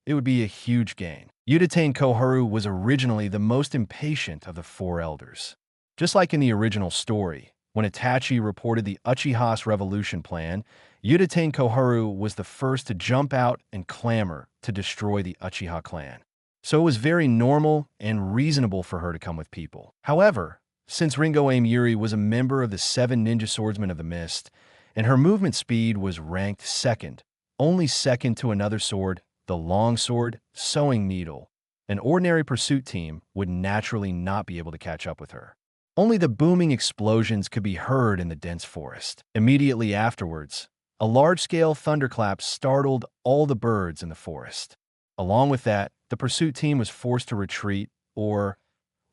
it would be a huge gain. Udatane Koharu was originally the most impatient of the 4 elders. Just like in the original story, when Itachi reported the Uchiha's revolution plan, Udatane Koharu was the first to jump out and clamor to destroy the Uchiha clan. So it was very normal and reasonable for her to come with people. However, since Ringo Yuri was a member of the 7 ninja swordsmen of the mist, and her movement speed was ranked second, only second to another sword, the long sword, sewing needle, an ordinary pursuit team would naturally not be able to catch up with her. Only the booming explosions could be heard in the dense forest. Immediately afterwards, a large-scale thunderclap startled all the birds in the forest. Along with that, the pursuit team was forced to retreat, or,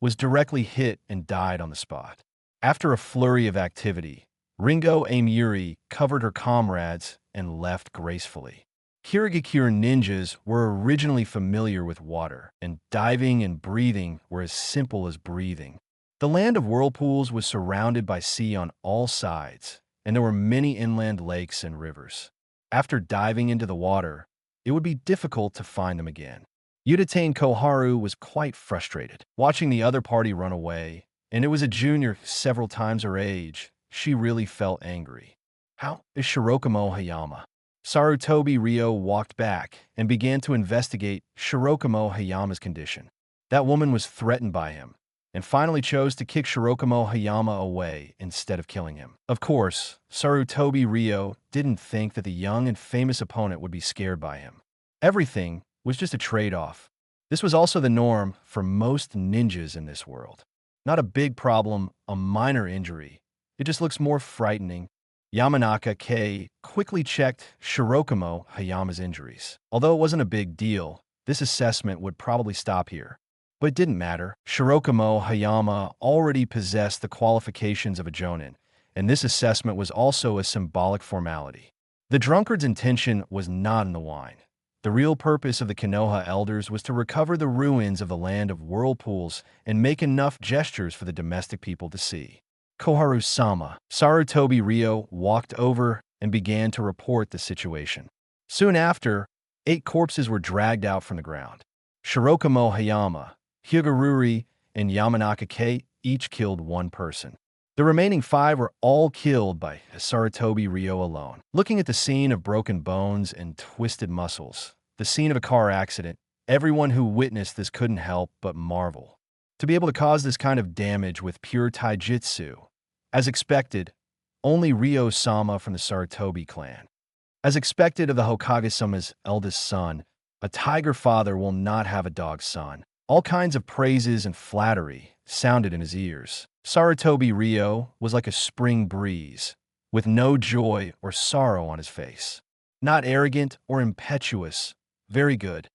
was directly hit and died on the spot. After a flurry of activity, Ringo Amiri covered her comrades and left gracefully. Kirigakure ninjas were originally familiar with water, and diving and breathing were as simple as breathing. The land of whirlpools was surrounded by sea on all sides, and there were many inland lakes and rivers. After diving into the water, it would be difficult to find them again. Udatane Koharu was quite frustrated, watching the other party run away, and it was a junior several times her age. She really felt angry. How is Shirokamo Hayama? Sarutobi Ryo walked back and began to investigate Shirokamo Hayama's condition. That woman was threatened by him, and finally chose to kick Shirokamo Hayama away instead of killing him. Of course, Sarutobi Ryo didn't think that the young and famous opponent would be scared by him. Everything was just a trade-off. This was also the norm for most ninjas in this world. Not a big problem, a minor injury. It just looks more frightening. Yamanaka K quickly checked Shirokamo Hayama's injuries. Although it wasn't a big deal, this assessment would probably stop here. But it didn't matter. Shirokamo Hayama already possessed the qualifications of a jonin, and this assessment was also a symbolic formality. The drunkard's intention was not in the wine. The real purpose of the Konoha elders was to recover the ruins of the land of whirlpools and make enough gestures for the domestic people to see. Koharu-sama, Sarutobi Ryo walked over and began to report the situation. Soon after, 8 corpses were dragged out from the ground. Shirokamo Hayama, Hyugururi, and Yamanaka K each killed 1 person. The remaining 5 were all killed by Sarutobi Ryo alone. Looking at the scene of broken bones and twisted muscles, the scene of a car accident, everyone who witnessed this couldn't help but marvel. To be able to cause this kind of damage with pure taijutsu. As expected, only Ryo-sama from the Sarutobi clan. As expected of the Hokage-sama's eldest son, a tiger father will not have a dog son. All kinds of praises and flattery sounded in his ears. Sarutobi Ryo was like a spring breeze, with no joy or sorrow on his face. Not arrogant or impetuous, very good.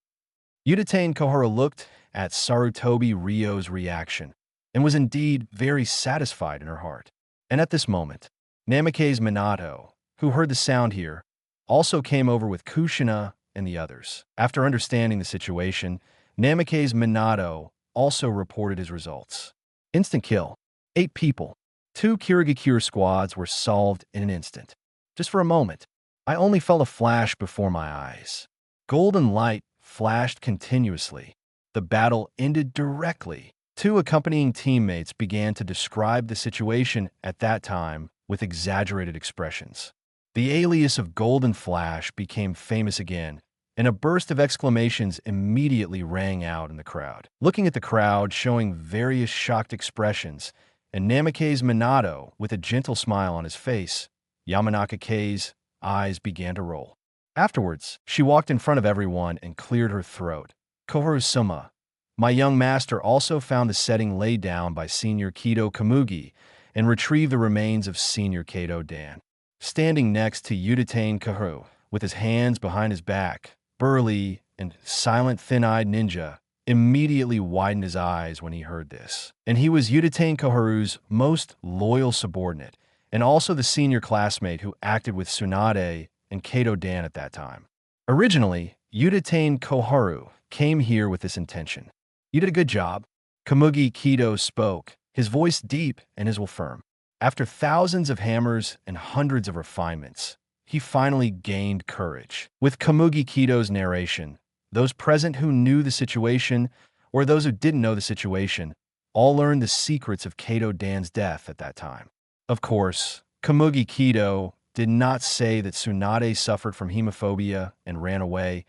Udatane Koharu looked at Sarutobi Ryo's reaction and was indeed very satisfied in her heart. And at this moment, Namake's Minato, who heard the sound here, also came over with Kushina and the others. After understanding the situation, Namake's Minato also reported his results. Instant kill. 8 people. 2 Kirigakure squads were solved in an instant. Just for a moment, I only felt a flash before my eyes. Golden light flashed continuously. The battle ended directly. 2 accompanying teammates began to describe the situation at that time with exaggerated expressions. The alias of Golden Flash became famous again, and a burst of exclamations immediately rang out in the crowd. Looking at the crowd showing various shocked expressions, and Namake's Minato with a gentle smile on his face, Yamanaka K's eyes began to roll. Afterwards, she walked in front of everyone and cleared her throat. Koharu-sama, my young master also found the setting laid down by Senior Kido Kamugi and retrieved the remains of Senior Kato Dan. Standing next to Udatane Koharu, with his hands behind his back, burly and silent thin-eyed ninja immediately widened his eyes when he heard this. And he was Udatane Koharu's most loyal subordinate, and also the senior classmate who acted with Tsunade and Kato Dan at that time. Originally, Udatane Koharu came here with this intention. You did a good job. Kamugi Kido spoke, his voice deep and his will firm. After thousands of hammers and hundreds of refinements, he finally gained courage. With Kamugi Kido's narration, those present who knew the situation, or those who didn't know the situation, all learned the secrets of Kato Dan's death at that time. Of course, Kamugi Kido did not say that Tsunade suffered from hemophobia and ran away.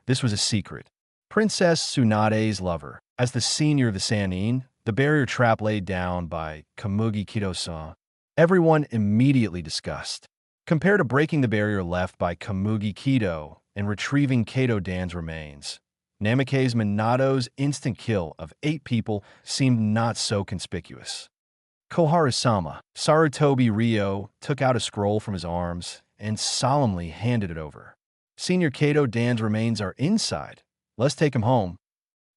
This was a secret. Princess Tsunade's lover. As the senior of the Sannin, the barrier trap laid down by Kamugi Kido-san, everyone immediately discussed. Compared to breaking the barrier left by Kamugi Kido and retrieving Kato Dan's remains, Namake's Minato's instant kill of 8 people seemed not so conspicuous. Koharu-sama, Sarutobi Ryo took out a scroll from his arms and solemnly handed it over. Senior Kato Dan's remains are inside. Let's take him home.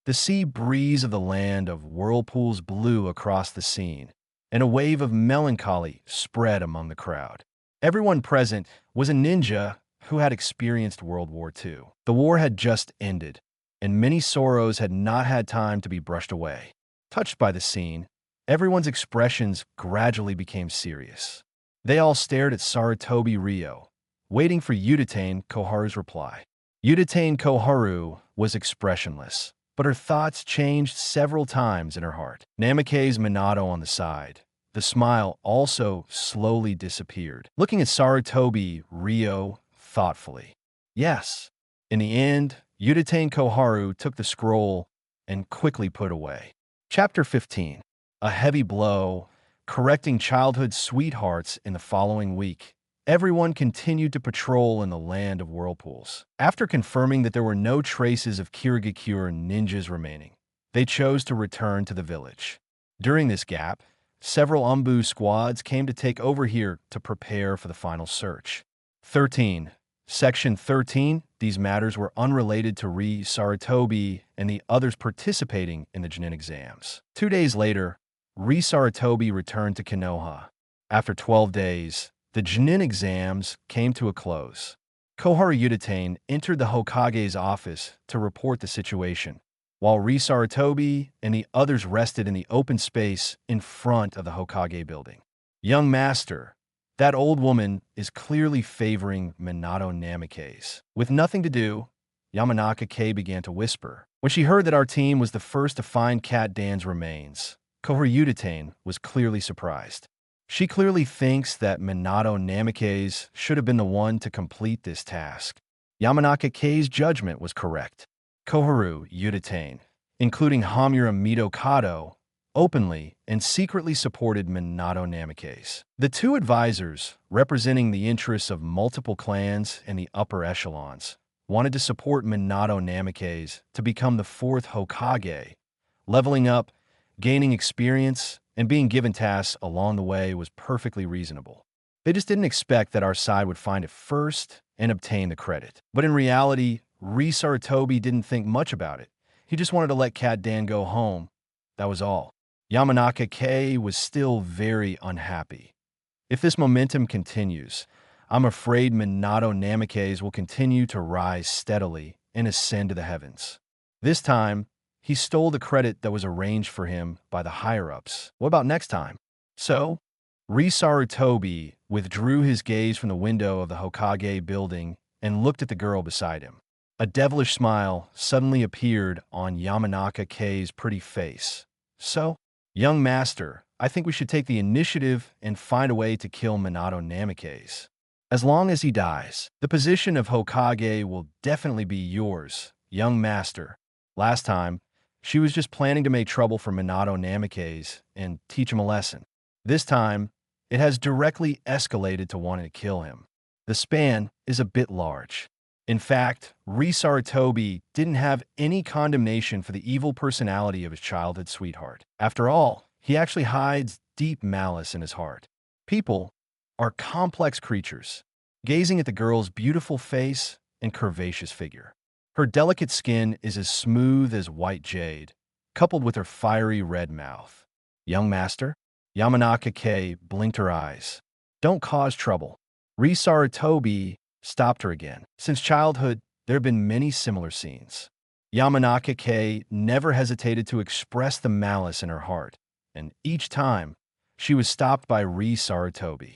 The sea breeze of the land of whirlpools blew across the scene, and a wave of melancholy spread among the crowd. Everyone present was a ninja who had experienced World War II. The war had just ended, and many sorrows had not had time to be brushed away. Touched by the scene, everyone's expressions gradually became serious. They all stared at Sarutobi Ryo, waiting for Udatane Koharu's reply. Udatane Koharu was expressionless, but her thoughts changed several times in her heart. Namake's Minato on the side. The smile also slowly disappeared, looking at Sarutobi Ryo thoughtfully. Yes. In the end, Udatane Koharu took the scroll and quickly put away. Chapter 15. A heavy blow, correcting childhood sweethearts in the following week. Everyone continued to patrol in the land of whirlpools. After confirming that there were no traces of Kirigakure ninjas remaining, they chose to return to the village. During this gap, several Umbu squads came to take over here to prepare for the final search. 13. Section 13. These matters were unrelated to Sarutobi and the others participating in the Jonin exams. 2 days later, Sarutobi returned to Konoha. After 12 days, the Jonin exams came to a close. Koharu Udatane entered the Hokage's office to report the situation, while Sarutobi and the others rested in the open space in front of the Hokage building. Young master, that old woman is clearly favoring Minato Namake's. With nothing to do, Yamanaka Kei began to whisper. When she heard that our team was the first to find Cat Dan's remains, Koharu Udatane was clearly surprised. She clearly thinks that Minato Namake's should have been the one to complete this task. Yamanaka Kei's judgment was correct. Koharu Udatane, including Hamura Mitokato, openly and secretly supported Minato Namake's. The two advisors, representing the interests of multiple clans and the upper echelons, wanted to support Minato Namake's to become the fourth Hokage. Leveling up, gaining experience, and being given tasks along the way was perfectly reasonable. They just didn't expect that our side would find it first and obtain the credit. But in reality, Sarutobi didn't think much about it. He just wanted to let Cat Dan go home. That was all. Yamanaka Kei was still very unhappy. If this momentum continues, I'm afraid Minato Namake's will continue to rise steadily and ascend to the heavens. This time, he stole the credit that was arranged for him by the higher-ups. What about next time? So, Sarutobi withdrew his gaze from the window of the Hokage building and looked at the girl beside him. A devilish smile suddenly appeared on Yamanaka Kei's pretty face. So, young master, I think we should take the initiative and find a way to kill Minato Namake's. As long as he dies, the position of Hokage will definitely be yours, young master. Last time, she was just planning to make trouble for Minato Namake's and teach him a lesson. This time, it has directly escalated to wanting to kill him. The span is a bit large. In fact, Sarutobi didn't have any condemnation for the evil personality of his childhood sweetheart. After all, he actually hides deep malice in his heart. People are complex creatures, gazing at the girl's beautiful face and curvaceous figure. Her delicate skin is as smooth as white jade, coupled with her fiery red mouth. Young master? Yamanaka Kei blinked her eyes. Don't cause trouble. Sarutobi stopped her again. Since childhood, there have been many similar scenes. Yamanaka Kei never hesitated to express the malice in her heart, and each time, she was stopped by Sarutobi.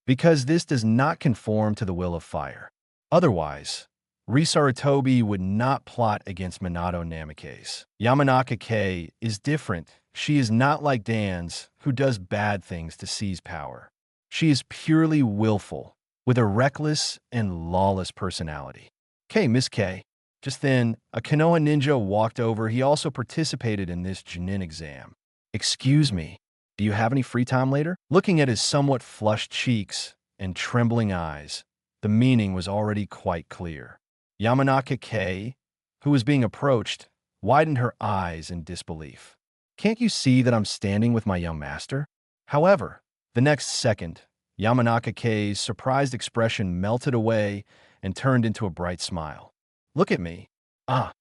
Because this does not conform to the will of fire. Otherwise, Sarutobi would not plot against Minato Namake's. Yamanaka Kei is different. She is not like Dan's, who does bad things to seize power. She is purely willful, with a reckless and lawless personality. Miss Kei. Just then, a Konoha ninja walked over. He also participated in this Jonin exam. Excuse me, do you have any free time later? Looking at his somewhat flushed cheeks and trembling eyes, the meaning was already quite clear. Yamanaka Kei, who was being approached, widened her eyes in disbelief. Can't you see that I'm standing with my young master? However, the next second, Yamanaka Kei's surprised expression melted away and turned into a bright smile. Look at me.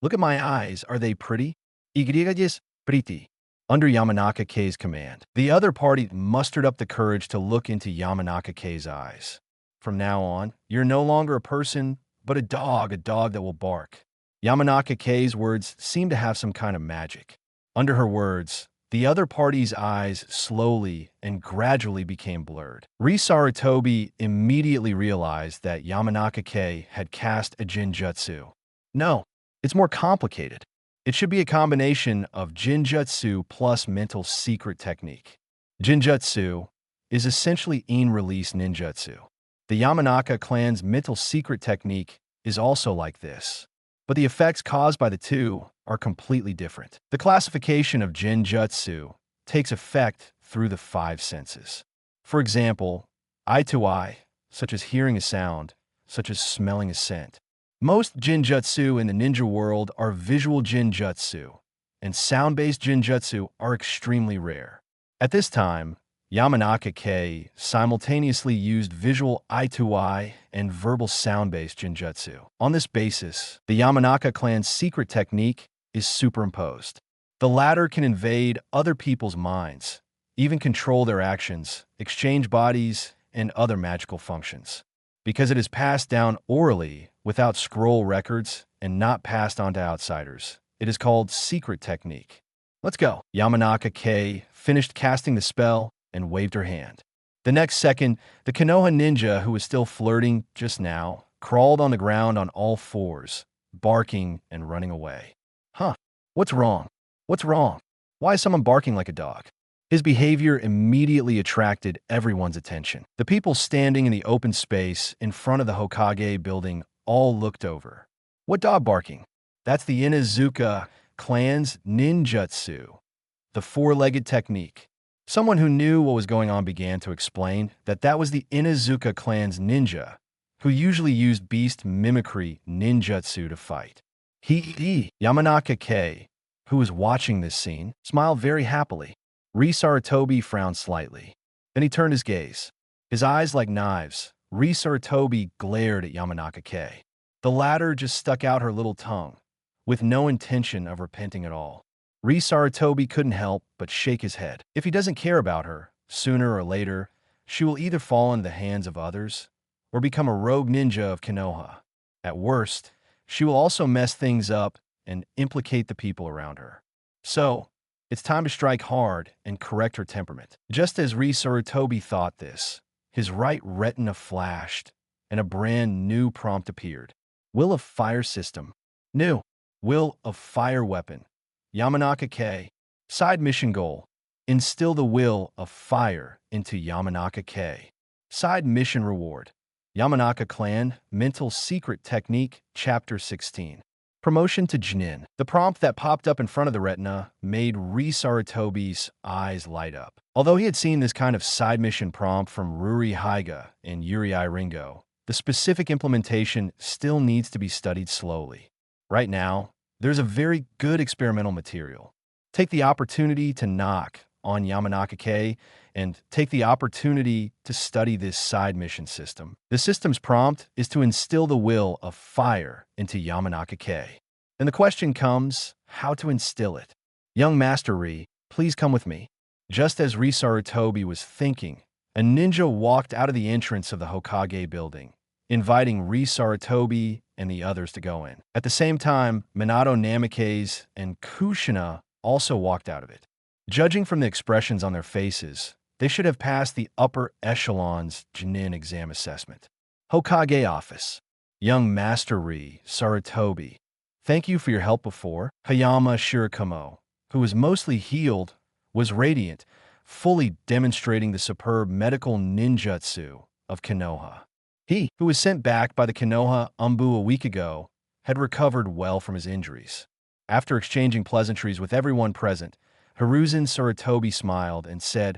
Look at my eyes. Are they pretty? Igrigages Priti. Under Yamanaka Kei's command, the other party mustered up the courage to look into Yamanaka Kei's eyes. From now on, you're no longer a person, but a dog that will bark. Yamanaka Kei's words seemed to have some kind of magic. Under her words, the other party's eyes slowly and gradually became blurred. Sarutobi immediately realized that Yamanaka Kei had cast a Jinjutsu. No, it's more complicated. It should be a combination of Jinjutsu plus mental secret technique. Jinjutsu is essentially in-release ninjutsu. The Yamanaka clan's mental secret technique is also like this, but the effects caused by the two are completely different. The classification of Jinjutsu takes effect through the five senses. For example, eye to eye, such as hearing a sound, such as smelling a scent. Most Jinjutsu in the ninja world are visual Jinjutsu, and sound-based Jinjutsu are extremely rare. At this time, Yamanaka Kei simultaneously used visual eye-to-eye and verbal sound-based Jinjutsu. On this basis, the Yamanaka clan's secret technique is superimposed. The latter can invade other people's minds, even control their actions, exchange bodies, and other magical functions. Because it is passed down orally without scroll records and not passed on to outsiders, it is called secret technique. Let's go. Yamanaka Kei finished casting the spell and waved her hand. The next second, the Konoha ninja who was still flirting just now crawled on the ground on all fours, barking and running away. Huh, what's wrong? What's wrong? Why is someone barking like a dog? His behavior immediately attracted everyone's attention. The people standing in the open space in front of the Hokage building all looked over. What dog barking? That's the Inuzuka clan's ninjutsu, the four-legged technique. Someone who knew what was going on began to explain that was the Inuzuka clan's ninja, who usually used beast mimicry ninjutsu to fight. Yamanaka Kei, who was watching this scene, smiled very happily. Sarutobi frowned slightly. Then he turned his gaze. His eyes like knives, Sarutobi glared at Yamanaka Kei. The latter just stuck out her little tongue, with no intention of repenting at all. Sarutobi couldn't help but shake his head. If he doesn't care about her, sooner or later, she will either fall into the hands of others or become a rogue ninja of Konoha. At worst, she will also mess things up and implicate the people around her. So, it's time to strike hard and correct her temperament. Just as Sarutobi thought this, his right retina flashed, and a brand new prompt appeared. Will of Fire System. New. Will of Fire Weapon. Yamanaka Kei. Side mission goal. Instill the will of fire into Yamanaka Kei. Side mission reward. Yamanaka Clan Mental Secret Technique Chapter 16. Promotion to Jnin. The prompt that popped up in front of the retina made Sarutobi's eyes light up. Although he had seen this kind of side mission prompt from Ruri Haiga and Yuri Ringo, the specific implementation still needs to be studied slowly. Right now, there's a very good experimental material. Take the opportunity to knock on Yamanaka Kei and take the opportunity to study this side mission system. The system's prompt is to instill the will of fire into Yamanaka Kei. And the question comes, how to instill it? Young Master Ri, please come with me. Just as Sarutobi was thinking, a ninja walked out of the entrance of the Hokage building, inviting Sarutobi and the others to go in. At the same time, Minato Namikaze and Kushina also walked out of it. Judging from the expressions on their faces, they should have passed the upper echelon's Jnin exam assessment. Hokage Office. Young Master Ri, Sarutobi, thank you for your help before. Hayama Shirokamo, who was mostly healed, was radiant, fully demonstrating the superb medical ninjutsu of Konoha. He, who was sent back by the Konoha Umbu a week ago, had recovered well from his injuries. After exchanging pleasantries with everyone present, Hiruzen Sarutobi smiled and said,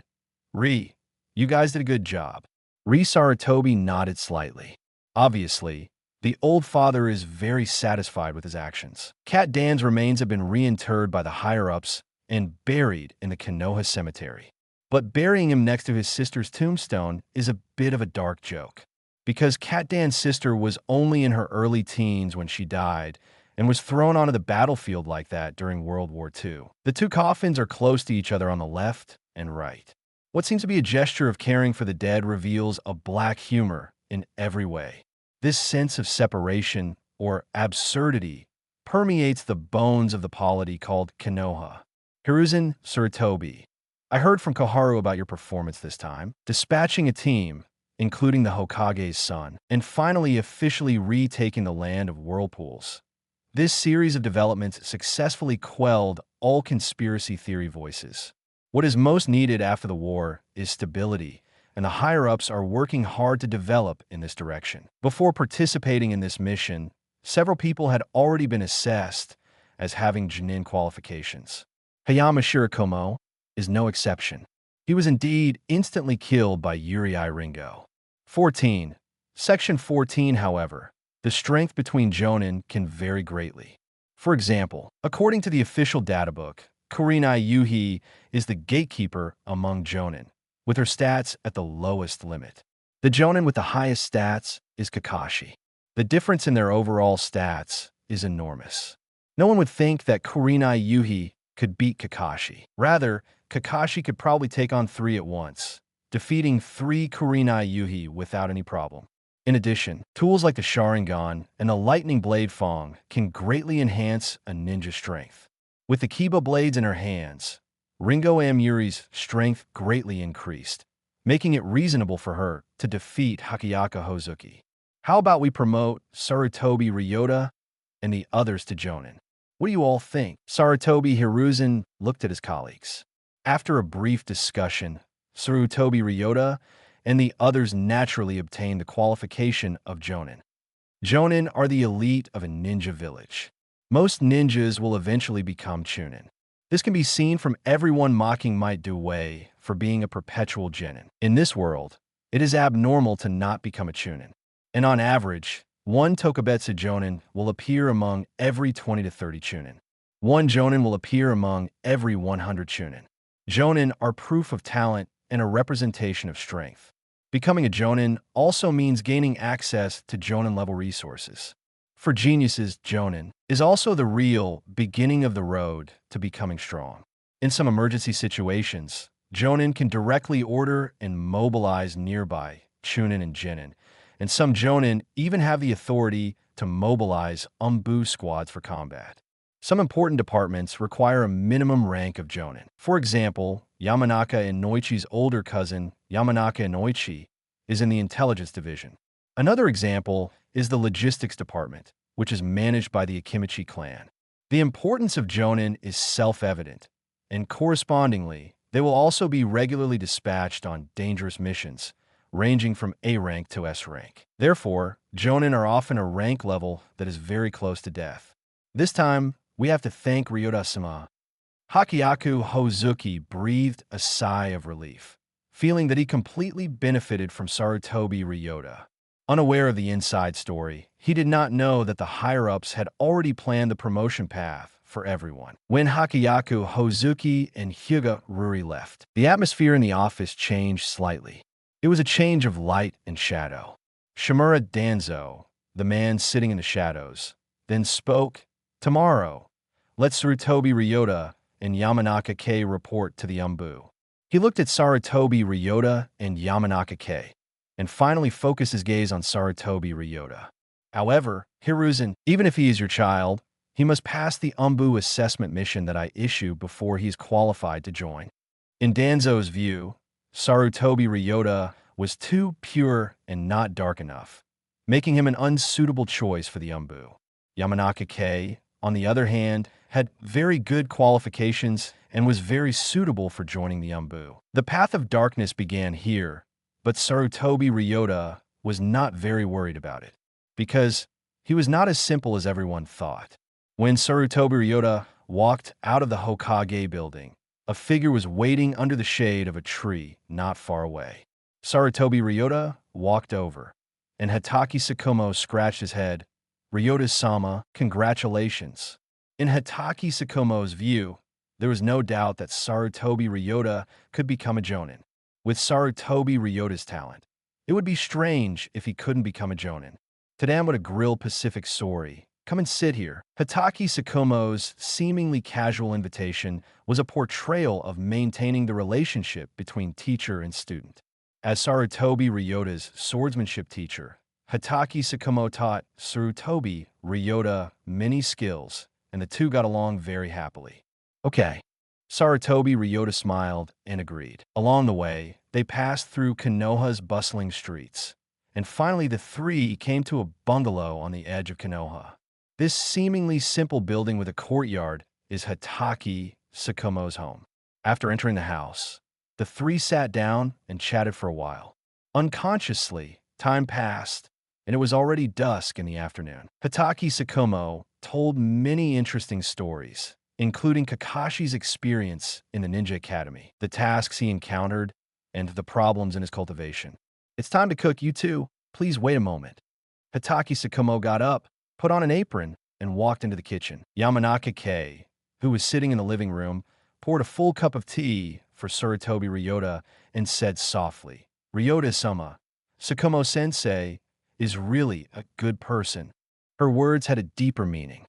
Ri, you guys did a good job. Sarutobi nodded slightly. Obviously, the old father is very satisfied with his actions. Cat Dan's remains have been reinterred by the higher-ups and buried in the Konoha cemetery. But burying him next to his sister's tombstone is a bit of a dark joke. Because Cat Dan's sister was only in her early teens when she died, and was thrown onto the battlefield like that during World War II. The two coffins are close to each other on the left and right. What seems to be a gesture of caring for the dead reveals a black humor in every way. This sense of separation, or absurdity, permeates the bones of the polity called Konoha. Hiruzen Sarutobi, I heard from Koharu about your performance this time, dispatching a team, including the Hokage's son, and finally officially retaking the land of whirlpools. This series of developments successfully quelled all conspiracy theory voices. What is most needed after the war is stability, and the higher-ups are working hard to develop in this direction. Before participating in this mission, several people had already been assessed as having Jonin qualifications. Hayama Shirakomo is no exception. He was indeed instantly killed by Urei Ringo. 14. Section 14, however, the strength between Jonin can vary greatly. For example, according to the official databook, Kurinai Yuhi is the gatekeeper among Jonin, with her stats at the lowest limit. The Jonin with the highest stats is Kakashi. The difference in their overall stats is enormous. No one would think that Kurinai Yuhi could beat Kakashi. Rather, Kakashi could probably take on 3 at once, defeating 3 Kurinai Yuhi without any problem. In addition, tools like the Sharingan and the Lightning Blade Fong can greatly enhance a ninja's strength. With the Kiba blades in her hands, Ringo Amuri's strength greatly increased, making it reasonable for her to defeat Hakiaka Hozuki. How about we promote Sarutobi Ryo and the others to Jonin? What do you all think? Sarutobi Hiruzen looked at his colleagues. After a brief discussion, Sarutobi Ryo and the others naturally obtained the qualification of Jonin. Jonin are the elite of a ninja village. Most ninjas will eventually become Chunin. This can be seen from everyone mocking Might Do Wei for being a perpetual Genin. In this world, it is abnormal to not become a Chunin. And on average, one Tokubetsu Jonin will appear among every 20 to 30 Chunin. One Jonin will appear among every 100 Chunin. Jonin are proof of talent and a representation of strength. Becoming a Jonin also means gaining access to Jonin-level resources. For geniuses, Jonin is also the real beginning of the road to becoming strong. In some emergency situations, Jonin can directly order and mobilize nearby Chunin and Genin, and some Jonin even have the authority to mobilize Umbu squads for combat. Some important departments require a minimum rank of Jonin. For example, Yamanaka and Noichi's older cousin, Yamanaka and Noichi, is in the intelligence division. Another example is the logistics department, which is managed by the Akimichi clan. The importance of Jonin is self-evident, and correspondingly, they will also be regularly dispatched on dangerous missions, ranging from A rank to S rank. Therefore, Jonin are often a rank level that is very close to death. This time, we have to thank Ryoda-sama. Hakiaku Hozuki breathed a sigh of relief, feeling that he completely benefited from Sarutobi Ryo. Unaware of the inside story, he did not know that the higher-ups had already planned the promotion path for everyone. When Hakiaku Hozuki and Hyuga Ruri left, the atmosphere in the office changed slightly. It was a change of light and shadow. Shimura Danzo, the man sitting in the shadows, then spoke, "Tomorrow, let Sarutobi Ryo and Yamanaka K report to the Umbu." He looked at Sarutobi Ryo and Yamanaka K, and finally focused his gaze on Sarutobi Ryo. However, Hiruzen, even if he is your child, he must pass the Umbu assessment mission that I issue before he is qualified to join. In Danzo's view, Sarutobi Ryo was too pure and not dark enough, making him an unsuitable choice for the Umbu. Yamanaka K, on the other hand, had very good qualifications and was very suitable for joining the Umbu. The path of darkness began here, but Sarutobi Ryo was not very worried about it, because he was not as simple as everyone thought. When Sarutobi Ryo walked out of the Hokage building, a figure was waiting under the shade of a tree not far away. Sarutobi Ryo walked over, and Hatake Sakumo scratched his head. "Ryoda-sama, congratulations." In Hatake Sakumo's view, there was no doubt that Sarutobi Ryo could become a Jonin. With Sarutobi Ryo's talent, it would be strange if he couldn't become a Jonin. Tadam would a grill Pacific Sori Come and sit here. Hatake Tsukumo's seemingly casual invitation was a portrayal of maintaining the relationship between teacher and student. As Sarutobi Ryo's swordsmanship teacher, Hatake Tsukumo taught Sarutobi Ryo many skills, and the two got along very happily. Okay. Sarutobi Ryo smiled and agreed. Along the way, they passed through Konoha's bustling streets, and finally the three came to a bungalow on the edge of Konoha. This seemingly simple building with a courtyard is Hatake Tsukumo's home. After entering the house, the three sat down and chatted for a while. Unconsciously, time passed, and it was already dusk in the afternoon. Hatake Tsukumo told many interesting stories, including Kakashi's experience in the Ninja Academy, the tasks he encountered, and the problems in his cultivation. It's time to cook, you two. Please wait a moment. Hatake Tsukumo got up, put on an apron, and walked into the kitchen. Yamanaka Kei, who was sitting in the living room, poured a full cup of tea for Sarutobi Ryo and said softly, "Ryota-sama, Tsukumo-sensei is really a good person." Her words had a deeper meaning.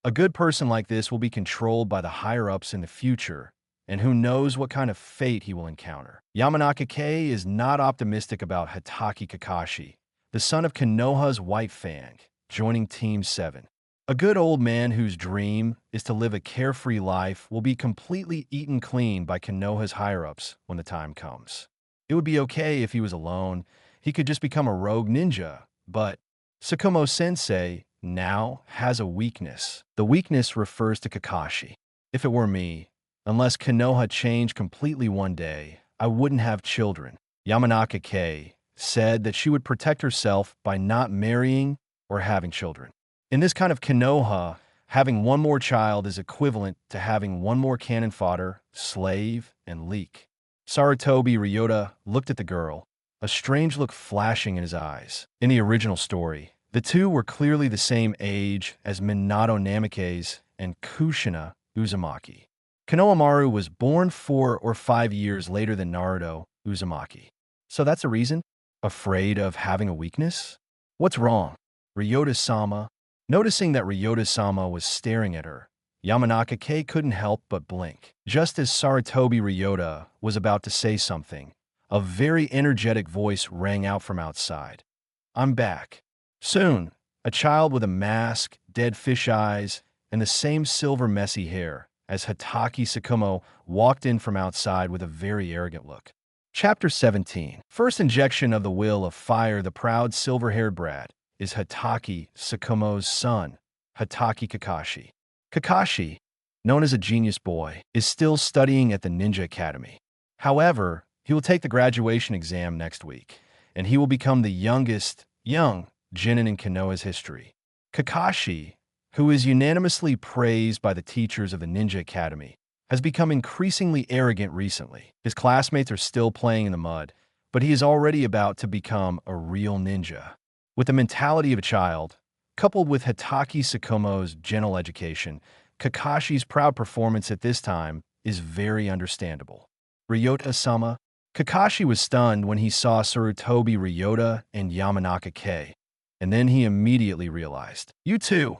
A good person like this will be controlled by the higher-ups in the future, and who knows what kind of fate he will encounter. Yamanaka Kei is not optimistic about Hatake Kakashi, the son of Konoha's White Fang, joining Team 7. A good old man whose dream is to live a carefree life will be completely eaten clean by Konoha's higher-ups when the time comes. It would be okay if he was alone. He could just become a rogue ninja, but Tsukumo-sensei now has a weakness. The weakness refers to Kakashi. If it were me, unless Konoha changed completely one day, I wouldn't have children. Yamanaka Kei said that she would protect herself by not marrying or having children. In this kind of Konoha, having one more child is equivalent to having one more cannon fodder, slave, and leak. Sarutobi Ryo looked at the girl, a strange look flashing in his eyes. In the original story, the two were clearly the same age as Minato Namikaze and Kushina Uzumaki. Konohamaru was born 4 or 5 years later than Naruto Uzumaki. So that's a reason? Afraid of having a weakness? What's wrong? Ryota-sama. Noticing that Ryota-sama was staring at her, Yamanaka Kei couldn't help but blink. Just as Sarutobi Ryo was about to say something, a very energetic voice rang out from outside. "I'm back." Soon, a child with a mask, dead fish eyes, and the same silver messy hair as Hatake Tsukumo walked in from outside with a very arrogant look. Chapter 17. First injection of the will of fire. The proud silver-haired brat is Hatake Tsukumo's son, Hatake Kakashi. Kakashi, known as a genius boy, is still studying at the Ninja Academy. However, he will take the graduation exam next week, and he will become the youngest young genin in Konoha's history. Kakashi, who is unanimously praised by the teachers of the Ninja Academy, has become increasingly arrogant recently. His classmates are still playing in the mud, but he is already about to become a real ninja. With the mentality of a child, coupled with Hatake Tsukumo's gentle education, Kakashi's proud performance at this time is very understandable. Ryota-sama. Kakashi was stunned when he saw Sarutobi Ryo and Yamanaka Kei, and then he immediately realized, "You two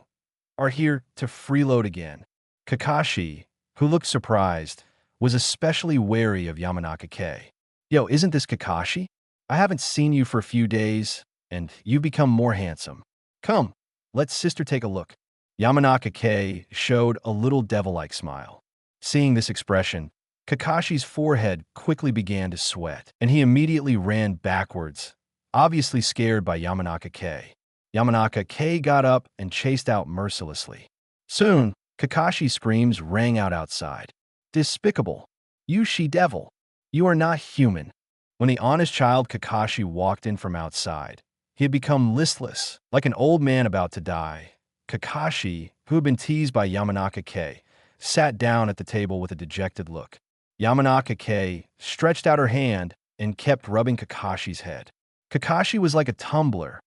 are here to freeload again." Kakashi, who looked surprised, was especially wary of Yamanaka Kei. "Yo, isn't this Kakashi? I haven't seen you for a few days, and you've become more handsome. Come, let sister take a look." Yamanaka Kei showed a little devil-like smile. Seeing this expression, Kakashi's forehead quickly began to sweat, and he immediately ran backwards, obviously scared by Yamanaka Kei. Yamanaka Kei got up and chased out mercilessly. Soon, Kakashi's screams rang out outside. "Despicable! You she-devil! You are not human!" When the honest child Kakashi walked in from outside, he had become listless, like an old man about to die. Kakashi, who had been teased by Yamanaka Kei, sat down at the table with a dejected look. Yamanaka Kei stretched out her hand and kept rubbing Kakashi's head. Kakashi was like a tumbler,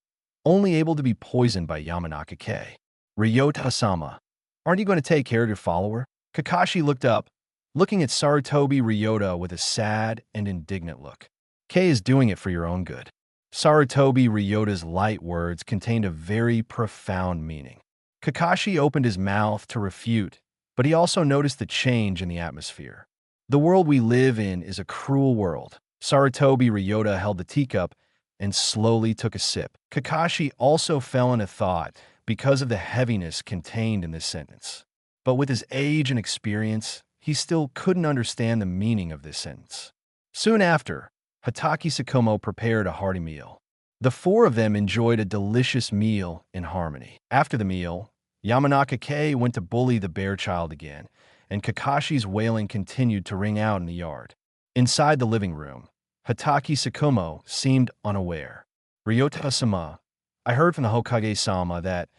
only able to be poisoned by Yamanaka Kei. "Ryota-sama, aren't you going to take care of your follower?" Kakashi looked up, looking at Sarutobi Ryo with a sad and indignant look. "Kei is doing it for your own good." Sarutobi Ryo's light words contained a very profound meaning. Kakashi opened his mouth to refute, but he also noticed the change in the atmosphere. The world we live in is a cruel world. Sarutobi Ryo held the teacup and slowly took a sip. Kakashi also fell into thought because of the heaviness contained in this sentence. But with his age and experience, he still couldn't understand the meaning of this sentence. Soon after, Hatake Tsukumo prepared a hearty meal. The four of them enjoyed a delicious meal in harmony. After the meal, Yamanaka Kei went to bully the bear child again, and Kakashi's wailing continued to ring out in the yard. Inside the living room, Hatake Tsukumo seemed unaware. Ryota-sama, I heard from the Hokage-sama that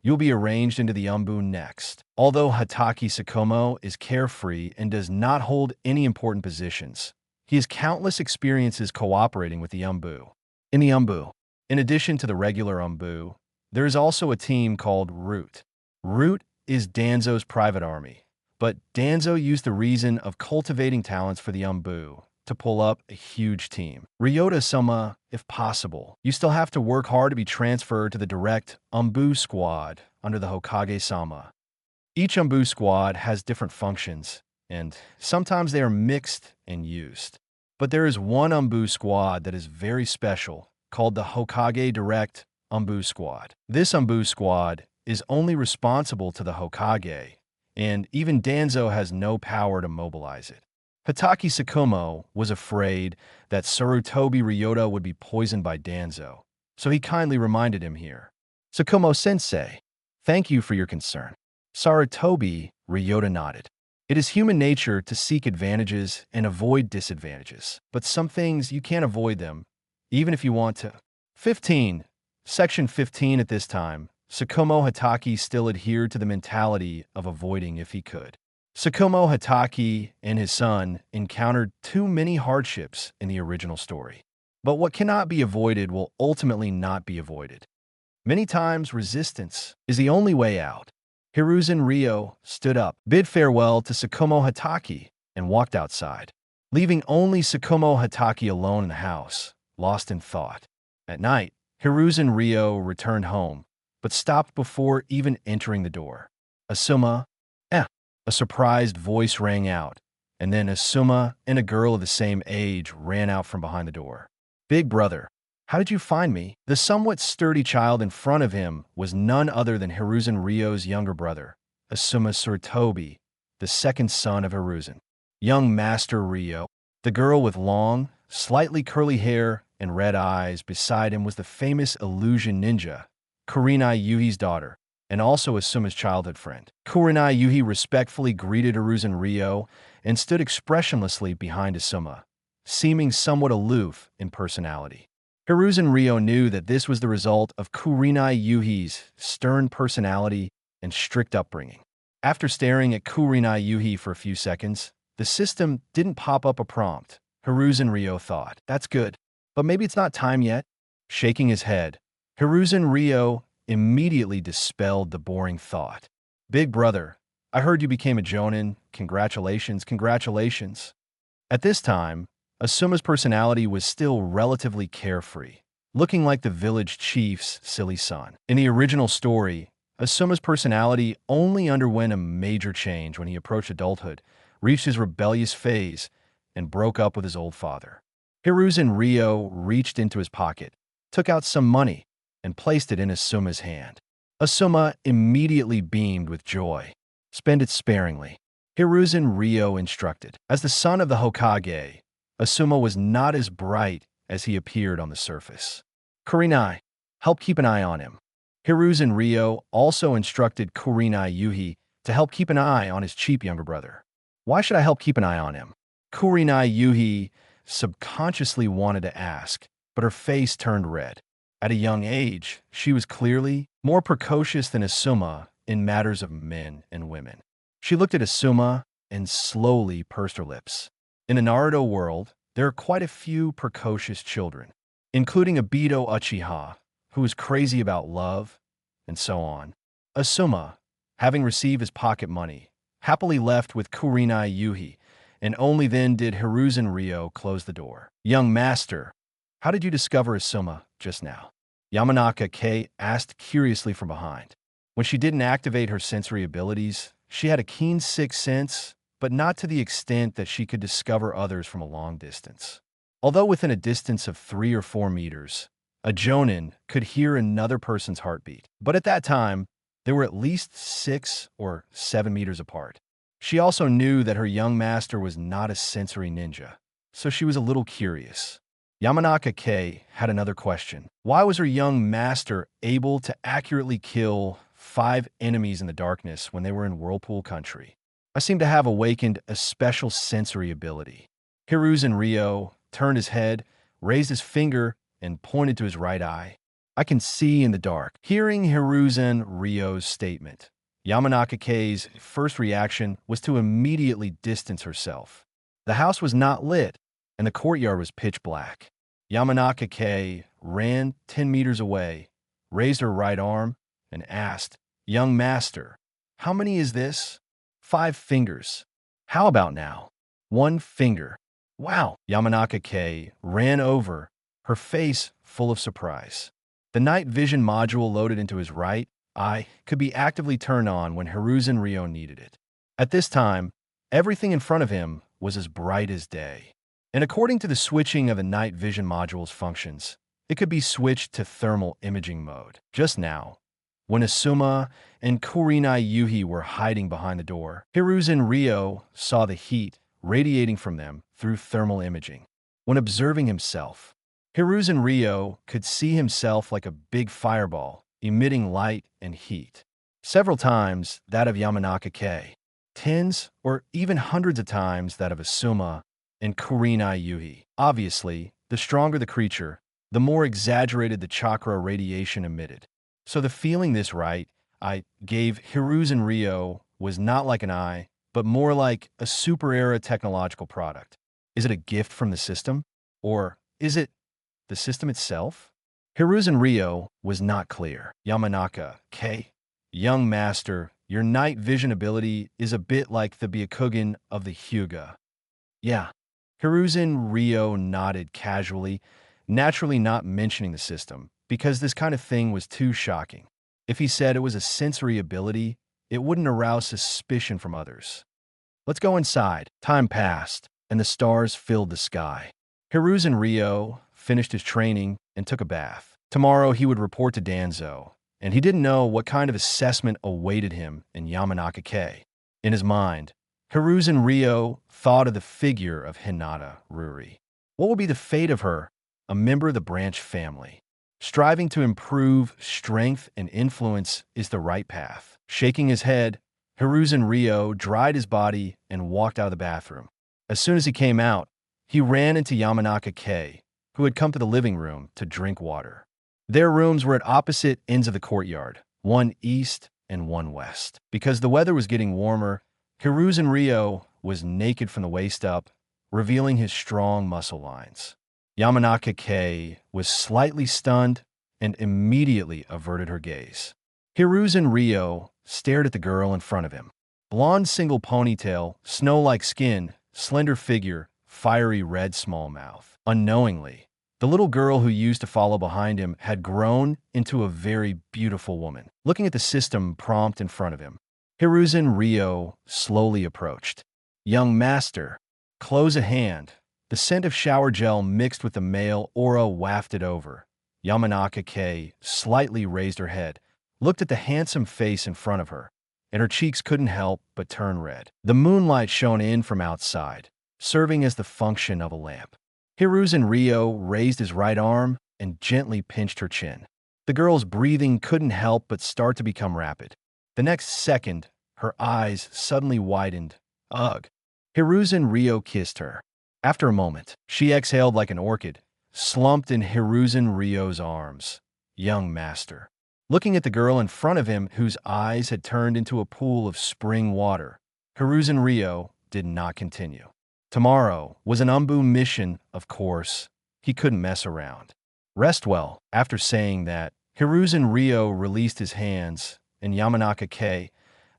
you'll be arranged into the Umbu next. Although Hatake Tsukumo is carefree and does not hold any important positions, he has countless experiences cooperating with the Umbu. In the Umbu, in addition to the regular Umbu, there is also a team called Root. Root is Danzo's private army, but Danzo used the reason of cultivating talents for the Umbu to pull up a huge team. Ryota-sama, if possible, you still have to work hard to be transferred to the direct Umbu squad under the Hokage-sama. Each Umbu squad has different functions, and sometimes they are mixed and used. But there is one Umbu squad that is very special, called the Hokage Direct Umbu Squad. This Umbu squad is only responsible to the Hokage, and even Danzo has no power to mobilize it. Hatake Tsukumo was afraid that Sarutobi Ryo would be poisoned by Danzo, so he kindly reminded him here. Tsukumo-sensei, thank you for your concern. Sarutobi Ryo nodded. It is human nature to seek advantages and avoid disadvantages, but some things you can't avoid them, even if you want to. 15. Section 15 at this time, Tsukumo Hatake still adhered to the mentality of avoiding if he could. Tsukumo Hatake and his son encountered too many hardships in the original story. But what cannot be avoided will ultimately not be avoided. Many times, resistance is the only way out. Hiruzen Ryo stood up, bid farewell to Tsukumo Hatake, and walked outside, leaving only Tsukumo Hatake alone in the house, lost in thought. At night, Hiruzen Ryo returned home, but stopped before even entering the door. Asuma, A surprised voice rang out, and then Asuma and a girl of the same age ran out from behind the door. Big brother, how did you find me? The somewhat sturdy child in front of him was none other than Hiruzen Ryo's younger brother, Asuma Sarutobi, the second son of Hiruzen. Young Master Ryo. The girl with long, slightly curly hair and red eyes beside him was the famous illusion ninja, Kurenai Yuhi's daughter, and also Asuma's childhood friend. Kurenai Yuhi respectfully greeted Hiruzen Ryo and stood expressionlessly behind Asuma, seeming somewhat aloof in personality. Hiruzen Ryo knew that this was the result of Kurenai Yuhi's stern personality and strict upbringing. After staring at Kurenai Yuhi for a few seconds, the system didn't pop up a prompt. Hiruzen Ryo thought, that's good, but maybe it's not time yet. Shaking his head, Hiruzen Ryo immediately dispelled the boring thought. Big brother, I heard you became a jonin. Congratulations, congratulations. At this time, Asuma's personality was still relatively carefree, looking like the village chief's silly son. In the original story, Asuma's personality only underwent a major change when he approached adulthood, reached his rebellious phase, and broke up with his old father. Hiruzen Ryo reached into his pocket, took out some money, and placed it in Asuma's hand. Asuma immediately beamed with joy. Spend it sparingly, Hiruzen Ryo instructed. As the son of the Hokage, Asuma was not as bright as he appeared on the surface. Kurenai, help keep an eye on him. Hiruzen Ryo also instructed Kurenai Yuhi to help keep an eye on his cheap younger brother. Why should I help keep an eye on him? Kurenai Yuhi subconsciously wanted to ask, but her face turned red. At a young age, she was clearly more precocious than Asuma in matters of men and women. She looked at Asuma and slowly pursed her lips. In the Naruto world, there are quite a few precocious children, including Obito Uchiha, who is crazy about love, and so on. Asuma, having received his pocket money, happily left with Kurenai Yuhi, and only then did Hiruzen Ryo close the door. Young master, how did you discover Asuma just now? Yamanaka Kei asked curiously from behind. When she didn't activate her sensory abilities, she had a keen sixth sense, but not to the extent that she could discover others from a long distance. Although within a distance of 3 or 4 meters, a Jonin could hear another person's heartbeat. But at that time, they were at least 6 or 7 meters apart. She also knew that her young master was not a sensory ninja, so she was a little curious. Yamanaka Kei had another question. Why was her young master able to accurately kill 5 enemies in the darkness when they were in Whirlpool Country? I seem to have awakened a special sensory ability. Hiruzen Ryo turned his head, raised his finger, and pointed to his right eye. I can see in the dark. Hearing Hiruzen Ryo's statement, Yamanaka Kei's first reaction was to immediately distance herself. The house was not lit, and the courtyard was pitch black. Yamanaka Kei ran 10 meters away, raised her right arm, and asked, "Young master, how many is this?" 5 fingers. How about now? 1 finger. Wow! Yamanaka Kei ran over, her face full of surprise. The night vision module loaded into his right eye could be actively turned on when Hiruzen Ryo needed it. At this time, everything in front of him was as bright as day. And according to the switching of the night vision module's functions, it could be switched to thermal imaging mode. Just now, when Asuma and Kurinai Yuhi were hiding behind the door, Hiruzen Ryo saw the heat radiating from them through thermal imaging. When observing himself, Hiruzen Ryo could see himself like a big fireball, emitting light and heat. Several times that of Yamanaka Kei, tens or even hundreds of times that of Asuma and Kurinai Yuhi. Obviously, the stronger the creature, the more exaggerated the chakra radiation emitted. So the feeling this right I gave Hiruzen Ryo was not like an eye, but more like a super-era technological product. Is it a gift from the system? Or is it the system itself? Hiruzen Ryo was not clear. Yamanaka Kei, young master, your night vision ability is a bit like the Byakugan of the Hyuga. Yeah. Hiruzen Ryo nodded casually, naturally not mentioning the system, because this kind of thing was too shocking. If he said it was a sensory ability, it wouldn't arouse suspicion from others. Let's go inside. Time passed, and the stars filled the sky. Hiruzen Ryo finished his training and took a bath. Tomorrow he would report to Danzo, and he didn't know what kind of assessment awaited him in Yamanaka Kei. In his mind, Hiruzen Ryo thought of the figure of Hinata Ruri. What will be the fate of her, a member of the branch family? Striving to improve strength and influence is the right path. Shaking his head, Hiruzen Ryo dried his body and walked out of the bathroom. As soon as he came out, he ran into Yamanaka Kei, who had come to the living room to drink water. Their rooms were at opposite ends of the courtyard, one east and one west. Because the weather was getting warmer, Hiruzen Ryo was naked from the waist up, revealing his strong muscle lines. Yamanaka Kei was slightly stunned and immediately averted her gaze. Hiruzen Ryo stared at the girl in front of him. Blonde single ponytail, snow-like skin, slender figure, fiery red small mouth. Unknowingly, the little girl who used to follow behind him had grown into a very beautiful woman. Looking at the system prompt in front of him, Hiruzen Ryo slowly approached. Young master, close at hand. The scent of shower gel mixed with the male aura wafted over. Yamanaka Kei slightly raised her head, looked at the handsome face in front of her, and her cheeks couldn't help but turn red. The moonlight shone in from outside, serving as the function of a lamp. Hiruzen Ryo raised his right arm and gently pinched her chin. The girl's breathing couldn't help but start to become rapid. The next second, her eyes suddenly widened. Ugh. Hiruzen Ryo kissed her. After a moment, she exhaled like an orchid, slumped in Hiruzen Ryo's arms. Young master. Looking at the girl in front of him whose eyes had turned into a pool of spring water, Hiruzen Ryo did not continue. Tomorrow was an Umbu mission, of course. He couldn't mess around. Rest well. After saying that, Hiruzen Ryo released his hands, and Yamanaka Kei,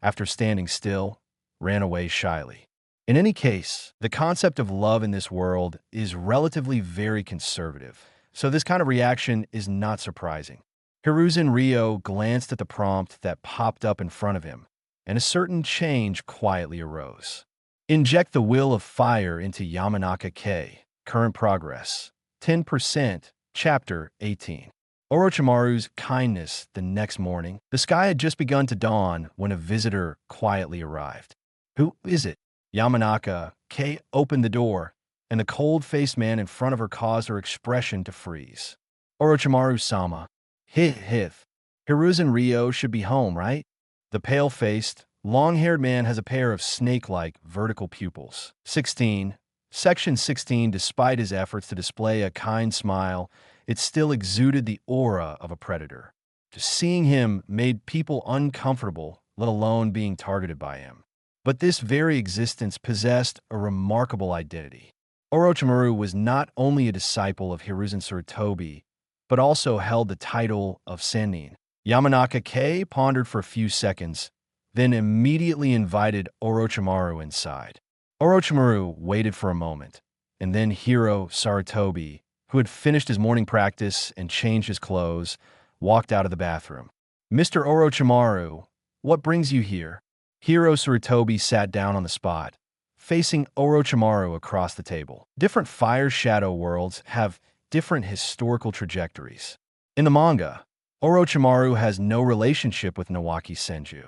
after standing still, ran away shyly. In any case, the concept of love in this world is relatively very conservative, so this kind of reaction is not surprising. Hiruzen Ryo glanced at the prompt that popped up in front of him, and a certain change quietly arose. Inject the will of fire into Yamanaka K. Current progress. 10%. Chapter 18. Orochimaru's kindness the next morning. The sky had just begun to dawn when a visitor quietly arrived. Who is it? Yamanaka K opened the door, and the cold-faced man in front of her caused her expression to freeze. Orochimaru-sama. Hith. Hiruzen Ryo should be home, right? The pale-faced, long-haired man has a pair of snake-like vertical pupils. 16. Section 16. Despite his efforts to display a kind smile, it still exuded the aura of a predator. Just seeing him made people uncomfortable, let alone being targeted by him. But this very existence possessed a remarkable identity. Orochimaru was not only a disciple of Hiruzen Sarutobi, but also held the title of Sennin. Yamanaka K pondered for a few seconds, then immediately invited Orochimaru inside. Orochimaru waited for a moment, and then Hiro Sarutobi, who had finished his morning practice and changed his clothes, walked out of the bathroom. Mr. Orochimaru, what brings you here? Hiro Sarutobi sat down on the spot, facing Orochimaru across the table. Different fire shadow worlds have different historical trajectories. In the manga, Orochimaru has no relationship with Nawaki Senju.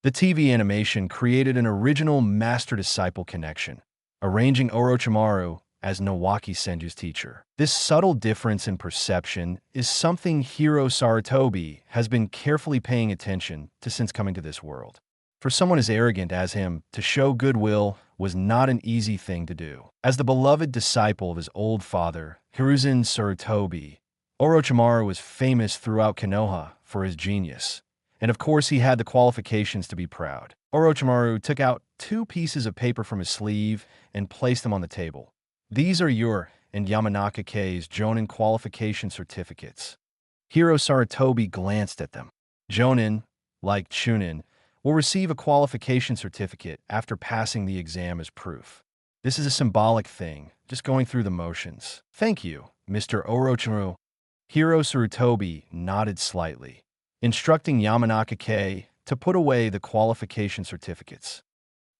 The TV animation created an original master-disciple connection, arranging Orochimaru as Nawaki Senju's teacher. This subtle difference in perception is something Hiro Sarutobi has been carefully paying attention to since coming to this world. For someone as arrogant as him, to show goodwill was not an easy thing to do. As the beloved disciple of his old father, Hiruzen Sarutobi, Orochimaru was famous throughout Konoha for his genius, and of course he had the qualifications to be proud. Orochimaru took out 2 pieces of paper from his sleeve and placed them on the table. These are your and Yamanaka K's Jonin qualification certificates. Hiro Sarutobi glanced at them. Jonin, like Chunin, will receive a qualification certificate after passing the exam as proof. This is a symbolic thing, just going through the motions. Thank you, Mr. Orochimaru. Hiro Sarutobi nodded slightly, instructing Yamanaka K to put away the qualification certificates.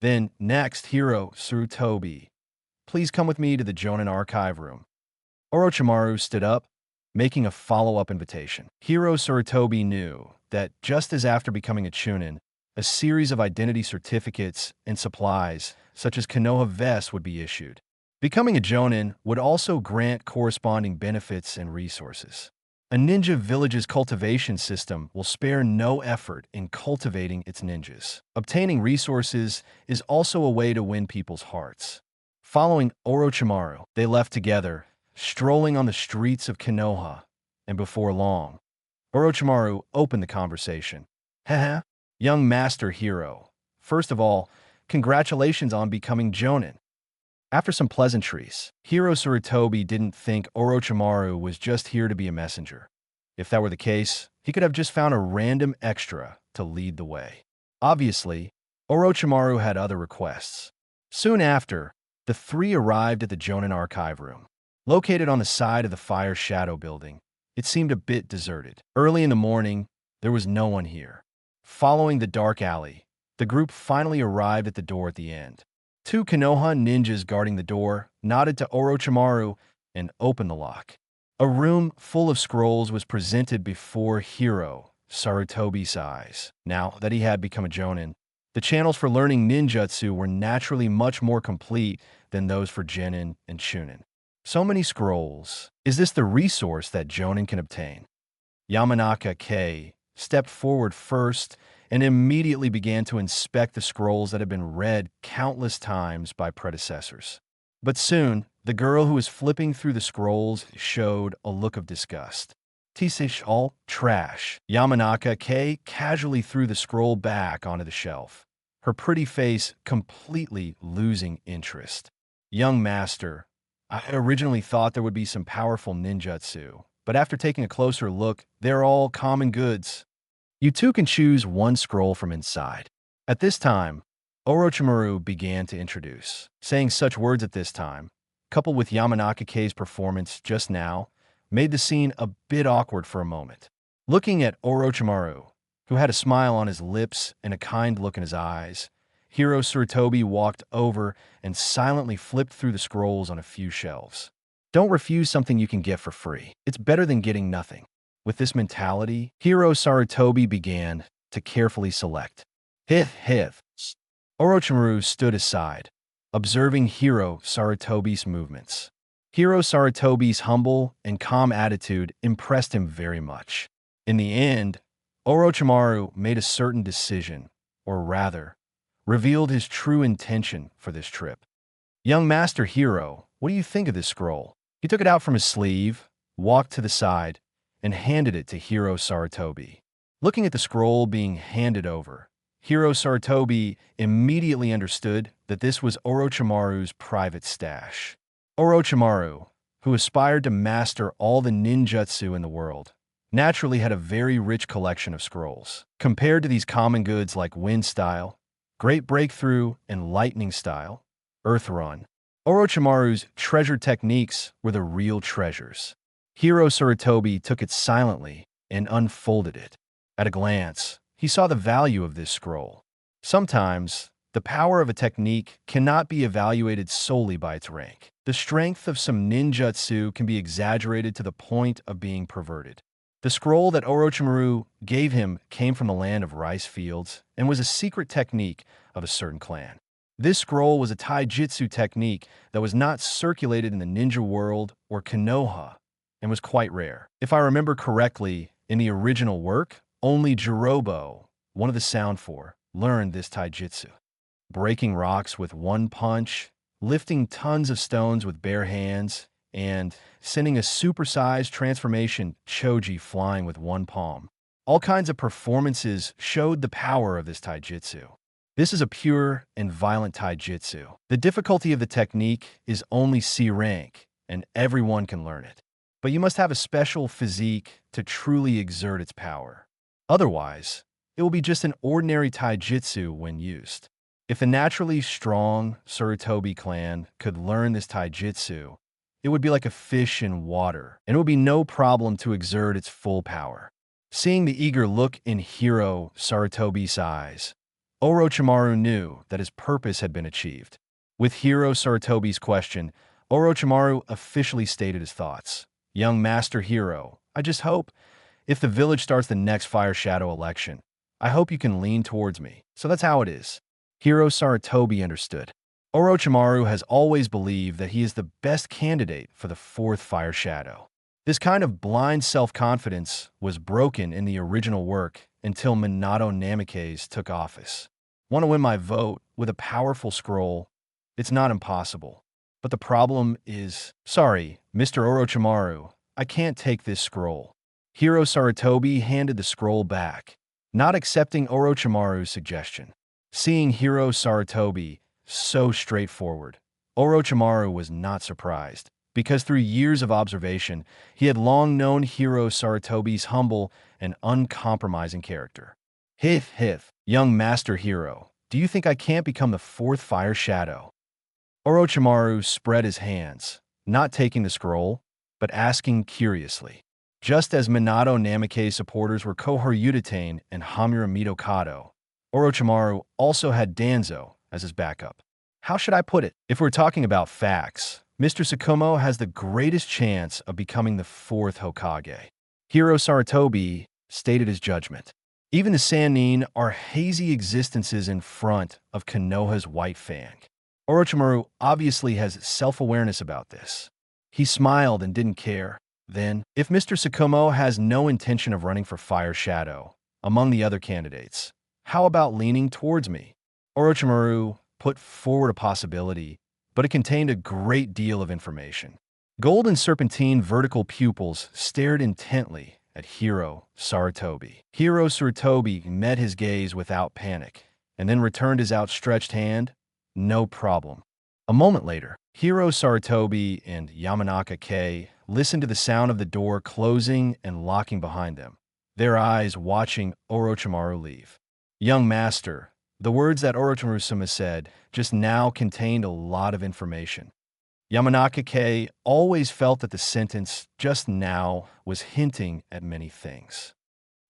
Then, next, Hiro Sarutobi, please come with me to the Jonin archive room. Orochimaru stood up, making a follow-up invitation. Hiro Sarutobi knew that just as after becoming a Chunin, a series of identity certificates and supplies, such as Konoha vests, would be issued. Becoming a Jonin would also grant corresponding benefits and resources. A ninja village's cultivation system will spare no effort in cultivating its ninjas. Obtaining resources is also a way to win people's hearts. Following Orochimaru, they left together, strolling on the streets of Konoha, and before long, Orochimaru opened the conversation. Haha, young Master Hiro. First of all, congratulations on becoming Jonin. After some pleasantries, Hiro Sarutobi didn't think Orochimaru was just here to be a messenger. If that were the case, he could have just found a random extra to lead the way. Obviously, Orochimaru had other requests. Soon after, the 3 arrived at the Jonin archive room. Located on the side of the Fire Shadow building, it seemed a bit deserted. Early in the morning, there was no one here. Following the dark alley, the group finally arrived at the door at the end. 2 Konoha ninjas guarding the door nodded to Orochimaru and opened the lock. A room full of scrolls was presented before Hiro Sarutobi's eyes. Now that he had become a Jonin, the channels for learning ninjutsu were naturally much more complete than those for Genin and Chunin. So many scrolls. Is this the resource that Jonin can obtain? Yamanaka K stepped forward first and immediately began to inspect the scrolls that had been read countless times by predecessors. But soon, the girl who was flipping through the scrolls showed a look of disgust. Tisish all trash. Yamanaka K casually threw the scroll back onto the shelf, her pretty face completely losing interest. Young master, I originally thought there would be some powerful ninjutsu, but after taking a closer look, they're all common goods. You 2 can choose 1 scroll from inside. At this time, Orochimaru began to introduce. Saying such words at this time, coupled with Yamanaka K's performance just now, made the scene a bit awkward for a moment. Looking at Orochimaru, who had a smile on his lips and a kind look in his eyes, Hero Sarutobi walked over and silently flipped through the scrolls on a few shelves. Don't refuse something you can get for free. It's better than getting nothing. With this mentality, Hero Sarutobi began to carefully select. Hith. Orochimaru stood aside, observing Hero Sarutobi's movements. Hero Sarutobi's humble and calm attitude impressed him very much. In the end, Orochimaru made a certain decision, or rather, revealed his true intention for this trip. Young Master Hero, what do you think of this scroll? He took it out from his sleeve, walked to the side, and handed it to Hero Sarutobi. Looking at the scroll being handed over, Hero Sarutobi immediately understood that this was Orochimaru's private stash. Orochimaru, who aspired to master all the ninjutsu in the world, naturally had a very rich collection of scrolls. Compared to these common goods like Wind Style, Great Breakthrough, and Lightning Style, Earth Run, Orochimaru's treasured techniques were the real treasures. Hero Sarutobi took it silently and unfolded it. At a glance, he saw the value of this scroll. Sometimes, the power of a technique cannot be evaluated solely by its rank. The strength of some ninjutsu can be exaggerated to the point of being perverted. The scroll that Orochimaru gave him came from the land of rice fields and was a secret technique of a certain clan. This scroll was a taijutsu technique that was not circulated in the ninja world or Konoha and was quite rare. If I remember correctly, in the original work, only Jirobo, one of the Sound Four, learned this taijutsu. Breaking rocks with one punch, lifting tons of stones with bare hands, and sending a supersized transformation Choji flying with one palm. All kinds of performances showed the power of this taijutsu. This is a pure and violent taijutsu. The difficulty of the technique is only C rank, and everyone can learn it. But you must have a special physique to truly exert its power. Otherwise, it will be just an ordinary taijutsu when used. If the naturally strong Sarutobi clan could learn this taijutsu, it would be like a fish in water, and it would be no problem to exert its full power. Seeing the eager look in Hero Sarutobi's eyes, Orochimaru knew that his purpose had been achieved. With Hero Sarutobi's question, Orochimaru officially stated his thoughts. Young Master Hero, I just hope, if the village starts the next Fire Shadow election, I hope you can lean towards me. So that's how it is. Hero Sarutobi understood. Orochimaru has always believed that he is the best candidate for the fourth Fire Shadow. This kind of blind self-confidence was broken in the original work until Minato Namikaze took office. Want to win my vote with a powerful scroll? It's not impossible. But the problem is, sorry, Mr. Orochimaru, I can't take this scroll. Hero Sarutobi handed the scroll back, not accepting Orochimaru's suggestion. Seeing Hero Sarutobi so straightforward, Orochimaru was not surprised, because through years of observation, he had long known Hero Sarutobi's humble and uncompromising character. Hith, young Master Hero, do you think I can't become the fourth Fire Shadow? Orochimaru spread his hands, not taking the scroll, but asking curiously. Just as Minato Namikaze supporters were Koharu and Hamura Mitokado, Orochimaru also had Danzo as his backup. How should I put it? If we're talking about facts, Mr. Tsukumo has the greatest chance of becoming the fourth Hokage. Hero Sarutobi stated his judgment. Even the Sannin are hazy existences in front of Konoha's White Fang. Orochimaru obviously has self-awareness about this. He smiled and didn't care. Then, if Mr. Tsukumo has no intention of running for Fire Shadow, among the other candidates, how about leaning towards me? Orochimaru put forward a possibility, but it contained a great deal of information. Golden serpentine vertical pupils stared intently at Hero Sarutobi. Hero Sarutobi met his gaze without panic, and then returned his outstretched hand. No problem. A moment later, Hero Sarutobi and Yamanaka K listened to the sound of the door closing and locking behind them, their eyes watching Orochimaru leave. Young Master, the words that Orochimaru-sama said just now contained a lot of information. Yamanaka K always felt that the sentence just now was hinting at many things.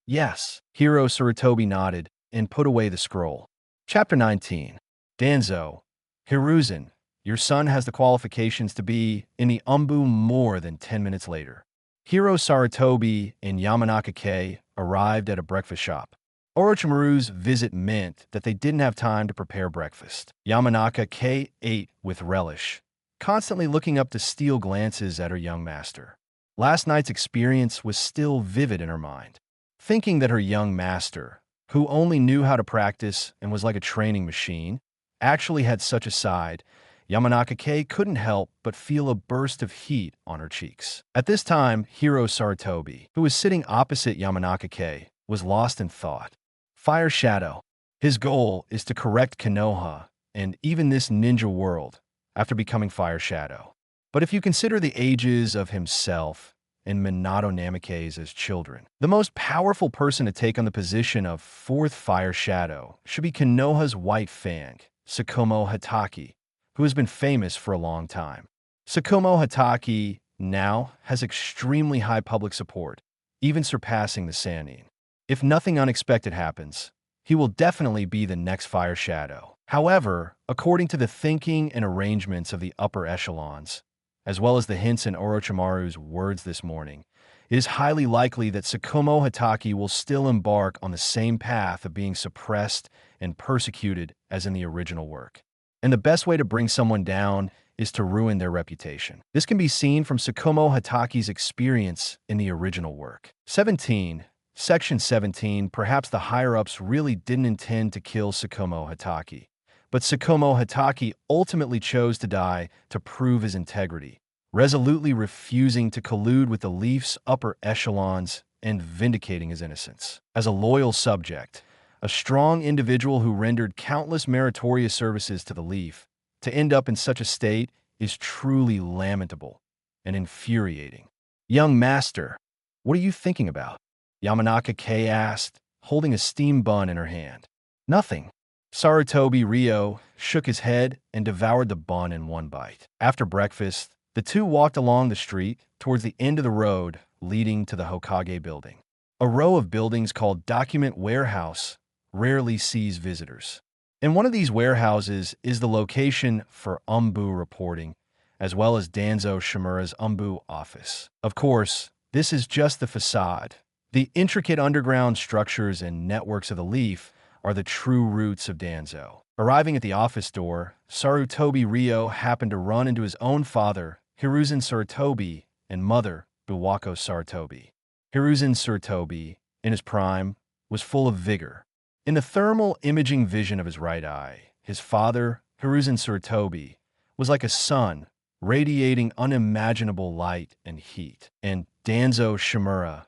Yes. Hero Sarutobi nodded and put away the scroll. Chapter 19. Danzo. Hiruzen, your son has the qualifications to be in the Umbu more than 10 minutes later. Hiro Sarutobi and Yamanaka Kei arrived at a breakfast shop. Orochimaru's visit meant that they didn't have time to prepare breakfast. Yamanaka Kei ate with relish, constantly looking up to steal glances at her young master. Last night's experience was still vivid in her mind. Thinking that her young master, who only knew how to practice and was like a training machine, actually had such a side, Yamanaka Kei couldn't help but feel a burst of heat on her cheeks. At this time, Hiro Sarutobi, who was sitting opposite Yamanaka Kei, was lost in thought. Fire Shadow. His goal is to correct Konoha and even this ninja world after becoming Fire Shadow. But if you consider the ages of himself and Minato Namikaze as children, the most powerful person to take on the position of fourth Fire Shadow should be Konoha's White Fang, Tsukumo Hatake, who has been famous for a long time. Tsukumo Hatake now has extremely high public support, even surpassing the Sannin. If nothing unexpected happens, he will definitely be the next Fire Shadow. However, according to the thinking and arrangements of the upper echelons, as well as the hints in Orochimaru's words this morning, it is highly likely that Tsukumo Hatake will still embark on the same path of being suppressed and persecuted as in the original work. And the best way to bring someone down is to ruin their reputation. This can be seen from Tsukumo Hatake's experience in the original work. 17. Section 17. Perhaps the higher-ups really didn't intend to kill Tsukumo Hatake, but Tsukumo Hatake ultimately chose to die to prove his integrity, resolutely refusing to collude with the Leaf's upper echelons and vindicating his innocence. As a loyal subject, a strong individual who rendered countless meritorious services to the Leaf, to end up in such a state is truly lamentable and infuriating. Young master, what are you thinking about? Yamanaka Kei asked, holding a steam bun in her hand. Nothing. Sarutobi Ryo shook his head and devoured the bun in one bite. After breakfast, the two walked along the street towards the end of the road leading to the Hokage building. A row of buildings called Document Warehouse rarely sees visitors. In one of these warehouses is the location for Umbu reporting, as well as Danzo Shimura's Umbu office. Of course, this is just the facade. The intricate underground structures and networks of the Leaf are the true roots of Danzo. Arriving at the office door, Sarutobi Ryo happened to run into his own father, Hiruzen Sarutobi, and mother, Biwako Sarutobi. Hiruzen Sarutobi, in his prime, was full of vigor. In the thermal imaging vision of his right eye, his father, Hiruzen Sarutobi, was like a sun, radiating unimaginable light and heat. And Danzo Shimura,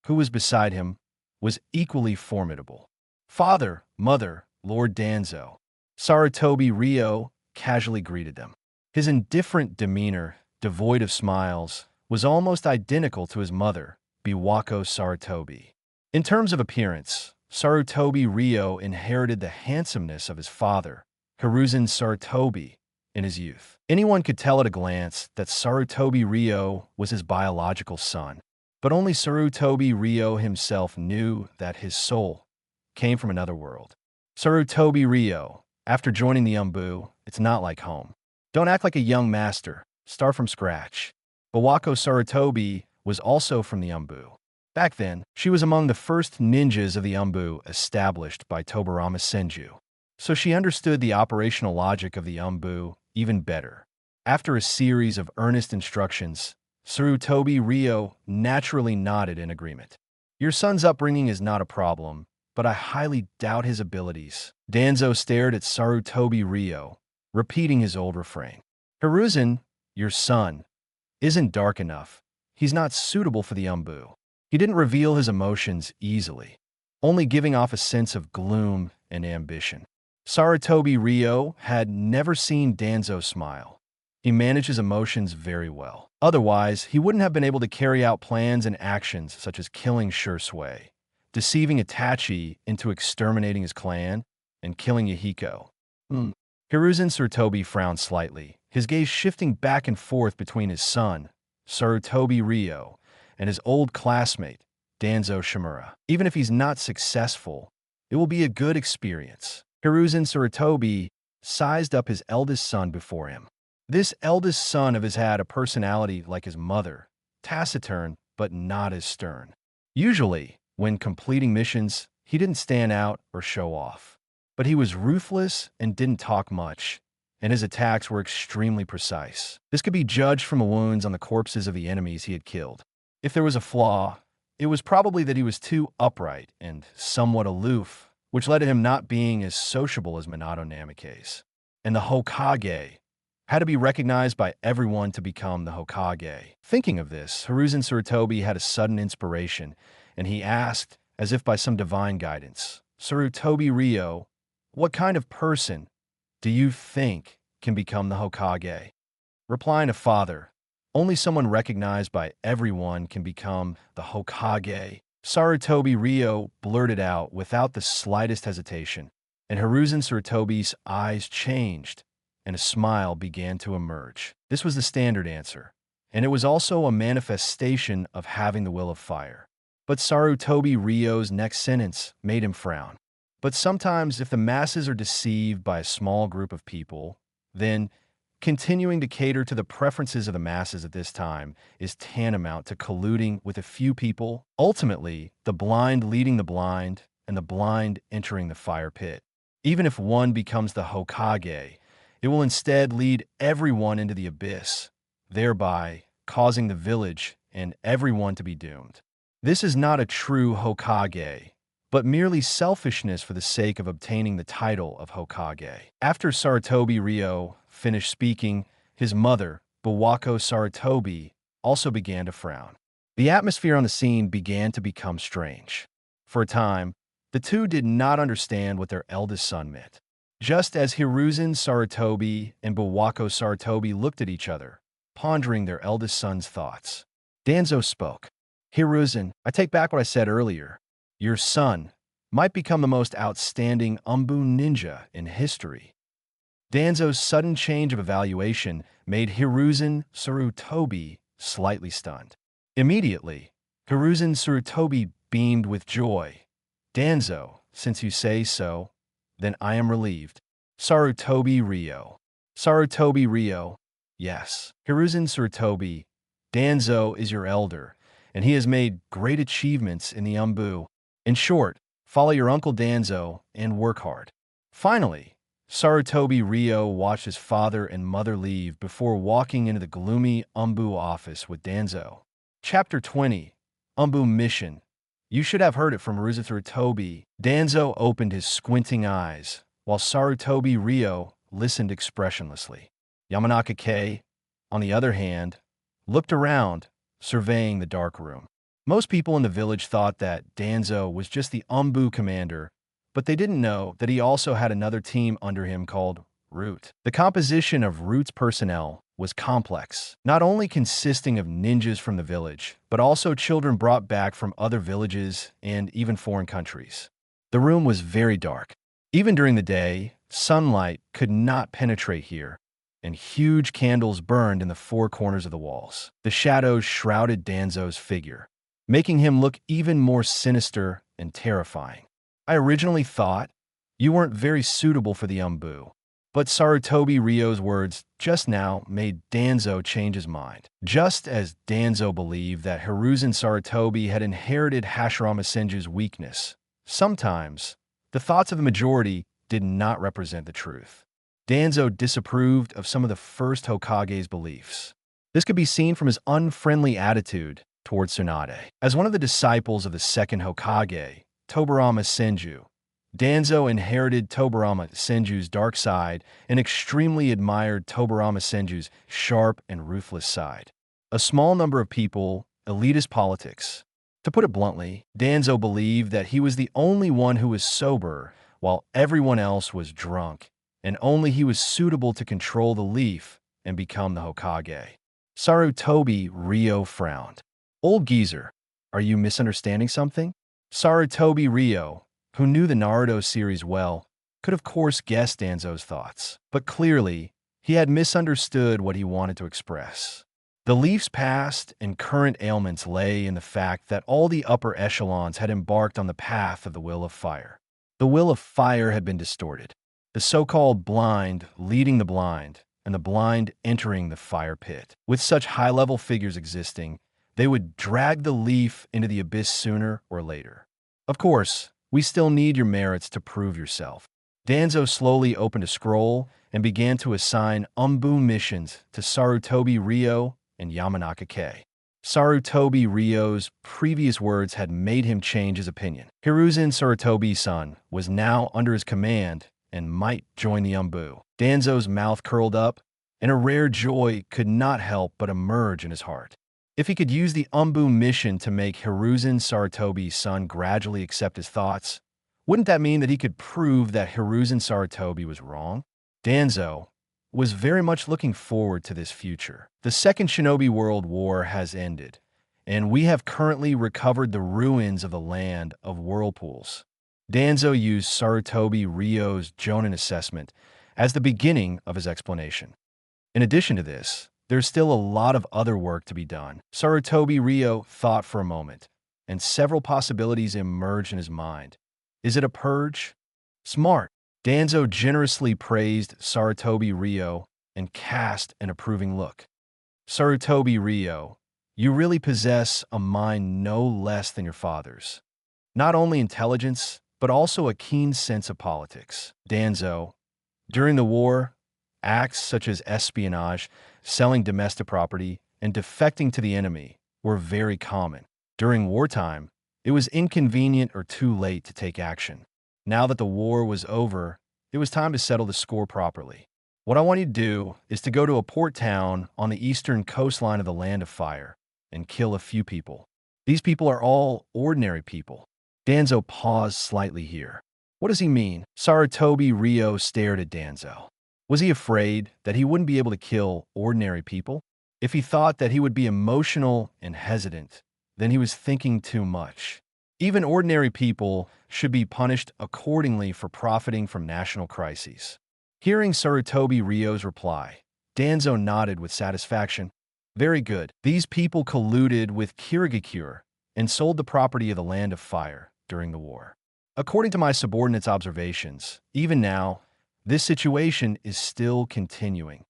who was beside him, was equally formidable. Father, mother, Lord Danzo. Sarutobi Ryo casually greeted them. His indifferent demeanor, devoid of smiles, was almost identical to his mother, Biwako Sarutobi. In terms of appearance, Sarutobi Ryo inherited the handsomeness of his father, Hiruzen Sarutobi, in his youth. Anyone could tell at a glance that Sarutobi Ryo was his biological son, but only Sarutobi Ryo himself knew that his soul came from another world. Sarutobi Ryo, after joining the Umbu, it's not like home. Don't act like a young master. Start from scratch. Biwako Sarutobi was also from the Umbu. Back then, she was among the first ninjas of the Umbu established by Tobarama Senju, so she understood the operational logic of the Umbu even better. After a series of earnest instructions, Sarutobi Ryo naturally nodded in agreement. Your son's upbringing is not a problem, but I highly doubt his abilities. Danzo stared at Sarutobi Ryo, repeating his old refrain. Hiruzen, your son, isn't dark enough. He's not suitable for the Umbu. He didn't reveal his emotions easily, only giving off a sense of gloom and ambition. Sarutobi Ryo had never seen Danzo smile. He managed his emotions very well. Otherwise, he wouldn't have been able to carry out plans and actions such as killing Shursui, deceiving Itachi into exterminating his clan, and killing Yahiko. Hiruzen Sarutobi frowned slightly, his gaze shifting back and forth between his son, Sarutobi Ryo, and his old classmate, Danzo Shimura. Even if he's not successful, it will be a good experience. Hiruzen Sarutobi sized up his eldest son before him. This eldest son of his had a personality like his mother, taciturn but not as stern. Usually, when completing missions, he didn't stand out or show off. But he was ruthless and didn't talk much, and his attacks were extremely precise. This could be judged from the wounds on the corpses of the enemies he had killed. If there was a flaw, it was probably that he was too upright and somewhat aloof, which led to him not being as sociable as Minato Namikaze. And the Hokage had to be recognized by everyone to become the Hokage. Thinking of this, Hiruzen Sarutobi had a sudden inspiration, and he asked, as if by some divine guidance, "Sarutobi Ryo, what kind of person do you think can become the Hokage?" Replying to father, only someone recognized by everyone can become the Hokage. Sarutobi Ryo blurted out without the slightest hesitation, and Hiruzen Sarutobi's eyes changed, and a smile began to emerge. This was the standard answer, and it was also a manifestation of having the will of fire. But Sarutobi Ryo's next sentence made him frown. But sometimes, if the masses are deceived by a small group of people, then continuing to cater to the preferences of the masses at this time is tantamount to colluding with a few people, ultimately the blind leading the blind and the blind entering the fire pit. Even if one becomes the Hokage, it will instead lead everyone into the abyss, thereby causing the village and everyone to be doomed. This is not a true Hokage, but merely selfishness for the sake of obtaining the title of Hokage. After Sarutobi Ryo finished speaking, his mother, Bawako Sarutobi, also began to frown. The atmosphere on the scene began to become strange. For a time, the two did not understand what their eldest son meant. Just as Hiruzen Sarutobi and Bawako Sarutobi looked at each other, pondering their eldest son's thoughts, Danzo spoke. "Hiruzen, I take back what I said earlier. Your son might become the most outstanding Umbu ninja in history." Danzo's sudden change of evaluation made Hiruzen Sarutobi slightly stunned. Immediately, Hiruzen Sarutobi beamed with joy. "Danzo, since you say so, then I am relieved." Sarutobi Ryo. Sarutobi Ryo. Yes. Hiruzen Sarutobi. Danzo is your elder, and he has made great achievements in the Umbu. In short, follow your uncle Danzo and work hard. Finally, Sarutobi Ryo watched his father and mother leave before walking into the gloomy Umbu office with Danzo. Chapter 20. Umbu Mission. You should have heard it from Hiruzen Sarutobi. Danzo opened his squinting eyes, while Sarutobi Ryo listened expressionlessly. Yamanaka K, on the other hand, looked around, surveying the dark room. Most people in the village thought that Danzo was just the Umbu commander, but they didn't know that he also had another team under him called Root. The composition of Root's personnel was complex, not only consisting of ninjas from the village, but also children brought back from other villages and even foreign countries. The room was very dark. Even during the day, sunlight could not penetrate here, and huge candles burned in the four corners of the walls. The shadows shrouded Danzo's figure, making him look even more sinister and terrifying. I originally thought you weren't very suitable for the Umbu, but Sarutobi Ryo's words just now made Danzo change his mind. Just as Danzo believed that Hiruzen Sarutobi had inherited Hashirama Senju's weakness, sometimes the thoughts of the majority did not represent the truth. Danzo disapproved of some of the first Hokage's beliefs. This could be seen from his unfriendly attitude towards Tsunade. As one of the disciples of the second Hokage, Tobirama Senju, Danzo inherited Tobirama Senju's dark side and extremely admired Tobirama Senju's sharp and ruthless side. A small number of people, elitist politics. To put it bluntly, Danzo believed that he was the only one who was sober while everyone else was drunk, and only he was suitable to control the leaf and become the Hokage. Sarutobi Ryo frowned. Old geezer, are you misunderstanding something? Sarutobi Ryo, who knew the Naruto series well, could of course guess Danzo's thoughts, but clearly, he had misunderstood what he wanted to express. The Leaf's past and current ailments lay in the fact that all the upper echelons had embarked on the path of the Will of Fire. The Will of Fire had been distorted, the so-called blind leading the blind, and the blind entering the fire pit. With such high-level figures existing, they would drag the Leaf into the abyss sooner or later. Of course, we still need your merits to prove yourself. Danzo slowly opened a scroll and began to assign Umbu missions to Sarutobi Ryo and Yamanaka Kei. Sarutobi Ryo's previous words had made him change his opinion. Hiruzen Sarutobi-san was now under his command and might join the Umbu. Danzo's mouth curled up, and a rare joy could not help but emerge in his heart. If he could use the Umbu mission to make Hiruzen Sarutobi-san gradually accept his thoughts, wouldn't that mean that he could prove that Hiruzen Sarutobi was wrong? Danzo was very much looking forward to this future. The Second Shinobi World War has ended, and we have currently recovered the ruins of the land of whirlpools. Danzo used Sarutobi Ryo's Jonin assessment as the beginning of his explanation. In addition to this, there's still a lot of other work to be done. Sarutobi Ryo thought for a moment, and several possibilities emerged in his mind. Is it a purge? Smart. Danzo generously praised Sarutobi Ryo and cast an approving look. Sarutobi Ryo, you really possess a mind no less than your father's. Not only intelligence, but also a keen sense of politics. Danzo, during the war, acts such as espionage, selling domestic property, and defecting to the enemy were very common. During wartime, it was inconvenient or too late to take action. Now that the war was over, it was time to settle the score properly. What I want you to do is to go to a port town on the eastern coastline of the Land of Fire and kill a few people. These people are all ordinary people. Danzo paused slightly here. What does he mean? Sarutobi Ryo stared at Danzo. Was he afraid that he wouldn't be able to kill ordinary people? If he thought that he would be emotional and hesitant, then he was thinking too much. Even ordinary people should be punished accordingly for profiting from national crises. Hearing Sarutobi Ryo's reply, Danzo nodded with satisfaction. Very good. These people colluded with Kirigakure and sold the property of the Land of Fire during the war. According to my subordinate's observations, even now, this situation is still continuing.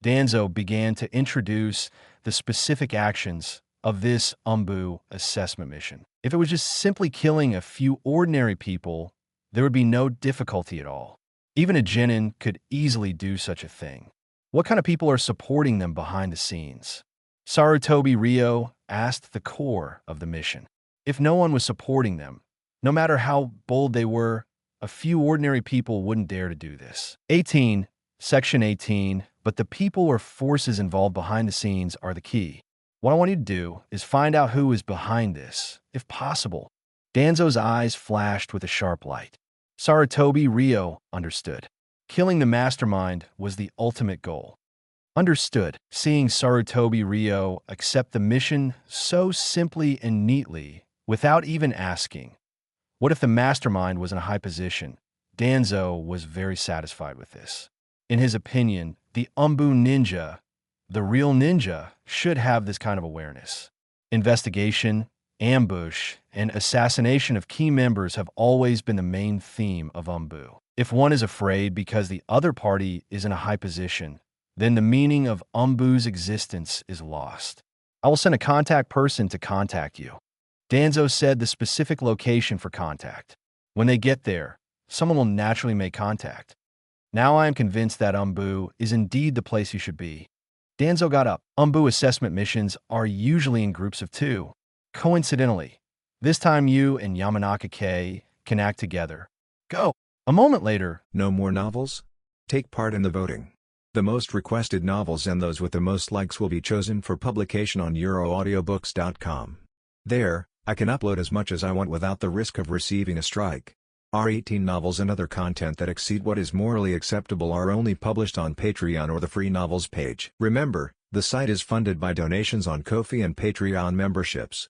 Danzo began to introduce the specific actions of this Umbu assessment mission. If it was just simply killing a few ordinary people, there would be no difficulty at all. Even a genin could easily do such a thing. What kind of people are supporting them behind the scenes? Sarutobi Ryo asked the core of the mission. If no one was supporting them, no matter how bold they were, a few ordinary people wouldn't dare to do this. Section 18, but the people or forces involved behind the scenes are the key. What I want you to do is find out who is behind this, if possible. Danzo's eyes flashed with a sharp light. Sarutobi Ryo understood. Killing the mastermind was the ultimate goal. Understood. Seeing Sarutobi Ryo accept the mission so simply and neatly, without even asking, what if the mastermind was in a high position? Danzo was very satisfied with this. In his opinion, the Umbu ninja, the real ninja, should have this kind of awareness. Investigation, ambush, and assassination of key members have always been the main theme of Umbu. If one is afraid because the other party is in a high position, then the meaning of Umbu's existence is lost. I will send a contact person to contact you. Danzo said the specific location for contact. When they get there, someone will naturally make contact. Now I am convinced that Umbu is indeed the place you should be. Danzo got up. Umbu assessment missions are usually in groups of 2. Coincidentally, this time you and Yamanaka Kei can act together. Go! A moment later. No more novels? Take part in the voting. The most requested novels and those with the most likes will be chosen for publication on EuroAudiobooks.com. There, I can upload as much as I want without the risk of receiving a strike. Our 18 novels and other content that exceed what is morally acceptable are only published on Patreon or the free novels page. Remember, the site is funded by donations on Ko-fi and Patreon memberships.